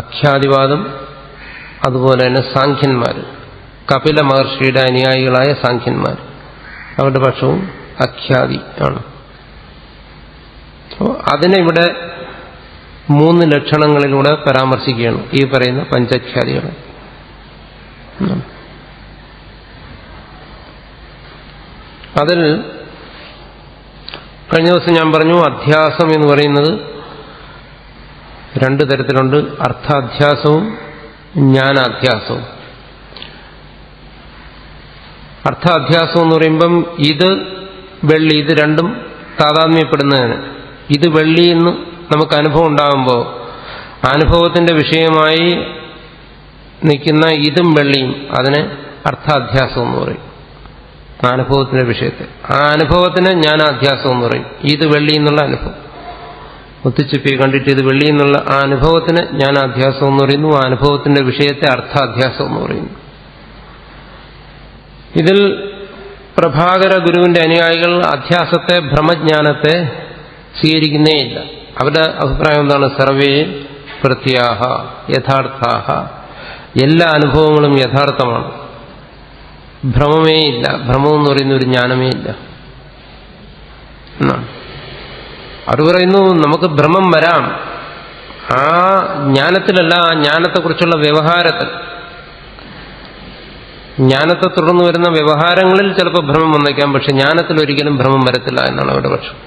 അഖ്യാതിവാദം. അതുപോലെ തന്നെ സാഖ്യന്മാർ, കപില മഹർഷിയുടെ അനുയായികളായ സാഖ്യന്മാർ, അവരുടെ പക്ഷവും അഖ്യാതി ആണ്. അതിനെ ഇവിടെ 3 ലക്ഷണങ്ങളിലൂടെ പരാമർശിക്കുകയാണ് ഈ പറയുന്ന പഞ്ചഖ്യാതികളെ. അതിൽ കഴിഞ്ഞ ദിവസം ഞാൻ പറഞ്ഞു, അധ്യാസം എന്ന് പറയുന്നത് 2 തരത്തിലുണ്ട്. അർത്ഥാധ്യാസവും ജ്ഞാനാധ്യാസവും. അർത്ഥാധ്യാസം എന്ന് പറയുമ്പം ഇത് വെള്ളി, ഇത് രണ്ടും താതാത്മ്യപ്പെടുന്നതിന്, ഇത് വെള്ളി എന്ന് നമുക്ക് അനുഭവം ഉണ്ടാകുമ്പോൾ അനുഭവത്തിന്റെ വിഷയമായി നിൽക്കുന്ന ഇതും വെള്ളിയും, അതിനെ അർത്ഥാധ്യാസം എന്ന് പറയും. അനുഭവത്തിന്റെ വിഷയത്തെ, ആ അനുഭവത്തിന് ജ്ഞാനാധ്യാസം എന്ന് പറയും. ഇത് വെള്ളി എന്നുള്ള അനുഭവം ഒത്തിച്ചുപ്പി കണ്ടിട്ട് ഇത് വെള്ളി എന്നുള്ള ആ അനുഭവത്തിന് ജ്ഞാനാധ്യാസം എന്ന് പറയുന്നു. ആ അനുഭവത്തിന്റെ വിഷയത്തെ അർത്ഥാധ്യാസം എന്ന് പറയുന്നു. ഇതിൽ പ്രഭാകര ഗുരുവിന്റെ അനുയായികൾ അധ്യാസത്തെ, ഭ്രമജ്ഞാനത്തെ സ്വീകരിക്കുന്നേയില്ല. അവരുടെ അഭിപ്രായം എന്താണ്? സർവേ പ്രത്യാഹ യഥാർത്ഥാഹ, എല്ലാ അനുഭവങ്ങളും യഥാർത്ഥമാണ്, ഭ്രമമേ ഇല്ല, ഭ്രമം എന്ന് പറയുന്ന ഒരു ജ്ഞാനമേ ഇല്ല എന്നാണ് അവർ പറയുന്നു. നമുക്ക് ഭ്രമം വരാം, ആ ജ്ഞാനത്തിലല്ല, ആ ജ്ഞാനത്തെക്കുറിച്ചുള്ള വ്യവഹാരത്തിൽ, ജ്ഞാനത്തെ തുടർന്ന് വരുന്ന വ്യവഹാരങ്ങളിൽ ചിലപ്പോൾ ഭ്രമം വന്നേക്കാം, പക്ഷെ ജ്ഞാനത്തിൽ ഒരിക്കലും ഭ്രമം വരത്തില്ല എന്നാണ് അവരുടെ പക്ഷം.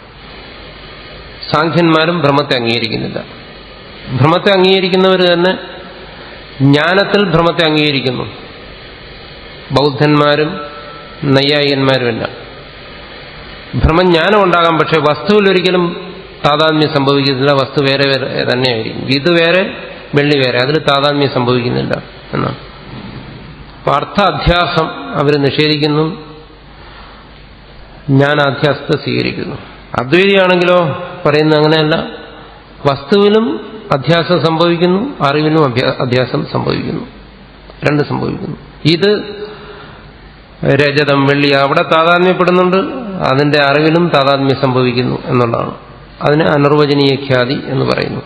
സാഖ്യന്മാരും ഭ്രമത്തെ അംഗീകരിക്കുന്നില്ല. ഭ്രമത്തെ അംഗീകരിക്കുന്നവർ തന്നെ ജ്ഞാനത്തിൽ ഭ്രമത്തെ അംഗീകരിക്കുന്നു. ബൗദ്ധന്മാരും നൈയായികന്മാരുമെല്ലാം. ഭ്രമജ്ഞാനം ഉണ്ടാകാം, പക്ഷെ വസ്തുവിൽ ഒരിക്കലും താതാത്മ്യം സംഭവിക്കുന്നില്ല. വസ്തു വേറെ വേറെ തന്നെയായിരിക്കും. ഇത് വേറെ, വെള്ളി വേറെ, അതിൽ താതാത്മ്യം സംഭവിക്കുന്നില്ല എന്നാണ്. അർത്ഥ അധ്യാസം അവർ നിഷേധിക്കുന്നു, ജ്ഞാനാധ്യാസത്തെ സ്വീകരിക്കുന്നു. അദ്വൈതിയാണെങ്കിലോ പറയുന്നത് അങ്ങനെയല്ല, വസ്തുവിലും അധ്യാസം സംഭവിക്കുന്നു, അറിവിനും അധ്യാസം സംഭവിക്കുന്നു, രണ്ടും സംഭവിക്കുന്നു. ഇത് രജതം, വെള്ളി, അവിടെ താതാത്മ്യപ്പെടുന്നുണ്ട്, അതിന്റെ അറിവിലും താതാത്മ്യം സംഭവിക്കുന്നു എന്നുള്ളതാണ്. അതിന് അനിർവചനീയ ഖ്യാതി എന്ന് പറയുന്നു.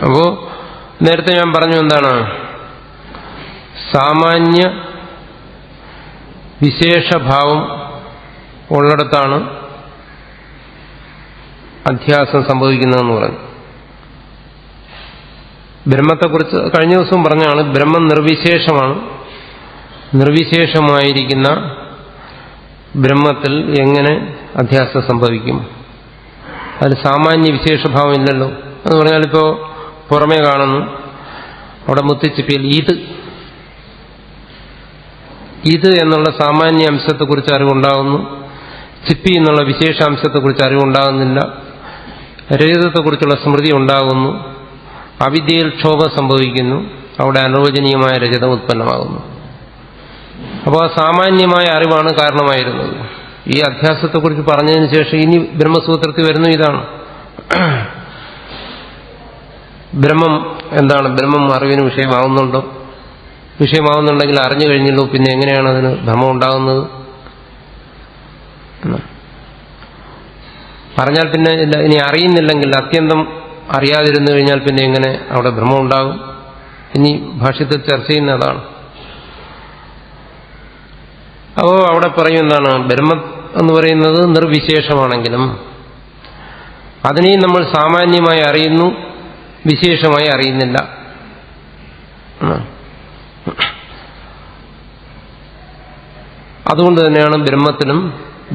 അപ്പോ നേരത്തെ ഞാൻ പറഞ്ഞു എന്താണ്? സാമാന്യ വിശേഷഭാവം ഉള്ളിടത്താണ് അധ്യാസം സംഭവിക്കുന്നതെന്ന് പറഞ്ഞു. ബ്രഹ്മത്തെക്കുറിച്ച് കഴിഞ്ഞ ദിവസം പറഞ്ഞാണ്, ബ്രഹ്മം നിർവിശേഷമാണ്. നിർവിശേഷമായിരിക്കുന്ന ബ്രഹ്മത്തിൽ എങ്ങനെ അധ്യാസം സംഭവിക്കും? അതിൽ സാമാന്യ വിശേഷഭാവം ഇല്ലല്ലോ എന്ന് പറഞ്ഞാൽ, ഇപ്പോൾ പുറമേ കാണുന്നു, അവിടെ മുത്തിച്ചിപ്പിയിൽ ഇത് എന്നുള്ള സാമാന്യ അംശത്തെക്കുറിച്ച് അറിവുണ്ടാകുന്നു, ചിപ്പി എന്നുള്ള വിശേഷാംശത്തെക്കുറിച്ച് അറിവുണ്ടാകുന്നില്ല, രജതത്തെക്കുറിച്ചുള്ള സ്മൃതി ഉണ്ടാകുന്നു, അവിദ്യയിൽ ക്ഷോഭം സംഭവിക്കുന്നു, അവിടെ അനിർവചനീയമായ രജതം ഉത്പന്നമാകുന്നു. അപ്പോൾ ആ സാമാന്യമായ അറിവാണ് കാരണമായിരുന്നത്. ഈ അധ്യാസത്തെക്കുറിച്ച് പറഞ്ഞതിന് ശേഷം ഇനി ബ്രഹ്മസൂത്രത്തിൽ വരുന്നു ഇതാണ്. ബ്രഹ്മം എന്താണ്? ബ്രഹ്മം അറിവിന് വിഷയമാവുന്നുണ്ടോ? വിഷയമാവുന്നുണ്ടെങ്കിൽ അറിഞ്ഞു കഴിഞ്ഞല്ലോ, പിന്നെ എങ്ങനെയാണ് അതിന് ഭ്രമം ഉണ്ടാകുന്നത്? അറിഞ്ഞാൽ പിന്നെ ഇനി അറിയുന്നില്ലെങ്കിൽ, അത്യന്തം അറിയാതിരുന്നു കഴിഞ്ഞാൽ പിന്നെ എങ്ങനെ അവിടെ ഭ്രമം ഉണ്ടാകും? ഇനി ഭാഷ്യത്തിൽ ചർച്ച ചെയ്യുന്ന അതാണ്. അപ്പോൾ അവിടെ പറയും എന്താണ്? ബ്രഹ്മം എന്ന് പറയുന്നത് നിർവിശേഷമാണെങ്കിലും അതിനെയും നമ്മൾ സാമാന്യമായി അറിയുന്നു, വിശേഷമായി അറിയുന്നില്ല. അതുകൊണ്ട് തന്നെയാണ് ബ്രഹ്മത്തിനും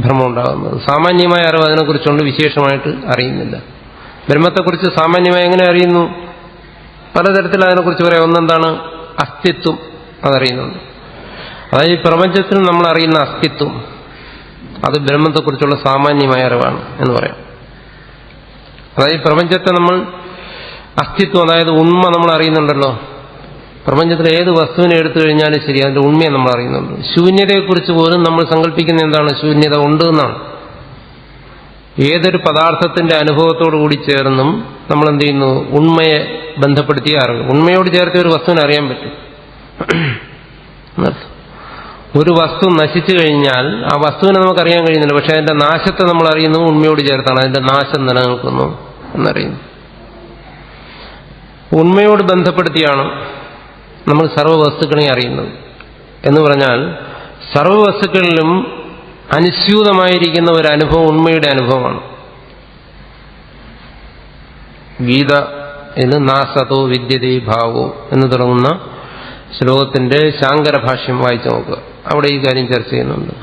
ഭ്രമം ഉണ്ടാകുന്നത്. സാമാന്യമായ അറിവ് അതിനെക്കുറിച്ചുകൊണ്ട്, വിശേഷമായിട്ട് അറിയുന്നില്ല. ബ്രഹ്മത്തെക്കുറിച്ച് സാമാന്യമായി എങ്ങനെ അറിയുന്നു? പലതരത്തിൽ അതിനെക്കുറിച്ച് പറയാം. ഒന്നെന്താണ്? അസ്തിത്വം, അതറിയുന്നുണ്ട്. അതായത് ഈ പ്രപഞ്ചത്തിൽ നമ്മൾ അറിയുന്ന അസ്തിത്വം, അത് ബ്രഹ്മത്തെക്കുറിച്ചുള്ള സാമാന്യമായ അറിവാണ് എന്ന് പറയാം. അതായത് പ്രപഞ്ചത്തെ നമ്മൾ അസ്തിത്വം, അതായത് ഉണ്മ നമ്മൾ അറിയുന്നുണ്ടല്ലോ. പ്രപഞ്ചത്തിലെ ഏത് വസ്തുവിനെ എടുത്തു കഴിഞ്ഞാലും ശരി, അതിന്റെ ഉണ്മയെ നമ്മൾ അറിയുന്നുണ്ട്. ശൂന്യതയെക്കുറിച്ച് പോലും നമ്മൾ സങ്കല്പിക്കുന്ന എന്താണ്? ശൂന്യത ഉണ്ട് എന്നാണ്. ഏതൊരു പദാർത്ഥത്തിന്റെ അനുഭവത്തോടു കൂടി ചേർന്നും നമ്മൾ എന്ത് ചെയ്യുന്നു? ഉണ്മയെ ബന്ധപ്പെടുത്തിയ അറിവ്. ഉണ്മയോട് ചേർത്ത് ഒരു വസ്തുവിനെ അറിയാൻ പറ്റും. ഒരു വസ്തു നശിച്ചു കഴിഞ്ഞാൽ ആ വസ്തുവിനെ നമുക്കറിയാൻ കഴിയുന്നില്ല, പക്ഷെ അതിന്റെ നാശത്തെ നമ്മൾ അറിയുന്നു ഉണ്മയോട് ചേർത്താണ്. അതിന്റെ നാശം നിലനിൽക്കുന്നു എന്നറിയുന്നു. ഉണ്മയോട് ബന്ധപ്പെടുത്തിയാണ് നമ്മൾ സർവ്വവസ്തുക്കളെയും അറിയുന്നത്. എന്ന് പറഞ്ഞാൽ സർവ്വവസ്തുക്കളിലും അനുസ്യൂതമായിരിക്കുന്ന ഒരു അനുഭവം ഉണ്മയുടെ അനുഭവമാണ്. ഗീതയിൽ നാസതോ വിദ്യതേ ഭാവോ എന്ന് തുടങ്ങുന്ന ശ്ലോകത്തിന്റെ ശാങ്കര ഭാഷ്യം വായിച്ചു നോക്കുക. അവിടെ ഈ കാര്യം ചർച്ച ചെയ്യുന്നുണ്ട്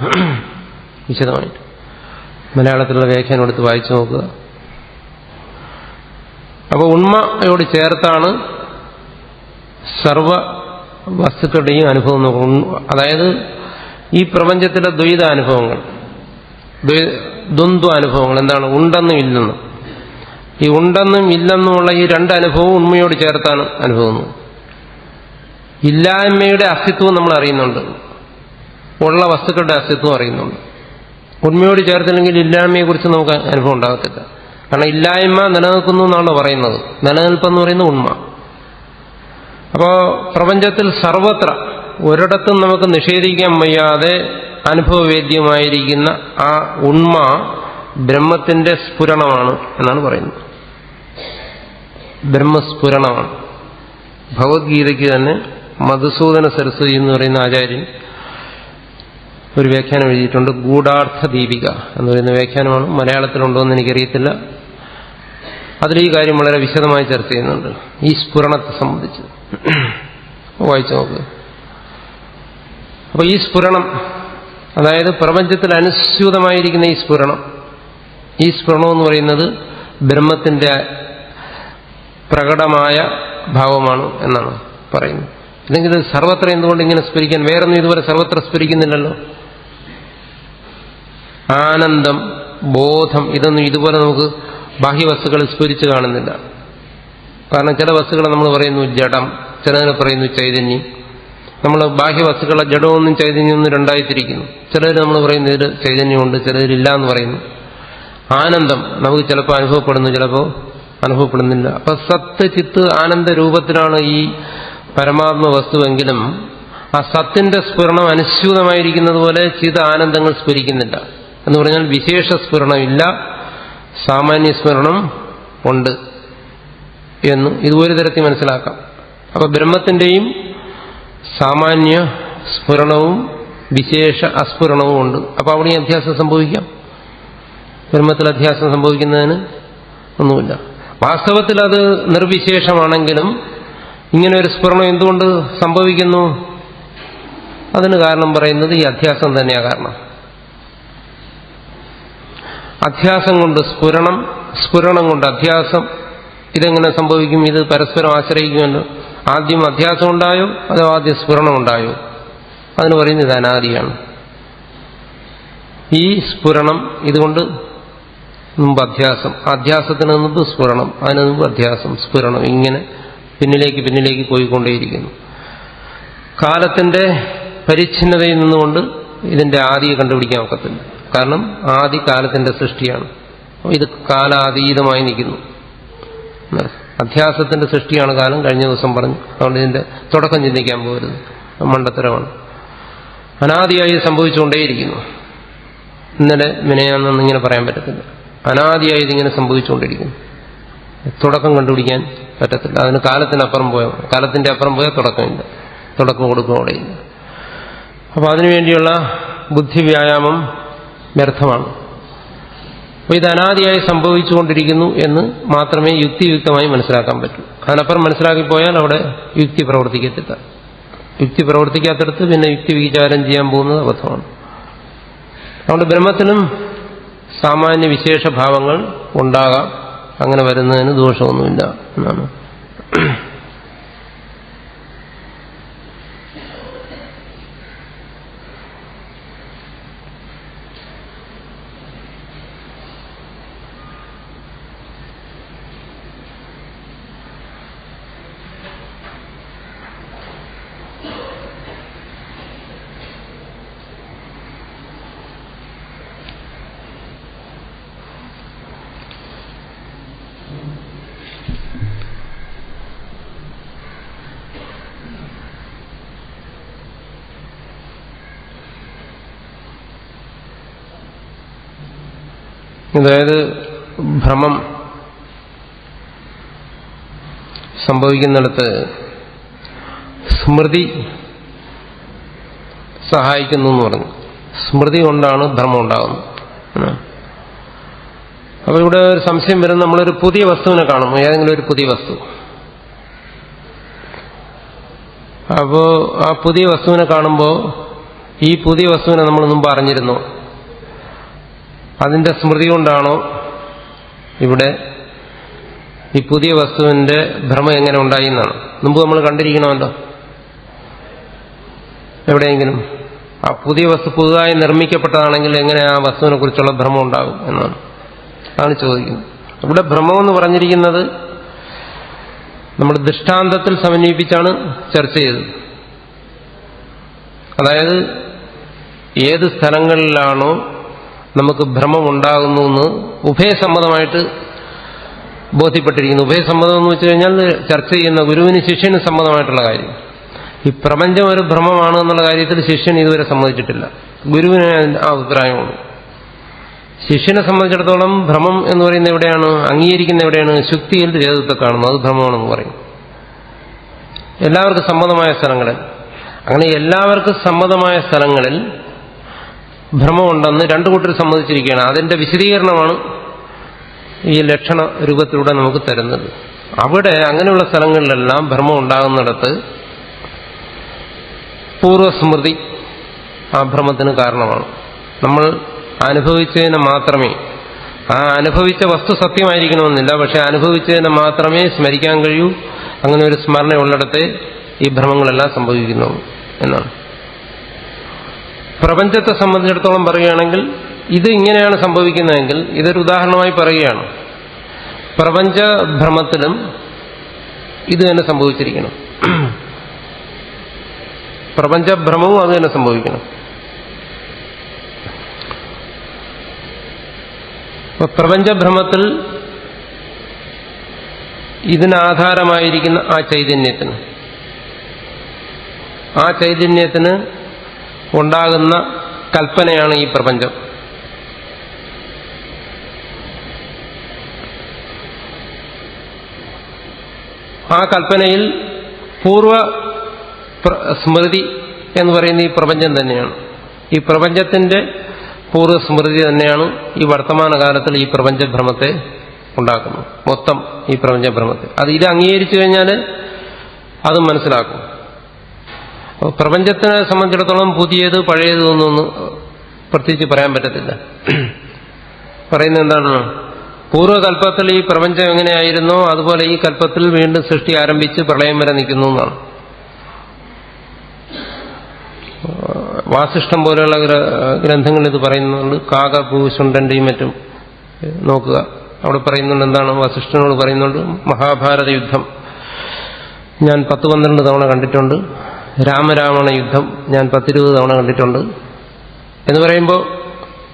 വിശദമായിട്ട്. മലയാളത്തിലുള്ള വ്യാഖ്യാനം എടുത്ത് വായിച്ചു നോക്കുക. അപ്പോൾ ഉണ്മയോട് ചേർത്താണ് സർവ വസ്തുക്കളുടെയും അനുഭവം നോക്കും. അതായത് ഈ പ്രപഞ്ചത്തിലെ ദ്വൈത അനുഭവങ്ങൾ, ദ്വന്ദ്വ അനുഭവങ്ങൾ, എന്താണ്? ഉണ്ടെന്നും ഇല്ലെന്നും. ഈ ഉണ്ടെന്നും ഇല്ലെന്നുമുള്ള ഈ രണ്ട് അനുഭവവും ഉണ്മയോട് ചേർത്താണ് അനുഭവം. ഇല്ലായ്മയുടെ അസ്തിത്വം നമ്മൾ അറിയുന്നുണ്ട്, ഉള്ള വസ്തുക്കളുടെ അസ്തിത്വം അറിയുന്നുണ്ട്. ഉണ്മയോട് ചേർത്തില്ലെങ്കിൽ ഇല്ലായ്മയെക്കുറിച്ച് നമുക്ക് അനുഭവം ഉണ്ടാകത്തില്ല. കാരണം ഇല്ലായ്മ നിലനിൽക്കുന്നു എന്നാണ് പറയുന്നത്. നിലനിൽപ്പെന്ന് പറയുന്നത് ഉണ്മ. അപ്പോൾ പ്രപഞ്ചത്തിൽ സർവത്ര ഒരിടത്തും നമുക്ക് നിഷേധിക്കാൻ വയ്യാതെ അനുഭവവേദ്യമായിരിക്കുന്ന ആ ഉണ്മ ബ്രഹ്മത്തിന്റെ സ്ഫുരണമാണ് എന്നാണ് പറയുന്നത്. ബ്രഹ്മസ്ഫുരണമാണ്. ഭഗവത്ഗീതയ്ക്ക് തന്നെ മധുസൂദന സരസ്വതി എന്ന് പറയുന്ന ആചാര്യൻ ഒരു വ്യാഖ്യാനം എഴുതിയിട്ടുണ്ട്. ഗൂഢാർത്ഥ ദീപിക എന്ന് പറയുന്ന വ്യാഖ്യാനമാണ്. മലയാളത്തിലുണ്ടോ എന്ന് എനിക്കറിയത്തില്ല. അതിൽ ഈ കാര്യം വളരെ വിശദമായി ചർച്ച ചെയ്യുന്നുണ്ട്, ഈ സ്ഫുരണത്തെ സംബന്ധിച്ച്. വായിച്ചു നോക്കുക. അപ്പൊ ഈ സ്ഫുരണം, അതായത് പ്രപഞ്ചത്തിൽ അനുസ്യൂതമായിരിക്കുന്ന ഈ സ്ഫുരണം എന്ന് പറയുന്നത് ബ്രഹ്മത്തിന്റെ പ്രകടമായ ഭാവമാണ് എന്നാണ് പറയുന്നത്. അല്ലെങ്കിൽ ഇത് സർവത്ര എന്തുകൊണ്ട് ഇങ്ങനെ സ്ഫുരിക്കാൻ? വേറൊന്നും ഇതുവരെ സർവത്ര സ്ഫുരിക്കുന്നില്ലല്ലോ. ആനന്ദം, ബോധം, ഇതൊന്നും ഇതുപോലെ നമുക്ക് ബാഹ്യവസ്തുക്കളിൽ സ്ഫുരിച്ച് കാണുന്നില്ല. കാരണം ചില വസ്തുക്കളെ നമ്മൾ പറയുന്നു ജഡം, ചിലതിനെ പറയുന്നു ചൈതന്യം. നമ്മൾ ബാഹ്യവസ്തുക്കളെ ജഡമൊന്നും ചൈതന്യമൊന്നും രണ്ടായി തിരിക്കുന്നു. ചിലതിൽ നമ്മൾ പറയുന്നു ഇതിൽ ചൈതന്യമുണ്ട്, ചിലതിലില്ല എന്ന് പറയുന്നു. ആനന്ദം നമുക്ക് ചിലപ്പോൾ അനുഭവപ്പെടുന്നു, ചിലപ്പോൾ അനുഭവപ്പെടുന്നില്ല. അപ്പൊ സത്ത്, ചിത്ത്, ആനന്ദ രൂപത്തിലാണ് ഈ പരമാത്മ വസ്തുവെങ്കിലും ആ സത്തിന്റെ സ്ഫുരണം അനുസ്യൂതമായിരിക്കുന്നത് പോലെ ചിത് ആനന്ദങ്ങൾ സ്ഫുരിക്കുന്നില്ല. എന്ന് പറഞ്ഞാൽ വിശേഷ സ്ഫുരണമില്ല, സാമാന്യ സ്ഫുരണം ഉണ്ട് എന്ന് ഇതുപോലെ തരത്തിൽ മനസ്സിലാക്കാം. അപ്പൊ ബ്രഹ്മത്തിന്റെയും സാമാന്യ സ്ഫുരണവും വിശേഷ അസ്ഫുരണവും ഉണ്ട്. അപ്പൊ അവിടെ അധ്യാസം സംഭവിക്കാം. ബ്രഹ്മത്തിൽ അധ്യാസം സംഭവിക്കുന്നതിന് ഒന്നുമില്ല. വാസ്തവത്തിൽ അത് നിർവിശേഷമാണെങ്കിലും ഇങ്ങനെ ഒരു സ്ഫുരണം എന്തുകൊണ്ട് സംഭവിക്കുന്നു? അതിന് കാരണം പറയുന്നത് ഈ അധ്യാസം തന്നെയാണ് കാരണം. അധ്യാസം കൊണ്ട് സ്ഫുരണം, സ്ഫുരണം കൊണ്ട് അധ്യാസം, ഇതെങ്ങനെ സംഭവിക്കും? ഇത് പരസ്പരം ആശ്രയിക്കുമല്ലോ. ആദ്യം അധ്യാസം ഉണ്ടായോ അതോ ആദ്യം സ്ഫുരണം ഉണ്ടായോ? അതിന് പറയുന്നത് ഇത് അനാദിയാണ്. ഈ സ്ഫുരണം ഇതുകൊണ്ട് മുമ്പ് അധ്യാസത്തിന് മുമ്പ് സ്ഫുരണം, അതിന് മുമ്പ് അധ്യാസം, സ്ഫുരണം, ഇങ്ങനെ പിന്നിലേക്ക് പോയിക്കൊണ്ടേയിരിക്കുന്നു. കാലത്തിന്റെ പരിച്ഛിന്നതയിൽ നിന്നുകൊണ്ട് ഇതിന്റെ ആദിയെ കണ്ടുപിടിക്കാൻ ഒക്കത്തില്ല. കാരണം ആദി കാലത്തിന്റെ സൃഷ്ടിയാണ്. ഇത് കാലാതീതമായി നിൽക്കുന്നു. അധ്യാസത്തിന്റെ സൃഷ്ടിയാണ് കാലം, കഴിഞ്ഞ ദിവസം പറഞ്ഞു. അതുകൊണ്ട് ഇതിന്റെ തുടക്കം ചിന്തിക്കാൻ പോകരുത്, മണ്ടത്തരമാണ്. അനാദിയായി സംഭവിച്ചുകൊണ്ടേയിരിക്കുന്നു. ഇന്നലെ മിനയാന്നിങ്ങനെ പറയാൻ പറ്റത്തില്ല. അനാദിയായി ഇതിങ്ങനെ സംഭവിച്ചുകൊണ്ടിരിക്കുന്നു. തുടക്കം കണ്ടുപിടിക്കാൻ പറ്റത്തില്ല. അതിന് കാലത്തിന്റെ അപ്പുറം പോയാൽ തുടക്കമില്ല, തുടക്കം കൊടുക്കുകയില്ല. അപ്പൊ അതിനുവേണ്ടിയുള്ള ബുദ്ധിവ്യായാമം വ്യർത്ഥമാണ്. അപ്പോൾ ഇത് അനാദിയായി സംഭവിച്ചുകൊണ്ടിരിക്കുന്നു എന്ന് മാത്രമേ യുക്തിയുക്തമായി മനസ്സിലാക്കാൻ പറ്റൂ. അതിനപ്പുറം മനസ്സിലാക്കിപ്പോയാൽ അവിടെ യുക്തി പ്രവർത്തിക്കത്തില്ല. യുക്തി പ്രവർത്തിക്കാത്തടത്ത് പിന്നെ യുക്തി വിചാരം ചെയ്യാൻ പോകുന്നത് അബദ്ധമാണ്. അതുകൊണ്ട് ബ്രഹ്മത്തിനും സാമാന്യ വിശേഷ ഭാവങ്ങൾ ഉണ്ടാകാം. അങ്ങനെ വരുന്നതിന് ദോഷമൊന്നുമില്ല എന്നാണ്. അതായത് ഭ്രമം സംഭവിക്കുന്നിടത്ത് സ്മൃതി സഹായിക്കുന്നു എന്ന് പറഞ്ഞു. സ്മൃതി കൊണ്ടാണ് ഭ്രമം ഉണ്ടാകുന്നത്. അപ്പോൾ ഇവിടെ ഒരു സംശയം വരും. നമ്മളൊരു പുതിയ വസ്തുവിനെ കാണും, ഏതെങ്കിലും ഒരു പുതിയ വസ്തു. അപ്പോൾ ആ പുതിയ വസ്തുവിനെ കാണുമ്പോൾ ഈ പുതിയ വസ്തുവിനെ നമ്മൾ മുമ്പ് അറിഞ്ഞിരുന്നോ? അതിന്റെ സ്മൃതി കൊണ്ടാണോ ഇവിടെ ഈ പുതിയ വസ്തുവിന്റെ ഭ്രമം എങ്ങനെ ഉണ്ടായി എന്നാണ്? മുമ്പ് നമ്മൾ കണ്ടിരിക്കണമല്ലോ എവിടെയെങ്കിലും. ആ പുതിയ വസ്തു പുതുതായി നിർമ്മിക്കപ്പെട്ടതാണെങ്കിൽ എങ്ങനെ ആ വസ്തുവിനെ കുറിച്ചുള്ള ഭ്രമം ഉണ്ടാകും എന്നാണ് ചോദിക്കുന്നത്. ഇവിടെ ഭ്രമമെന്ന് പറഞ്ഞിരിക്കുന്നത് നമ്മൾ ദൃഷ്ടാന്തത്തിൽ സമന്വയിപ്പിച്ചാണ് ചർച്ച ചെയ്തത്. അതായത് ഏത് സ്ഥലങ്ങളിലാണോ നമുക്ക് ഭ്രമം ഉണ്ടാകുന്നു എന്ന് ഉഭയസമ്മതമായിട്ട് ബോധ്യപ്പെട്ടിരിക്കുന്നു. ഉഭയസമ്മതം എന്ന് വെച്ച് കഴിഞ്ഞാൽ ചർച്ച ചെയ്യുന്ന ഗുരുവിന് ശിഷ്യന് സമ്മതമായിട്ടുള്ള കാര്യം. ഈ പ്രപഞ്ചം ഒരു ഭ്രമമാണ് എന്നുള്ള കാര്യത്തിൽ ശിഷ്യൻ ഇതുവരെ സമ്മതിച്ചിട്ടില്ല. ഗുരുവിന് ആ അഭിപ്രായമുള്ളൂ. ശിഷ്യനെ സംബന്ധിച്ചിടത്തോളം ഭ്രമം എന്ന് പറയുന്നത് എവിടെയാണ് അംഗീകരിക്കുന്ന? എവിടെയാണ്? ശുക്തിയിൽ രേതത്തെ കാണുന്നു, അത് ഭ്രമമാണെന്ന് പറയും. എല്ലാവർക്കും സമ്മതമായ സ്ഥലങ്ങളിൽ, അങ്ങനെ എല്ലാവർക്കും സമ്മതമായ സ്ഥലങ്ങളിൽ ഭ്രമമുണ്ടെന്ന് രണ്ടു കൂട്ടർ സമ്മതിച്ചിരിക്കുകയാണ്. അതിന്റെ വിശദീകരണമാണ് ഈ ലക്ഷണ രൂപത്തിലൂടെ നമുക്ക് തരുന്നത്. അവിടെ അങ്ങനെയുള്ള സ്ഥലങ്ങളിലെല്ലാം ഭ്രമം ഉണ്ടാകുന്നിടത്ത് പൂർവസ്മൃതി ആ ഭ്രമത്തിന് കാരണമാണ്. നമ്മൾ അനുഭവിച്ചതിനെ മാത്രമേ, ആ അനുഭവിച്ച വസ്തു സത്യമായിരിക്കണമെന്നില്ല, പക്ഷെ അനുഭവിച്ചതിനെ മാത്രമേ സ്മരിക്കാൻ കഴിയൂ. അങ്ങനെ ഒരു സ്മരണ ഉള്ളിടത്തെ ഈ ഭ്രമങ്ങളെല്ലാം സംഭവിക്കുന്നു എന്നാണ്. പ്രപഞ്ചത്തെ സംബന്ധിച്ചിടത്തോളം പറയുകയാണെങ്കിൽ ഇത് ഇങ്ങനെയാണ് സംഭവിക്കുന്നതെങ്കിൽ ഇതൊരു ഉദാഹരണമായി പറയുകയാണ്. പ്രപഞ്ചഭ്രമത്തിലും ഇത് തന്നെ സംഭവിച്ചിരിക്കണം. പ്രപഞ്ചഭ്രമവും അത് തന്നെ സംഭവിക്കണം. പ്രപഞ്ചഭ്രമത്തിൽ ഇതിനാധാരമായിരിക്കുന്ന ആ ചൈതന്യത്തിന് ഉണ്ടാകുന്ന കൽപ്പനയാണ് ഈ പ്രപഞ്ചം. ആ കൽപ്പനയിൽ പൂർവ സ്മൃതി എന്ന് പറയുന്ന ഈ പ്രപഞ്ചം തന്നെയാണ്. ഈ പ്രപഞ്ചത്തിന്റെ പൂർവ്വസ്മൃതി തന്നെയാണ് ഈ വർത്തമാനകാലത്തിൽ ഈ പ്രപഞ്ചഭ്രമത്തെ ഉണ്ടാക്കുന്നത്. മൊത്തം ഈ പ്രപഞ്ചഭ്രമത്തെ ഇത് അംഗീകരിച്ചു കഴിഞ്ഞാൽ അതും മനസ്സിലാക്കും. പ്രപഞ്ചത്തിനെ സംബന്ധിച്ചിടത്തോളം പുതിയത് പഴയതൊന്നും പ്രത്യേകിച്ച് പറയാൻ പറ്റത്തില്ല. പറയുന്നത് എന്താണ്? പൂർവ്വകൽപ്പത്തിൽ ഈ പ്രപഞ്ചം എങ്ങനെയായിരുന്നോ അതുപോലെ ഈ കൽപ്പത്തിൽ വീണ്ടും സൃഷ്ടി ആരംഭിച്ച് പ്രളയം വരെ നിൽക്കുന്നു എന്നാണ്. വാസിഷ്ഠം പോലെയുള്ള ഗ്രന്ഥങ്ങൾ ഇത് പറയുന്നുണ്ട്. കാകഭൂഷുണ്ടന്റെയും മറ്റും നോക്കുക, അവിടെ പറയുന്നുണ്ട്. എന്താണ് വാസിഷ്ഠനോട് പറയുന്നുണ്ട്? മഹാഭാരത യുദ്ധം ഞാൻ 10-12 തവണ കണ്ടിട്ടുണ്ട്, രാമരാവണ യുദ്ധം ഞാൻ 10-20 തവണ കണ്ടിട്ടുണ്ട് എന്ന് പറയുമ്പോൾ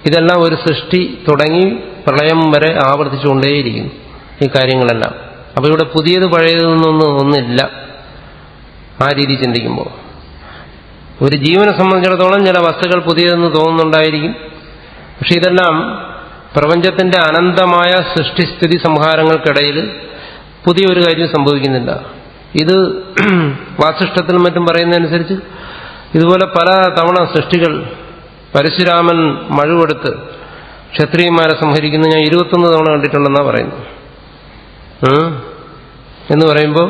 ഇതെല്ലാം ഒരു സൃഷ്ടി തുടങ്ങി പ്രളയം വരെ ആവർത്തിച്ചുകൊണ്ടേയിരിക്കുന്നു ഈ കാര്യങ്ങളെല്ലാം. അപ്പോൾ ഇവിടെ പുതിയത് ഒന്നില്ല. ആ രീതി ചിന്തിക്കുമ്പോൾ ഒരു ജീവനെ സംബന്ധിച്ചിടത്തോളം ചില വസ്തുക്കൾ പുതിയതെന്ന് തോന്നുന്നുണ്ടായിരിക്കും. പക്ഷെ ഇതെല്ലാം പ്രപഞ്ചത്തിന്റെ അനന്തമായ സൃഷ്ടിസ്ഥിതി സംഹാരങ്ങൾക്കിടയിൽ പുതിയൊരു കാര്യം സംഭവിക്കുന്നില്ല. ഇത് വാസിഷ്ഠത്തിലും മറ്റും പറയുന്നതനുസരിച്ച് ഇതുപോലെ പല തവണ സൃഷ്ടികൾ, പരശുരാമൻ മഴുവെടുത്ത് ക്ഷത്രിയന്മാരെ സംഹരിക്കുന്നത് ഞാൻ 21 തവണ കണ്ടിട്ടുണ്ടെന്നാണ് പറയുന്നത്. എന്ന് പറയുമ്പോൾ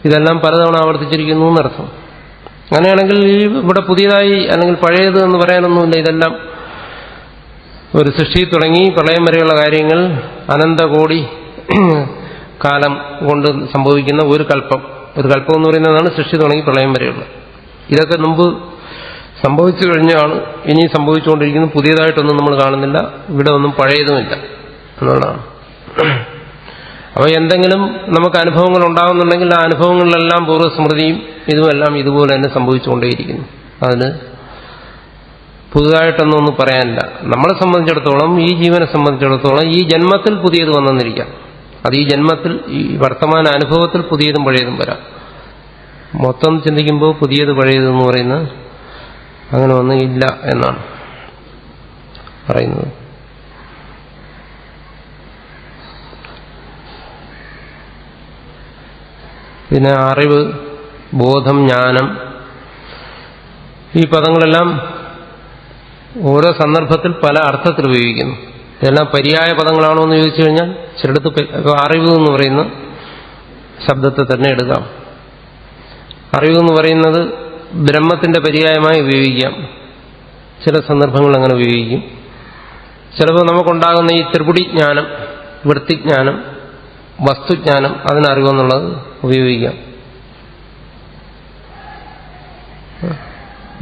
ഇതെല്ലാം പലതവണ ആവർത്തിച്ചിരിക്കുന്നു എന്നർത്ഥം. അങ്ങനെയാണെങ്കിൽ ഇവിടെ പുതിയതായി അല്ലെങ്കിൽ പഴയത് എന്ന് പറയാനൊന്നുമില്ല. ഇതെല്ലാം ഒരു സൃഷ്ടി തുടങ്ങി പ്രളയം വരെയുള്ള കാര്യങ്ങൾ അനന്തകോടി കാലം കൊണ്ട് സംഭവിക്കുന്ന ഒരു കൽപ്പം എന്ന് പറയുന്നതാണ് സൃഷ്ടി തുടങ്ങി പ്രളയം വരെയുള്ള. ഇതൊക്കെ മുമ്പ് സംഭവിച്ചു കഴിഞ്ഞാണ്, ഇനി സംഭവിച്ചുകൊണ്ടിരിക്കുന്നു. പുതിയതായിട്ടൊന്നും നമ്മൾ കാണുന്നില്ല, ഇവിടെ ഒന്നും പഴയതുമില്ല എന്നുള്ളതാണ്. അപ്പോൾ എന്തെങ്കിലും നമുക്ക് അനുഭവങ്ങൾ ഉണ്ടാകുന്നുണ്ടെങ്കിൽ ആ അനുഭവങ്ങളിലെല്ലാം പൂർവ്വസ്മൃതിയും ഇതുമെല്ലാം ഇതുപോലെ തന്നെ സംഭവിച്ചുകൊണ്ടേയിരിക്കുന്നു. അതിന് പുതുതായിട്ടൊന്നും പറയാനില്ല. നമ്മളെ സംബന്ധിച്ചിടത്തോളം, ഈ ജീവനെ സംബന്ധിച്ചിടത്തോളം ഈ ജന്മത്തിൽ പുതിയത് വന്നെന്നിരിക്കാം. അത് ഈ ജന്മത്തിൽ, ഈ വർത്തമാന അനുഭവത്തിൽ പുതിയതും പഴയതും വരാം. മൊത്തം ചിന്തിക്കുമ്പോൾ പുതിയത് പഴയതെന്ന് പറയുന്നത് അങ്ങനെ ഒന്നും ഇല്ല എന്നാണ് പറയുന്നത്. പിന്നെ അറിവ്, ബോധം, ജ്ഞാനം, ഈ പദങ്ങളെല്ലാം ഓരോ സന്ദർഭത്തിൽ പല അർത്ഥത്തിൽ ഉപയോഗിക്കുന്നു. ഇതെല്ലാം പര്യായ പദങ്ങളാണോ എന്ന് ചോദിച്ചു കഴിഞ്ഞാൽ ചിലടത്ത് അറിവ് എന്ന് പറയുന്ന ശബ്ദത്തെ തന്നെ എടുക്കാം. അറിവ് എന്ന് പറയുന്നത് ബ്രഹ്മത്തിന്റെ പര്യായമായി ഉപയോഗിക്കാം. ചില സന്ദർഭങ്ങൾ അങ്ങനെ ഉപയോഗിക്കും. ചിലപ്പോൾ നമുക്കുണ്ടാകുന്ന ഈ ത്രിപുടി ജ്ഞാനം, വൃത്തിജ്ഞാനം, വസ്തുജ്ഞാനം, അതിനറിവെന്നുള്ളത് ഉപയോഗിക്കാം.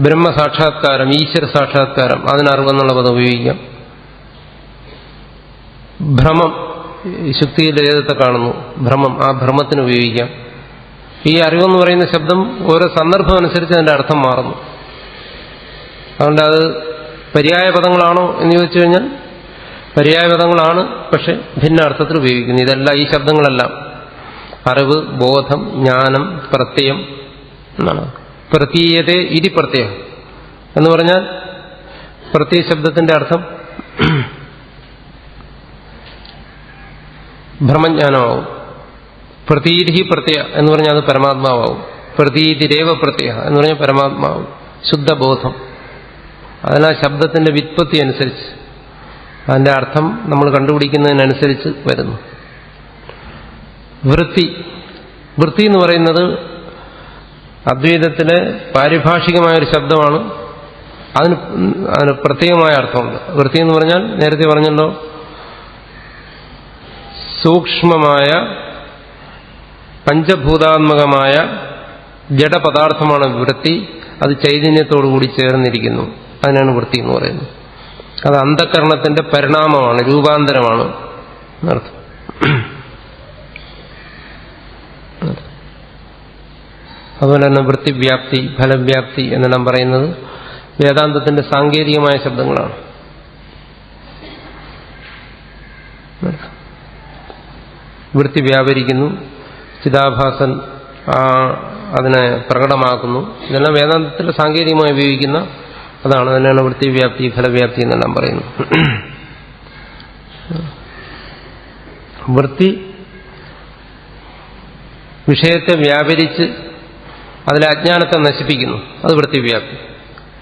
ബ്രഹ്മസാക്ഷാത്കാരം, ഈശ്വര സാക്ഷാത്കാരം, അതിനറിവെന്നുള്ള പദം ഉപയോഗിക്കാം. ഭ്രമം, ശുദ്ധിയിൽ ഏതത്തെ കാണുന്നു, ഭ്രമം, ആ ഭ്രമത്തിന് ഉപയോഗിക്കാം. ഈ അറിവെന്ന് പറയുന്ന ശബ്ദം ഓരോ സന്ദർഭം അനുസരിച്ച് അതിന്റെ അർത്ഥം മാറുന്നു. അതുകൊണ്ട് അത് പര്യായ പദങ്ങളാണോ എന്ന് ചോദിച്ചു കഴിഞ്ഞാൽ പര്യായ പദങ്ങളാണ്, പക്ഷെ ഭിന്ന അർത്ഥത്തിൽ ഉപയോഗിക്കുന്നു. ഇതെല്ലാം, ഈ ശബ്ദങ്ങളെല്ലാം അറിവ്, ബോധം, ജ്ഞാനം, പ്രത്യയം എന്നാണ്. പ്രതീയതേ ഇതി പ്രത്യയം എന്ന് പറഞ്ഞാൽ പ്രത്യയ ശബ്ദത്തിന്റെ അർത്ഥം ബ്രഹ്മജ്ഞാനമാവും. പ്രതീതി പ്രത്യയ എന്ന് പറഞ്ഞാൽ അത് പരമാത്മാവും. പ്രതീതിരേവ പ്രത്യയ എന്ന് പറഞ്ഞാൽ പരമാത്മാവും, ശുദ്ധബോധം. അതിനാ ശബ്ദത്തിന്റെ വ്യുത്പത്തി അനുസരിച്ച് അതിന്റെ അർത്ഥം നമ്മൾ കണ്ടുപിടിക്കുന്നതിനനുസരിച്ച് വരുന്നു. വൃത്തി എന്ന് പറയുന്നത് അദ്വൈതത്തിലെ പാരിഭാഷികമായൊരു ശബ്ദമാണ്. അതിന് പ്രത്യേകമായ അർത്ഥമുണ്ട്. വൃത്തി എന്ന് പറഞ്ഞാൽ നേരത്തെ പറഞ്ഞല്ലോ, സൂക്ഷ്മമായ പഞ്ചഭൂതാത്മകമായ ജഡപദാർത്ഥമാണ് വൃത്തി. അത് ചൈതന്യത്തോടുകൂടി ചേർന്നിരിക്കുന്നു. അതിനാണ് വൃത്തി എന്ന് പറയുന്നത്. അത് അന്ധകരണത്തിന്റെ പരിണാമമാണ്, രൂപാന്തരമാണ് എന്നർത്ഥം. അതുപോലെ തന്നെ വൃത്തിവ്യാപ്തി, ഫലവ്യാപ്തി എന്നെല്ലാം പറയുന്നത് വേദാന്തത്തിന്റെ സാങ്കേതികമായ ശബ്ദങ്ങളാണ്. വൃത്തി വ്യാപരിക്കുന്നു, ചിദാഭാസൻ അതിനെ പ്രകടമാക്കുന്നു. ഇതെല്ലാം വേദാന്തത്തിൽ സാങ്കേതികമായി ഉപയോഗിക്കുന്ന അതാണ്. അതിനാണ് വൃത്തിവ്യാപ്തി, ഫലവ്യാപ്തി എന്നെല്ലാം പറയുന്നത്. വൃത്തി വിഷയത്തെ വ്യാപരിച്ച് അതിലെ അജ്ഞാനത്തെ നശിപ്പിക്കുന്നു, അത് വൃത്തിവ്യാപ്തി.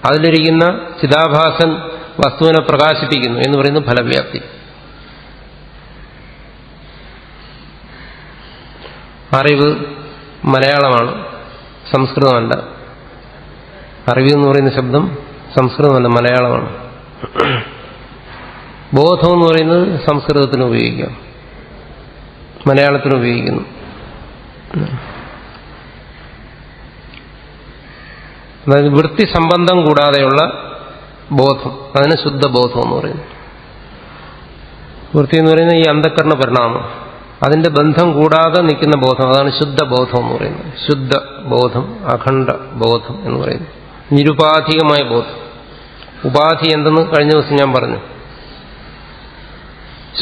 അതിലിരിക്കുന്ന ചിദാഭാസൻ വസ്തുവിനെ പ്രകാശിപ്പിക്കുന്നു എന്ന് പറയുന്നത് ഫലവ്യാപ്തി. അറിവ് മലയാളമാണ്, സംസ്കൃതമല്ല. അറിവ് എന്ന് പറയുന്ന ശബ്ദം സംസ്കൃതമല്ല, മലയാളമാണ്. ബോധം എന്ന് പറയുന്നത് സംസ്കൃതത്തിന് ഉപയോഗിക്കാം. മലയാളത്തിൽ ഉപയോഗിക്കുന്നു. അതായത് വൃത്തി സംബന്ധം കൂടാതെയുള്ള ബോധം, അതിന് ശുദ്ധബോധം എന്ന് പറയുന്നു. വൃത്തി എന്ന് പറയുന്നത് ഈ അന്ധക്കരണ പരിണാമം, അതിന്റെ ബന്ധം കൂടാതെ നിൽക്കുന്ന ബോധം, അതാണ് ശുദ്ധബോധം എന്ന് പറയുന്നത്. ശുദ്ധബോധം, അഖണ്ഡ ബോധം എന്ന് പറയുന്നു. നിരുപാധികമായ ബോധം. ഉപാധി എന്തെന്ന് കഴിഞ്ഞ ദിവസം ഞാൻ പറഞ്ഞു.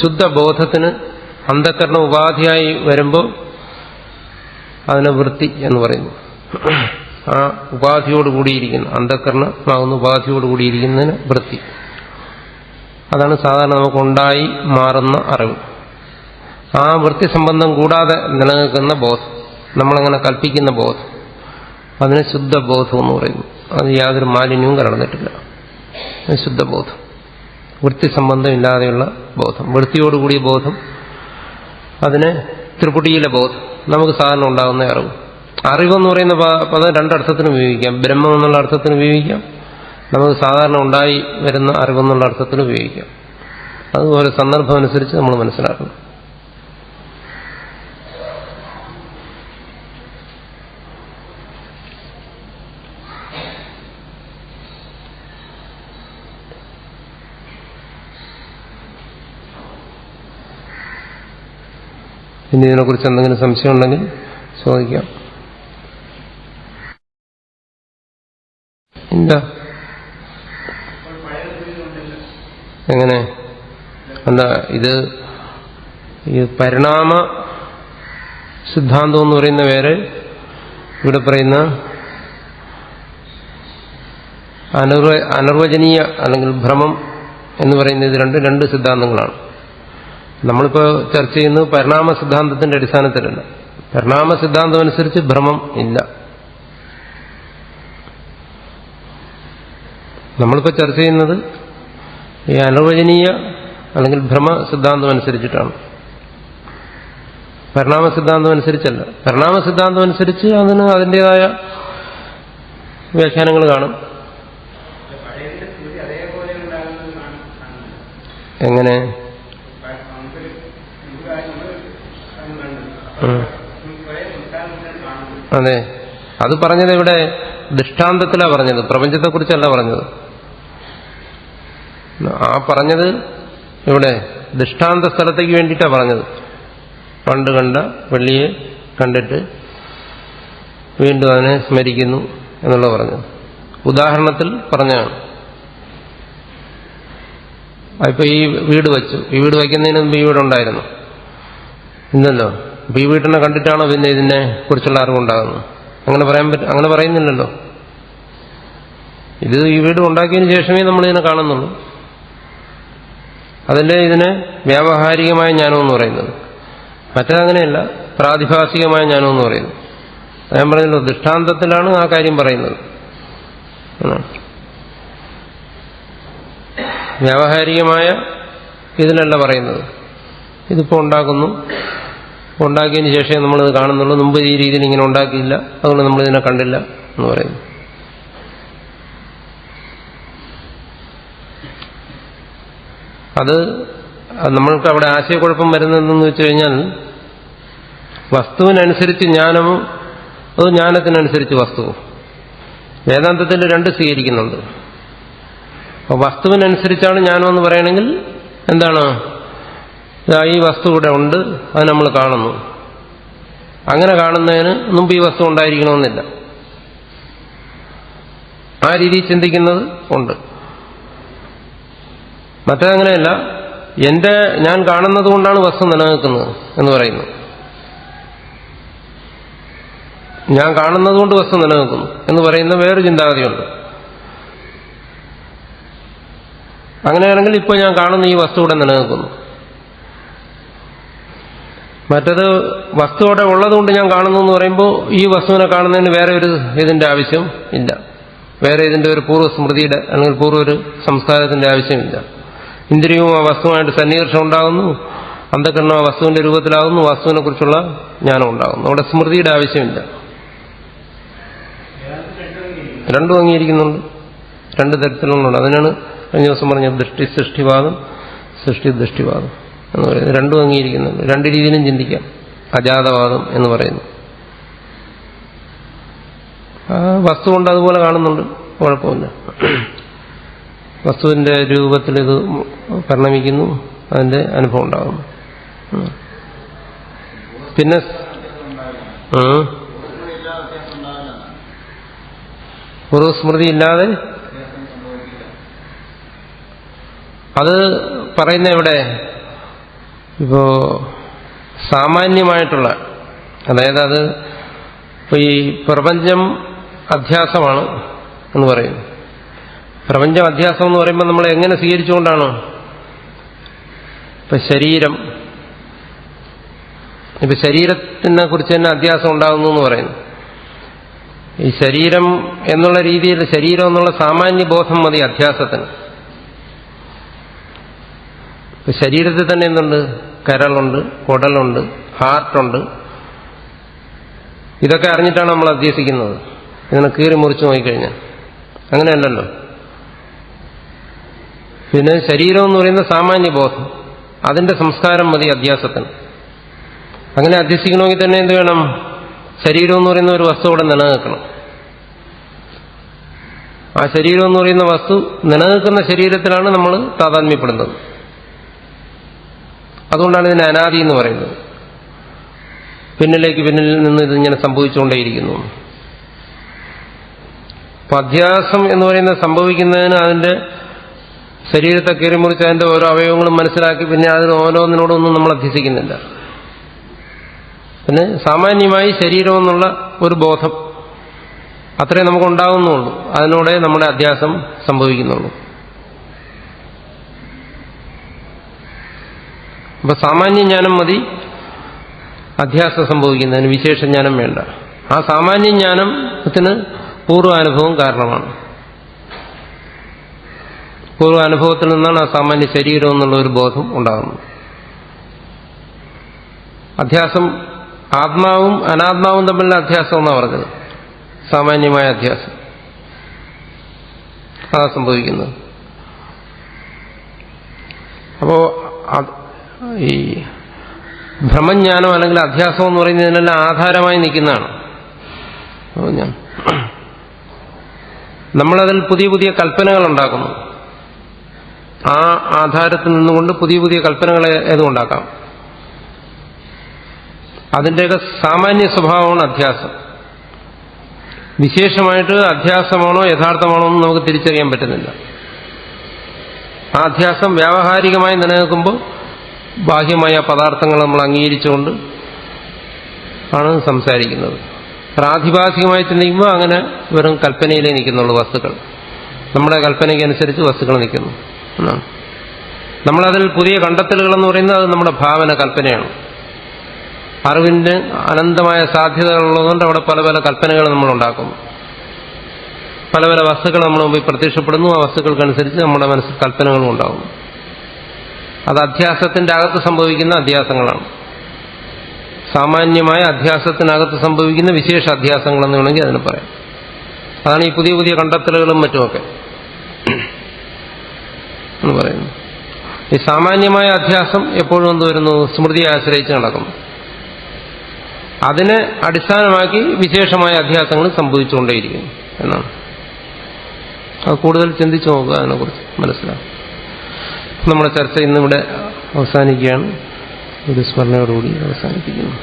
ശുദ്ധബോധത്തിന് അന്ധക്കരണ ഉപാധിയായി വരുമ്പോൾ അതിനെ വൃത്തി എന്ന് പറയുന്നു. ആ ഉപാധിയോട് കൂടിയിരിക്കുന്ന അന്ധക്കരണമാകുന്ന ഉപാധിയോട് കൂടിയിരിക്കുന്നതിന് വൃത്തി. അതാണ് സാധാരണ നമുക്കുണ്ടായി മാറുന്ന അറിവ്. ആ വൃത്തി സംബന്ധം കൂടാതെ നിലനിൽക്കുന്ന ബോധം, നമ്മളങ്ങനെ കൽപ്പിക്കുന്ന ബോധം, അതിന് ശുദ്ധബോധം എന്ന് പറയുന്നു. അത് യാതൊരു മാലിന്യവും കലർന്നിട്ടില്ല. ശുദ്ധബോധം, വൃത്തി സംബന്ധം ഇല്ലാതെയുള്ള ബോധം, വൃത്തിയോടുകൂടിയ ബോധം, അതിന് ത്രിപുടിയിലെ ബോധം, നമുക്ക് സാധാരണ ഉണ്ടാകുന്ന അറിവ്. അറിവെന്ന് പറയുന്ന പദം രണ്ടർത്ഥത്തിന് ഉപയോഗിക്കാം. ബ്രഹ്മം എന്നുള്ള അർത്ഥത്തിന് ഉപയോഗിക്കാം, നമുക്ക് സാധാരണ ഉണ്ടായി വരുന്ന അറിവെന്നുള്ള അർത്ഥത്തിന് ഉപയോഗിക്കാം. അത് ഓരോ സന്ദർഭം അനുസരിച്ച് നമ്മൾ മനസ്സിലാക്കണം. ഇനി ഇതിനെക്കുറിച്ച് എന്തെങ്കിലും സംശയം ഉണ്ടെങ്കിൽ ചോദിക്കാം. എന്താ എങ്ങനെ എന്താ ഇത് ഈ പരിണാമ സിദ്ധാന്തം എന്ന് പറയുന്ന വേറെ, ഇവിടെ പറയുന്ന അനിർവചനീയ അല്ലെങ്കിൽ ഭ്രമം എന്ന് പറയുന്ന ഇത് രണ്ട് സിദ്ധാന്തങ്ങളാണ്. നമ്മളിപ്പോൾ ചർച്ച ചെയ്യുന്നത് പരിണാമ സിദ്ധാന്തത്തിന്റെ അടിസ്ഥാനത്തിലല്ല. പരിണാമ സിദ്ധാന്തം അനുസരിച്ച് ഭ്രമം ഇല്ല. നമ്മളിപ്പോൾ ചർച്ച ചെയ്യുന്നത് ഈ അനിർവചനീയ അല്ലെങ്കിൽ ഭ്രമ സിദ്ധാന്തം അനുസരിച്ചിട്ടാണ്, പരിണാമ സിദ്ധാന്തം അനുസരിച്ചല്ല. പരിണാമ സിദ്ധാന്തം അനുസരിച്ച് അതിന് അതിൻ്റെതായ വ്യാഖ്യാനങ്ങൾ കാണും. എങ്ങനെ? അതെ, അത് പറഞ്ഞത് ഇവിടെ ദൃഷ്ടാന്തത്തിലാ പറഞ്ഞത്, പ്രപഞ്ചത്തെക്കുറിച്ചല്ല പറഞ്ഞത്. ആ പറഞ്ഞത് ഇവിടെ ദൃഷ്ടാന്ത സ്ഥലത്തേക്ക് വേണ്ടിയിട്ടാണ് പറഞ്ഞത്. പണ്ട് കണ്ട വെള്ളിയെ കണ്ടിട്ട് വീണ്ടും അതിനെ സ്മരിക്കുന്നു എന്നുള്ള പറഞ്ഞത് ഉദാഹരണത്തിൽ പറഞ്ഞാണ്. ഇപ്പൊ ഈ വീട് വെച്ചു, ഈ വീട് വയ്ക്കുന്നതിന് മുമ്പ് ഈ വീടുണ്ടായിരുന്നു ഇല്ലല്ലോ. അപ്പൊ ഈ വീട്ടിനെ കണ്ടിട്ടാണോ പിന്നെ ഇതിനെ കുറിച്ചുള്ള അറിവുണ്ടാകുന്നത്? അങ്ങനെ പറയുന്നില്ലല്ലോ. ഇത് ഈ വീട് ഉണ്ടാക്കിയതിന് ശേഷമേ നമ്മൾ ഇതിനെ കാണുന്നുള്ളൂ. അതല്ലേ ഇതിനെ വ്യാവഹാരികമായ ജ്ഞാനമെന്ന് പറയുന്നത്. മറ്റേതങ്ങനെയല്ല, പ്രാതിഭാസികമായ ജ്ഞാനമെന്ന് പറയുന്നു. ഞാൻ പറഞ്ഞല്ലോ, ദൃഷ്ടാന്തത്തിലാണ് ആ കാര്യം പറയുന്നത്. വ്യാവഹാരികമായ ഇതിലല്ല പറയുന്നത്. ഇതിപ്പോൾ ഉണ്ടാക്കുന്നു, ഉണ്ടാക്കിയതിന് ശേഷമേ നമ്മളിത് കാണുന്നുള്ളൂ. മുമ്പ് ഈ രീതിയിൽ ഇങ്ങനെ ഉണ്ടാക്കിയില്ല, അതുകൊണ്ട് നമ്മളിതിനെ കണ്ടില്ല എന്ന് പറയുന്നു. അത് നമ്മൾക്ക് അവിടെ ആശയക്കുഴപ്പം വരുന്നതെന്ന് വെച്ച് കഴിഞ്ഞാൽ, വസ്തുവിനനുസരിച്ച് ജ്ഞാനമോ അതോ ജ്ഞാനത്തിനനുസരിച്ച് വസ്തുവോ? വേദാന്തത്തിൽ രണ്ട് സ്വീകരിക്കുന്നുണ്ട്. അപ്പോൾ വസ്തുവിനനുസരിച്ചാണ് ജ്ഞാനമെന്ന് പറയണമെങ്കിൽ എന്താണ്, ഈ വസ്തു ഇവിടെ ഉണ്ട്, അത് നമ്മൾ കാണുന്നു. അങ്ങനെ കാണുന്നതിന് മുമ്പ് ഈ വസ്തു ഉണ്ടായിരിക്കണമെന്നില്ല. ആ രീതിയിൽ ചിന്തിക്കുന്നത് ഉണ്ട്. മറ്റേതങ്ങനെയല്ല, ഞാൻ കാണുന്നത് കൊണ്ടാണ് വസ്തു നിലനിൽക്കുന്നത് എന്ന് പറയുന്നു. ഞാൻ കാണുന്നത് കൊണ്ട് വസ്തു നിലനിൽക്കുന്നു എന്ന് പറയുന്ന വേറൊരു ചിന്താഗതിയുണ്ട്. അങ്ങനെയാണെങ്കിൽ ഇപ്പോൾ ഞാൻ കാണുന്ന ഈ വസ്തു ഇവിടെ നിലനിൽക്കുന്നു. മറ്റത് വസ്തു അവിടെ ഉള്ളതുകൊണ്ട് ഞാൻ കാണുന്നു എന്ന് പറയുമ്പോൾ ഈ വസ്തുവിനെ കാണുന്നതിന് വേറെ ഒരു ഇതിന്റെ ആവശ്യം ഇല്ല, വേറെ ഇതിന്റെ ഒരു പൂർവ്വസ്മൃതിയുടെ അല്ലെങ്കിൽ പൂർവ്വ ഒരു സംസ്കാരത്തിന്റെ ആവശ്യമില്ല. ഇന്ദ്രിയവും ആ വസ്തുവായിട്ട് സന്നികർഷം ഉണ്ടാകുന്നു, അന്ധകരണം ആ വസ്തുവിന്റെ രൂപത്തിലാകുന്നു, വസ്തുവിനെ കുറിച്ചുള്ള ജ്ഞാനം ഉണ്ടാകുന്നു. അവിടെ സ്മൃതിയുടെ ആവശ്യമില്ല. രണ്ടും അംഗീകരിക്കുന്നുണ്ട്, രണ്ട് തരത്തിലുണ്ട്. അതിനാണ് കഴിഞ്ഞ ദിവസം പറഞ്ഞത് ദൃഷ്ടി സൃഷ്ടിവാദം, സൃഷ്ടി ദൃഷ്ടിവാദം. എന്ന് പറയുന്നത്. രണ്ടും അംഗീകരിക്കുന്നുണ്ട്. രണ്ട് രീതിയിലും ചിന്തിക്കാം. അജാതവാദം എന്ന് പറയുന്നു. ആ വസ്തു കൊണ്ട് അതുപോലെ കാണുന്നുണ്ട്, കുഴപ്പമില്ല. വസ്തുവിന്റെ രൂപത്തിൽ ഇത് പരിണമിക്കുന്നു, അതിന്റെ അനുഭവം ഉണ്ടാകുന്നു. പിന്നെ പൂർവസ്മൃതി ഇല്ലാതെ അത് പറയുന്ന ഇവിടെ ഇപ്പോ സാമാന്യമായിട്ടുള്ള, അതായത് അത് ഇപ്പൊ ഈ പ്രപഞ്ചം അധ്യാസമാണ് എന്ന് പറയുന്നു. പ്രപഞ്ചം അധ്യാസം എന്ന് പറയുമ്പോൾ നമ്മൾ എങ്ങനെ സ്വീകരിച്ചുകൊണ്ടാണ്? ഇപ്പൊ ശരീരത്തിനെ കുറിച്ച് തന്നെ അധ്യാസം ഉണ്ടാകുന്നു എന്ന് പറയുന്നു. ഈ ശരീരം എന്നുള്ള രീതിയിൽ ശരീരം എന്നുള്ള സാമാന്യ ബോധം മതി അധ്യാസത്തിന്. ഇപ്പൊ ശരീരത്തിൽ തന്നെ എന്തുണ്ട്? കരളുണ്ട്, കുടലുണ്ട്, ഹാർട്ടുണ്ട്. ഇതൊക്കെ അറിഞ്ഞിട്ടാണ് നമ്മൾ അധ്യസിക്കുന്നത്. ഇതിനെ കീറി മുറിച്ച് നോക്കിക്കഴിഞ്ഞാൽ അങ്ങനെയല്ലല്ലോ. പിന്നെ ശരീരം എന്ന് പറയുന്ന സാമാന്യ ബോധം, അതിന്റെ സംസ്കാരം മതി അധ്യാസത്തിന്. അങ്ങനെ അധ്യസിക്കണമെങ്കിൽ തന്നെ എന്ത് വേണം? ശരീരം എന്ന് പറയുന്ന ഒരു വസ്തു അവിടെ നിലനിൽക്കണം. ആ ശരീരം എന്ന് പറയുന്ന വസ്തു നിലനിൽക്കുന്ന ശരീരത്തിലാണ് നമ്മൾ താതാത്മ്യപ്പെടുന്നത്. അതുകൊണ്ടാണ് ഇതിനെ അനാദി എന്ന് പറയുന്നത്. പിന്നിൽ നിന്ന് ഇതിങ്ങനെ സംഭവിച്ചുകൊണ്ടേയിരിക്കുന്നു. അപ്പൊ അധ്യാസം എന്ന് പറയുന്നത് സംഭവിക്കുന്നതിന് അതിന്റെ ശരീരത്തെ കീറിമുറിച്ച് അതിന്റെ ഓരോ അവയവങ്ങളും മനസ്സിലാക്കി പിന്നെ അതിന് ഓരോന്നിനോടൊന്നും നമ്മൾ അധ്യസിക്കുന്നില്ല. പിന്നെ സാമാന്യമായി ശരീരം എന്നുള്ള ഒരു ബോധം അത്രേ നമുക്കുണ്ടാകുന്നുള്ളൂ. അതിനോടെ നമ്മുടെ അധ്യാസം സംഭവിക്കുന്നുള്ളൂ. അപ്പൊ സാമാന്യ ജ്ഞാനം മതി അധ്യാസം സംഭവിക്കുന്നതിന്, വിശേഷ ജ്ഞാനം വേണ്ട. ആ സാമാന്യ ജ്ഞാനത്തിന് പൂർവാനുഭവം കാരണമാണ്. പൂർവാനുഭവത്തിൽ നിന്നാണ് ആ സാമാന്യ ശരീരം എന്നുള്ള ഒരു ബോധം ഉണ്ടാകുന്നത്. അധ്യാസം ആത്മാവും അനാത്മാവും തമ്മിലുള്ള അധ്യാസം എന്നാണ് പറഞ്ഞത്. സാമാന്യമായ അധ്യാസം അതാ സംഭവിക്കുന്നത്. അപ്പോ ഈ ഭ്രമജ്ഞാനം അല്ലെങ്കിൽ അധ്യാസം എന്ന് പറയുന്നതിനെല്ലാം ആധാരമായി നിൽക്കുന്നതാണ്. നമ്മളതിൽ പുതിയ പുതിയ കൽപ്പനകൾ ഉണ്ടാക്കുന്നു. ആ ആധാരത്തിൽ നിന്നുകൊണ്ട് പുതിയ പുതിയ കൽപ്പനകൾ ഏതുണ്ടാക്കാം. അതിൻ്റെയൊക്കെ സാമാന്യ സ്വഭാവമാണ് അധ്യാസം. വിശേഷമായിട്ട് അധ്യാസമാണോ യഥാർത്ഥമാണോ എന്ന് നമുക്ക് തിരിച്ചറിയാൻ പറ്റുന്നില്ല. ആ അധ്യാസം വ്യാവഹാരികമായി നിലനിൽക്കുമ്പോൾ ബാഹ്യമായ പദാർത്ഥങ്ങൾ നമ്മൾ അംഗീകരിച്ചുകൊണ്ട് ആണ് സംസാരിക്കുന്നത്. പ്രാതിഭാസികമായി ചിന്തിക്കുമ്പോൾ അങ്ങനെ വെറും കൽപ്പനയിലേ നിൽക്കുന്നുള്ളൂ വസ്തുക്കൾ. നമ്മുടെ കൽപ്പനയ്ക്കനുസരിച്ച് വസ്തുക്കൾ നിൽക്കുന്നു എന്നാണ്. നമ്മളതിൽ പുതിയ കണ്ടെത്തലുകളെന്ന് പറയുന്നത് അത് നമ്മുടെ ഭാവന, കൽപ്പനയാണ്. അറിവിന്റെ അനന്തമായ സാധ്യതകളുള്ളതുകൊണ്ട് അവിടെ പല പല കൽപ്പനകൾ നമ്മൾ ഉണ്ടാക്കുന്നു. പല പല വസ്തുക്കൾ നമ്മുടെ മുമ്പിൽ പ്രത്യക്ഷപ്പെടുന്നു. ആ വസ്തുക്കൾക്കനുസരിച്ച് നമ്മുടെ മനസ്സിൽ കൽപ്പനകളും ഉണ്ടാകുന്നു. അത് അധ്യാസത്തിന്റെ അകത്ത് സംഭവിക്കുന്ന അധ്യാസങ്ങളാണ്. സാമാന്യമായ അധ്യാസത്തിനകത്ത് സംഭവിക്കുന്ന വിശേഷ അധ്യാസങ്ങളെന്ന് വേണമെങ്കിൽ അതിന് പറയാം. അതാണ് ഈ പുതിയ പുതിയ കണ്ടെത്തലുകളും മറ്റുമൊക്കെ എന്ന് പറയുന്നു. ഈ സാമാന്യമായ അധ്യാസം എപ്പോഴും എന്ത് വരുന്നു? സ്മൃതിയെ ആശ്രയിച്ച് നടക്കുന്നു. അതിനെ അടിസ്ഥാനമാക്കി വിശേഷമായ അധ്യാസങ്ങൾ സംഭവിച്ചുകൊണ്ടേയിരിക്കുന്നു എന്നാണ്. അത് കൂടുതൽ ചിന്തിച്ചു നോക്കുക, അതിനെക്കുറിച്ച് മനസ്സിലാക്കും. നമ്മുടെ ചർച്ച ഇന്നിവിടെ അവസാനിക്കുകയാണ്. ഒരു സ്മരണയോടുകൂടി അവസാനിപ്പിക്കുന്നു.